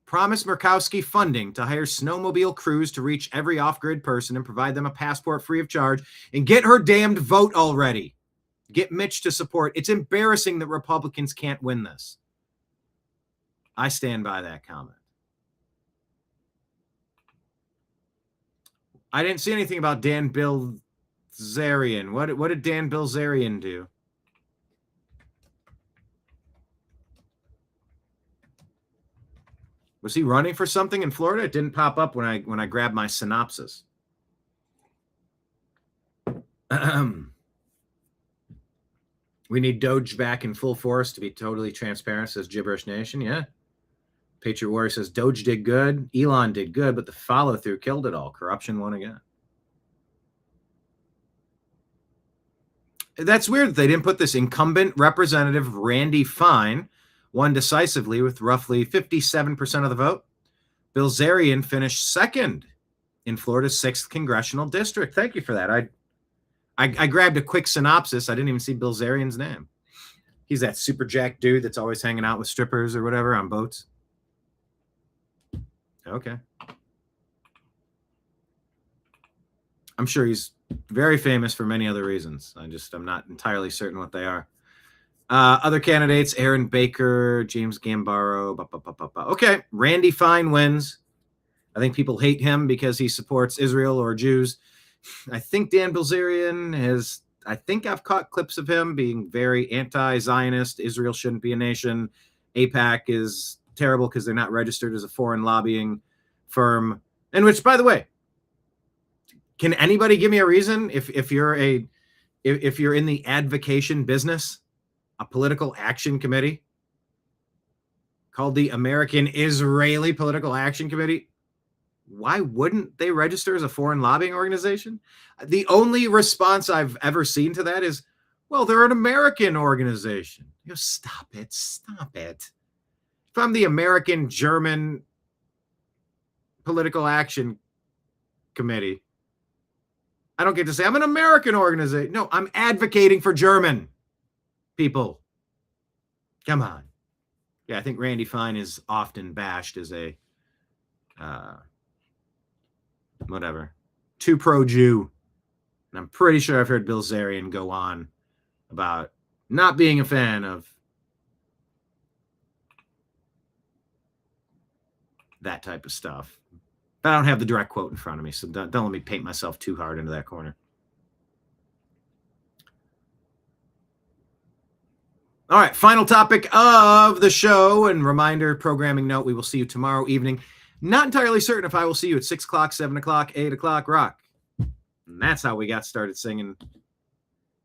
Promise Murkowski funding to hire snowmobile crews to reach every off-grid person and provide them a passport free of charge, and get her damned vote already. Get Mitch to support. It's embarrassing that Republicans can't win this. I stand by that comment. I didn't see anything about Dan Bilzerian. What did Dan Bilzerian do? Was he running for something in Florida? It didn't pop up when I grabbed my synopsis. We need Doge back in full force to be totally transparent, says Gibberish Nation. Yeah. Patriot Warrior says Doge did good. Elon did good, but the follow-through killed it all. Corruption won again. That's weird that they didn't put this incumbent representative, Randy Fine, won decisively with roughly 57% of the vote. Bilzerian finished second in Florida's 6th congressional district. Thank you for that. I grabbed a quick synopsis. I didn't even see Bilzerian's name. He's that super jack dude that's always hanging out with strippers or whatever on boats. Okay. I'm sure he's very famous for many other reasons. I'm not entirely certain what they are. Other candidates, Aaron Baker, James Gambaro. Okay, Randy Fine wins. I think people hate him because he supports Israel or Jews. I think Dan Bilzerian I think I've caught clips of him being very anti-Zionist. Israel shouldn't be a nation. AIPAC is terrible because they're not registered as a foreign lobbying firm. And which, by the way, can anybody give me a reason if you're in the advocation business, a political action committee called the American Israeli Political Action Committee, why wouldn't they register as a foreign lobbying organization? The only response I've ever seen to that is, well, they're an American organization. Stop it. If I'm the American German Political Action Committee, I don't get to say I'm an American organization. No, I'm advocating for German people. Come on. Yeah, I think Randy Fine is often bashed as a too pro-Jew. And I'm pretty sure I've heard Bilzerian go on about not being a fan of that type of stuff. But I don't have the direct quote in front of me, so don't let me paint myself too hard into that corner. All right, final topic of the show, and reminder, programming note, we will see you tomorrow evening. Not entirely certain if I will see you at 6 o'clock, 7 o'clock, 8 o'clock, rock. And that's how we got started singing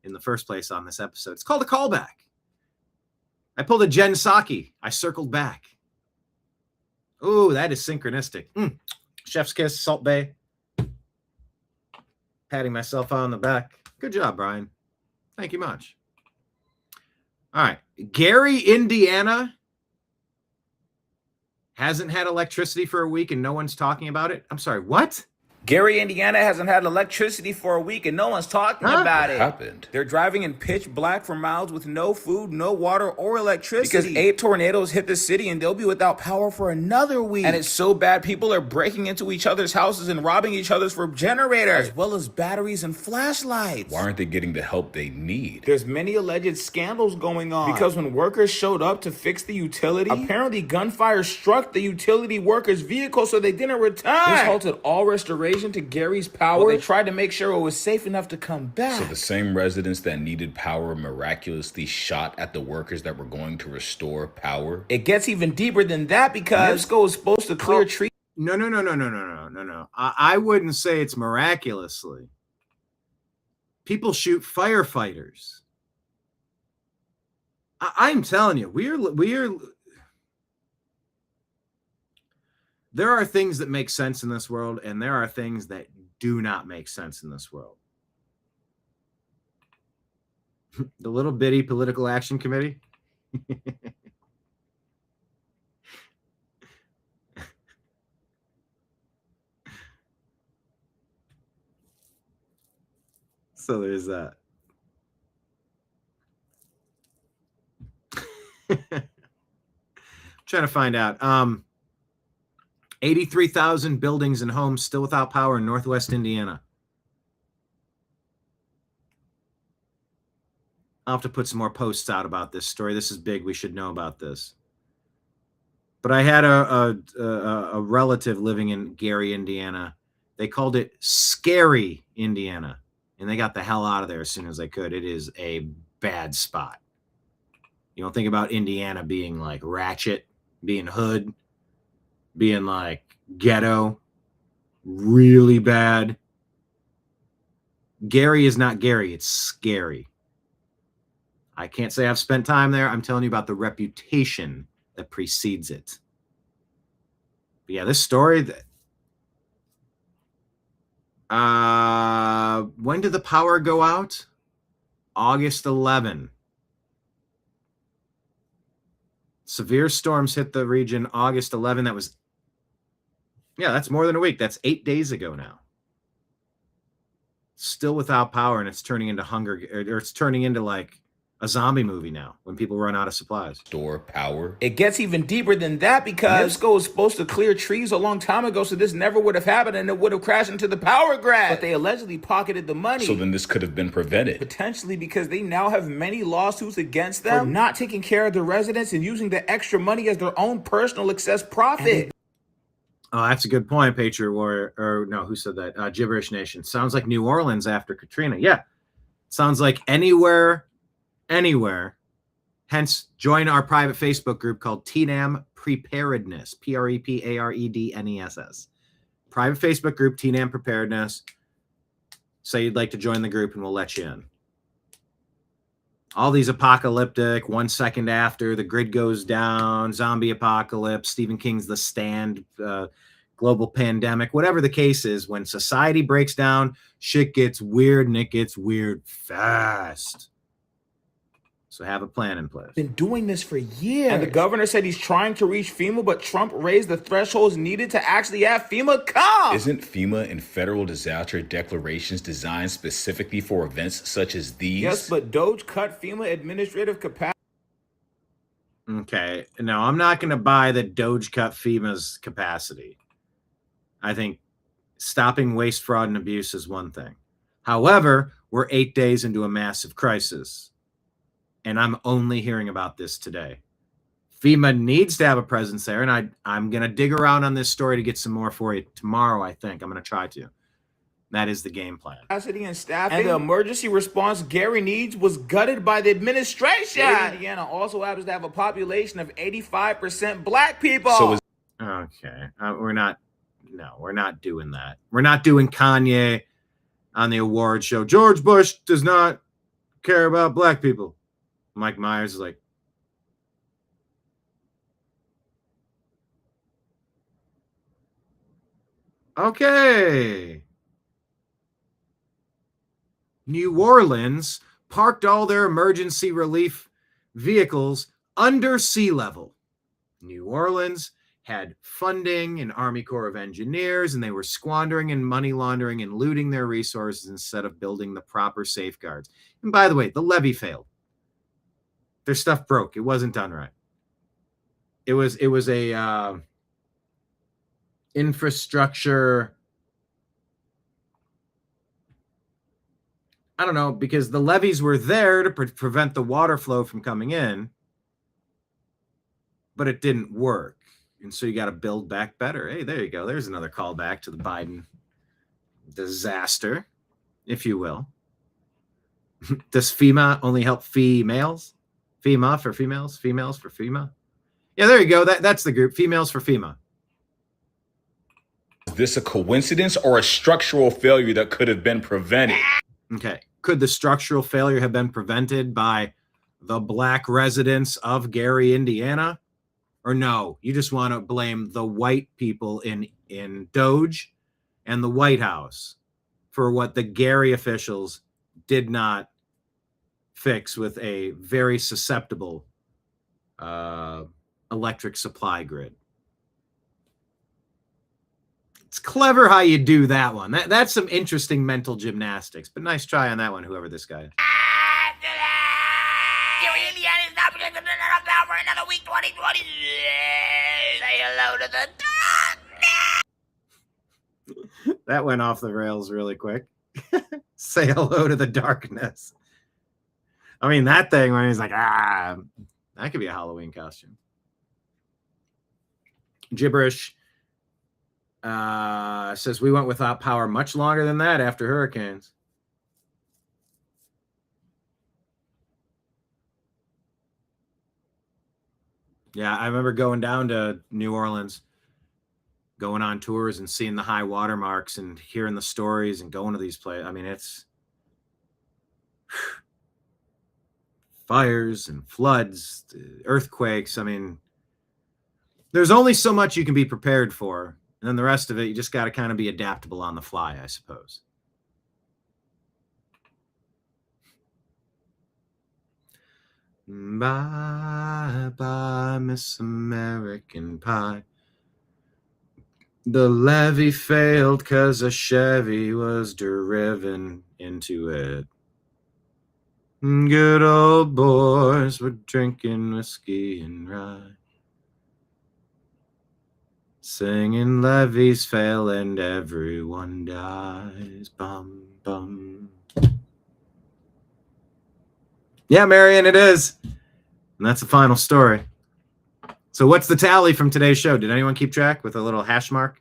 in the first place on this episode. It's called a callback. I pulled a Jen Psaki. I circled back. Ooh, that is synchronistic. Chef's kiss, Salt Bay. Patting myself on the back. Good job, Brian. Thank you much. All right. Gary, Indiana hasn't had electricity for a week and no one's talking about it. I'm sorry, what? Gary, Indiana hasn't had electricity for a week and no one's talking about it. What happened? They're driving in pitch black for miles with no food, no water, or electricity. Because 8 tornadoes hit the city and they'll be without power for another week. And it's so bad, people are breaking into each other's houses and robbing each other's for generators, as well as batteries and flashlights. Why aren't they getting the help they need? There's many alleged scandals going on. Because when workers showed up to fix the utility, apparently gunfire struck the utility workers' vehicle so they didn't return. This halted all restoration to Gary's power. Well, they tried to make sure it was safe enough to come back. So the same residents that needed power miraculously shot at the workers that were going to restore power? It gets even deeper than that because NIPSCO is supposed to clear trees. No. I wouldn't say it's miraculously. People shoot firefighters. I'm telling you, we're. There are things that make sense in this world, and there are things that do not make sense in this world. The little bitty political action committee. So there's that. Trying to find out. 83,000 buildings and homes still without power in Northwest Indiana. I'll have to put some more posts out about this story. This is big. We should know about this. But I had a relative living in Gary, Indiana. They called it Scary, Indiana. And they got the hell out of there as soon as they could. It is a bad spot. You don't think about Indiana being like ratchet, being hood, being like ghetto, really bad. Gary is not Gary, it's scary. I can't say I've spent time there. I'm telling you about the reputation that precedes it. But yeah, this story, when did the power go out? August 11. Severe storms hit the region August 11. That's more than a week. That's 8 days ago now. Still without power, and it's turning into hunger, or it's turning into like a zombie movie now when people run out of supplies. Store power. It gets even deeper than that because NIPSCO was supposed to clear trees a long time ago, so this never would have happened and it would have crashed into the power grid. But they allegedly pocketed the money. So then this could have been prevented. Potentially, because they now have many lawsuits against them for not taking care of the residents and using the extra money as their own personal excess profit. Oh, that's a good point, Patriot Warrior. Or no, who said that? Gibberish Nation. Sounds like New Orleans after Katrina. Yeah. Sounds like anywhere. Hence, join our private Facebook group called TNAM Preparedness. Preparedness. Private Facebook group, TNAM Preparedness. Say you'd like to join the group and we'll let you in. All these apocalyptic, 1 second after, the grid goes down, zombie apocalypse, Stephen King's The Stand, global pandemic, whatever the case is, when society breaks down, shit gets weird, and it gets weird fast. So have a plan in place. Been doing this for years. And the governor said he's trying to reach FEMA, but Trump raised the thresholds needed to actually have FEMA come. Isn't FEMA and federal disaster declarations designed specifically for events such as these? Yes, but Doge cut FEMA administrative capacity. Okay, no, I'm not going to buy that Doge cut FEMA's capacity. I think stopping waste, fraud, and abuse is one thing. However, we're 8 days into a massive crisis. And I'm only hearing about this today. FEMA needs to have a presence there, and I'm going to dig around on this story to get some more for you tomorrow, I think. I'm going to try to. That is the game plan. Capacity and staffing. And the emergency response Gary needs was gutted by the administration. Indiana also happens to have a population of 85% black people. So okay. We're not doing that. We're not doing Kanye on the award show. George Bush does not care about black people. Mike Myers is like, okay. New Orleans parked all their emergency relief vehicles under sea level. New Orleans had funding and Army Corps of Engineers, and they were squandering and money laundering and looting their resources instead of building the proper safeguards. And by the way, the levee failed. Their stuff broke. It wasn't done right. It was a infrastructure. I don't know, because the levees were there to prevent the water flow from coming in, but it didn't work. And so you got to build back better. Hey, there you go. There's another callback to the Biden disaster, if you will. Does FEMA only help females? FEMA for females? Females for FEMA? Yeah, there you go. That's the group. Females for FEMA. Is this a coincidence or a structural failure that could have been prevented? Okay. Could the structural failure have been prevented by the black residents of Gary, Indiana? Or no, you just want to blame the white people in Doge and the White House for what the Gary officials did not fix with a very susceptible electric supply grid. It's clever how you do that one. That's some interesting mental gymnastics, but nice try on that one, whoever this guy is. For another week 2020. Say hello to the darkness. That went off the rails really quick. Say hello to the darkness. I mean, that thing when he's like, that could be a Halloween costume. Gibberish says we went without power much longer than that after hurricanes. Yeah, I remember going down to New Orleans, going on tours and seeing the high water marks and hearing the stories and going to these places. I mean, it's fires and floods, earthquakes. I mean, there's only so much you can be prepared for. And then the rest of it, you just got to kind of be adaptable on the fly, I suppose. Bye, bye, Miss American Pie. The levee failed because a Chevy was driven into it. Good old boys were drinking whiskey and rye, singing levees fail and everyone dies. Bum, bum. Yeah, Marion, it is. And that's the final story. So what's the tally from today's show? Did anyone keep track with a little hash mark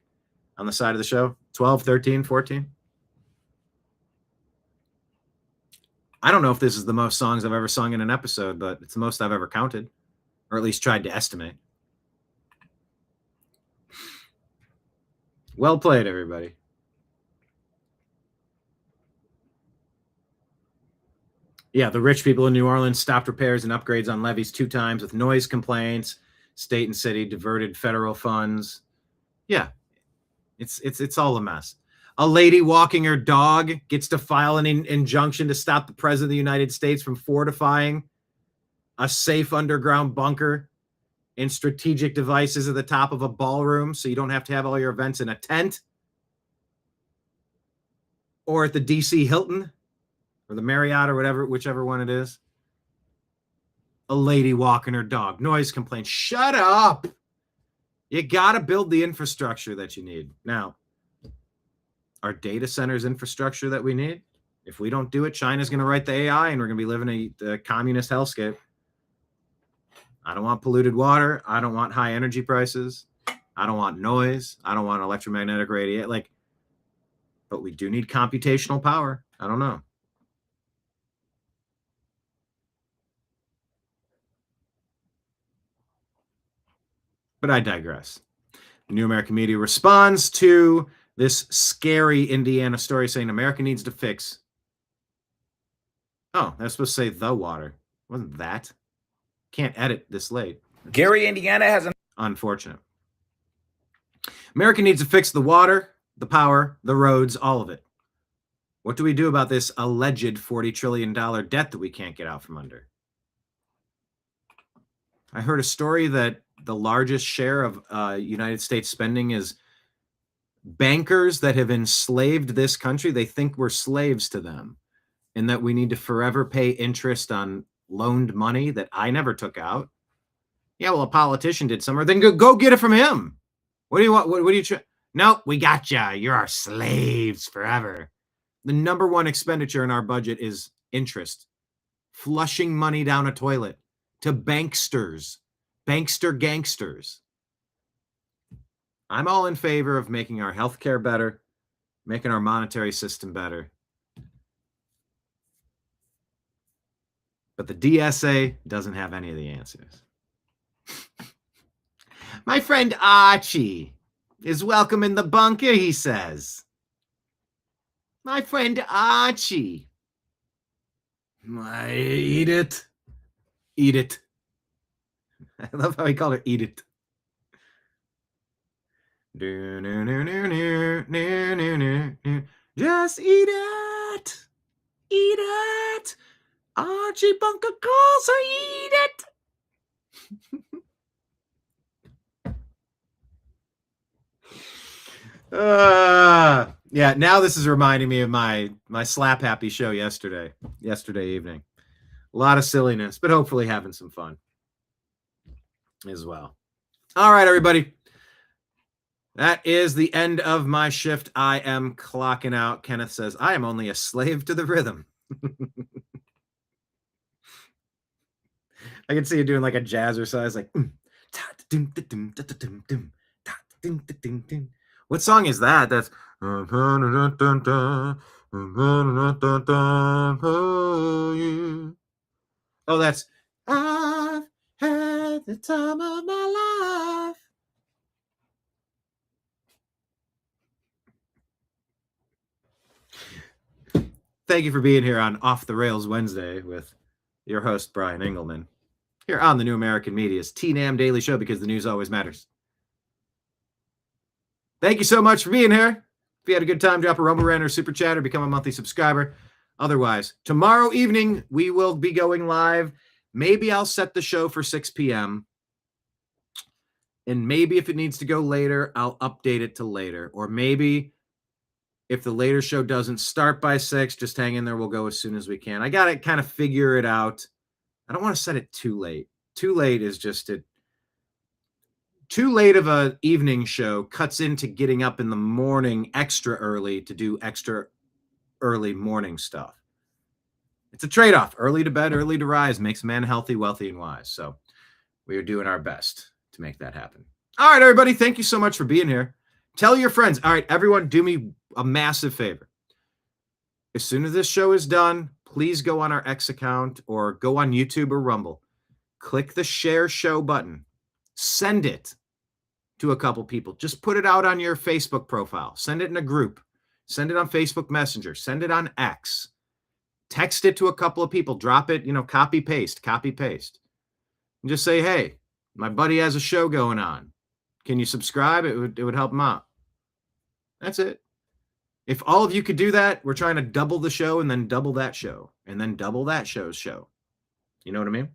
on the side of the show? 12, 13, 14? I don't know if this is the most songs I've ever sung in an episode, but it's the most I've ever counted, or at least tried to estimate. Well played, everybody. Yeah, the rich people in New Orleans stopped repairs and upgrades on levees 2 times with noise complaints. State and city diverted federal funds. Yeah, it's all a mess. A lady walking her dog gets to file an injunction to stop the president of the United States from fortifying a safe underground bunker and strategic devices at the top of a ballroom so you don't have to have all your events in a tent or at the DC Hilton or the Marriott or whatever, whichever one it is. A lady walking her dog. Noise complaints. Shut up. You got to build the infrastructure that you need. Now, our data centers infrastructure that we need, if we don't do it, China's going to write the AI and we're going to be living a communist hellscape. I don't want polluted water. I don't want high energy prices. I don't want noise. I don't want electromagnetic radiation. But we do need computational power. I don't know. But I digress. The New American Media responds to this scary Indiana story saying America needs to fix. Oh, that's supposed to say the water. Wasn't that? Can't edit this late. Gary, Indiana has an unfortunate. America needs to fix the water, the power, the roads, all of it. What do we do about this alleged $40 trillion debt that we can't get out from under? I heard a story that the largest share of United States spending is bankers that have enslaved this country. They think we're slaves to them and that we need to forever pay interest on loaned money that I never took out. Yeah, well, a politician did somewhere. Then go get it from him. What do you want? What do you try? No, we got ya. You're our slaves forever. The number one expenditure in our budget is interest. Flushing money down a toilet to banksters, bankster gangsters. I'm all in favor of making our healthcare better, making our monetary system better. But the DSA doesn't have any of the answers. My friend Archie is welcome in the bunker, he says. My friend Archie. Eat it. Eat it. I love how he called her eat it. Just eat it. Eat it. Archie Bunker calls her eat it. Yeah, now this is reminding me of my slap happy show yesterday evening. A lot of silliness, but hopefully having some fun as well. All right, everybody. That is the end of my shift. I am clocking out. Kenneth says, I am only a slave to the rhythm. I can see you doing like a jazzercise, like. What song is that? That's. Oh, that's. I've had the time of my life. Thank you for being here on Off the Rails Wednesday with your host, Brian Engelman, here on the New American Media's TNAM Daily Show, because the news always matters. Thank you so much for being here. If you had a good time, drop a Rumble Rant or Super Chat or become a monthly subscriber. Otherwise, tomorrow evening, we will be going live. Maybe I'll set the show for 6 p.m. And maybe if it needs to go later, I'll update it to later. Or maybe if the later show doesn't start by 6, just hang in there. We'll go as soon as we can. I got to kind of figure it out. I don't want to set it too late. Too late is just it. Too late of an evening show cuts into getting up in the morning extra early to do extra early morning stuff. It's a trade-off. Early to bed, early to rise makes a man healthy, wealthy, and wise. So we are doing our best to make that happen. All right, everybody. Thank you so much for being here. Tell your friends. All right, everyone, do me a massive favor. As soon as this show is done, please go on our X account or go on YouTube or Rumble. Click the share show button. Send it to a couple people. Just put it out on your Facebook profile. Send it in a group. Send it on Facebook Messenger. Send it on X. Text it to a couple of people. Drop it, copy, paste. And just say, hey, my buddy has a show going on. Can you subscribe? It would help him out. That's it. If all of you could do that, we're trying to double the show and then double that show and then double that show's show. You know what I mean?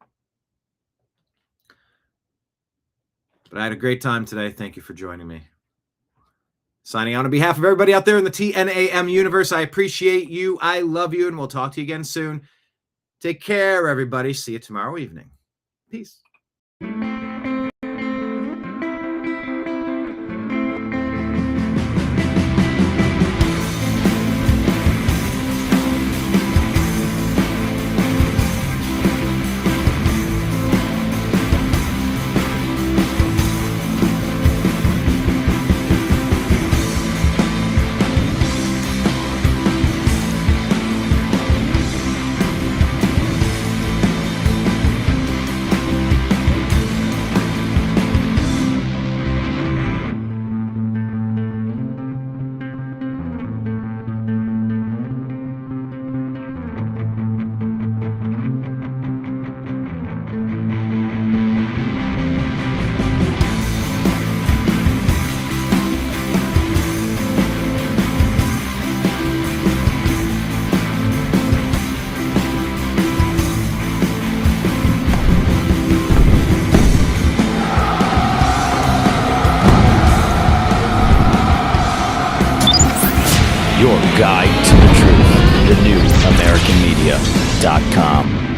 But I had a great time today. Thank you for joining me. Signing out on behalf of everybody out there in the TNAM universe. I appreciate you. I love you. And we'll talk to you again soon. Take care, everybody. See you tomorrow evening. Peace. Your guide to the truth. TheNewAmericanMedia.com.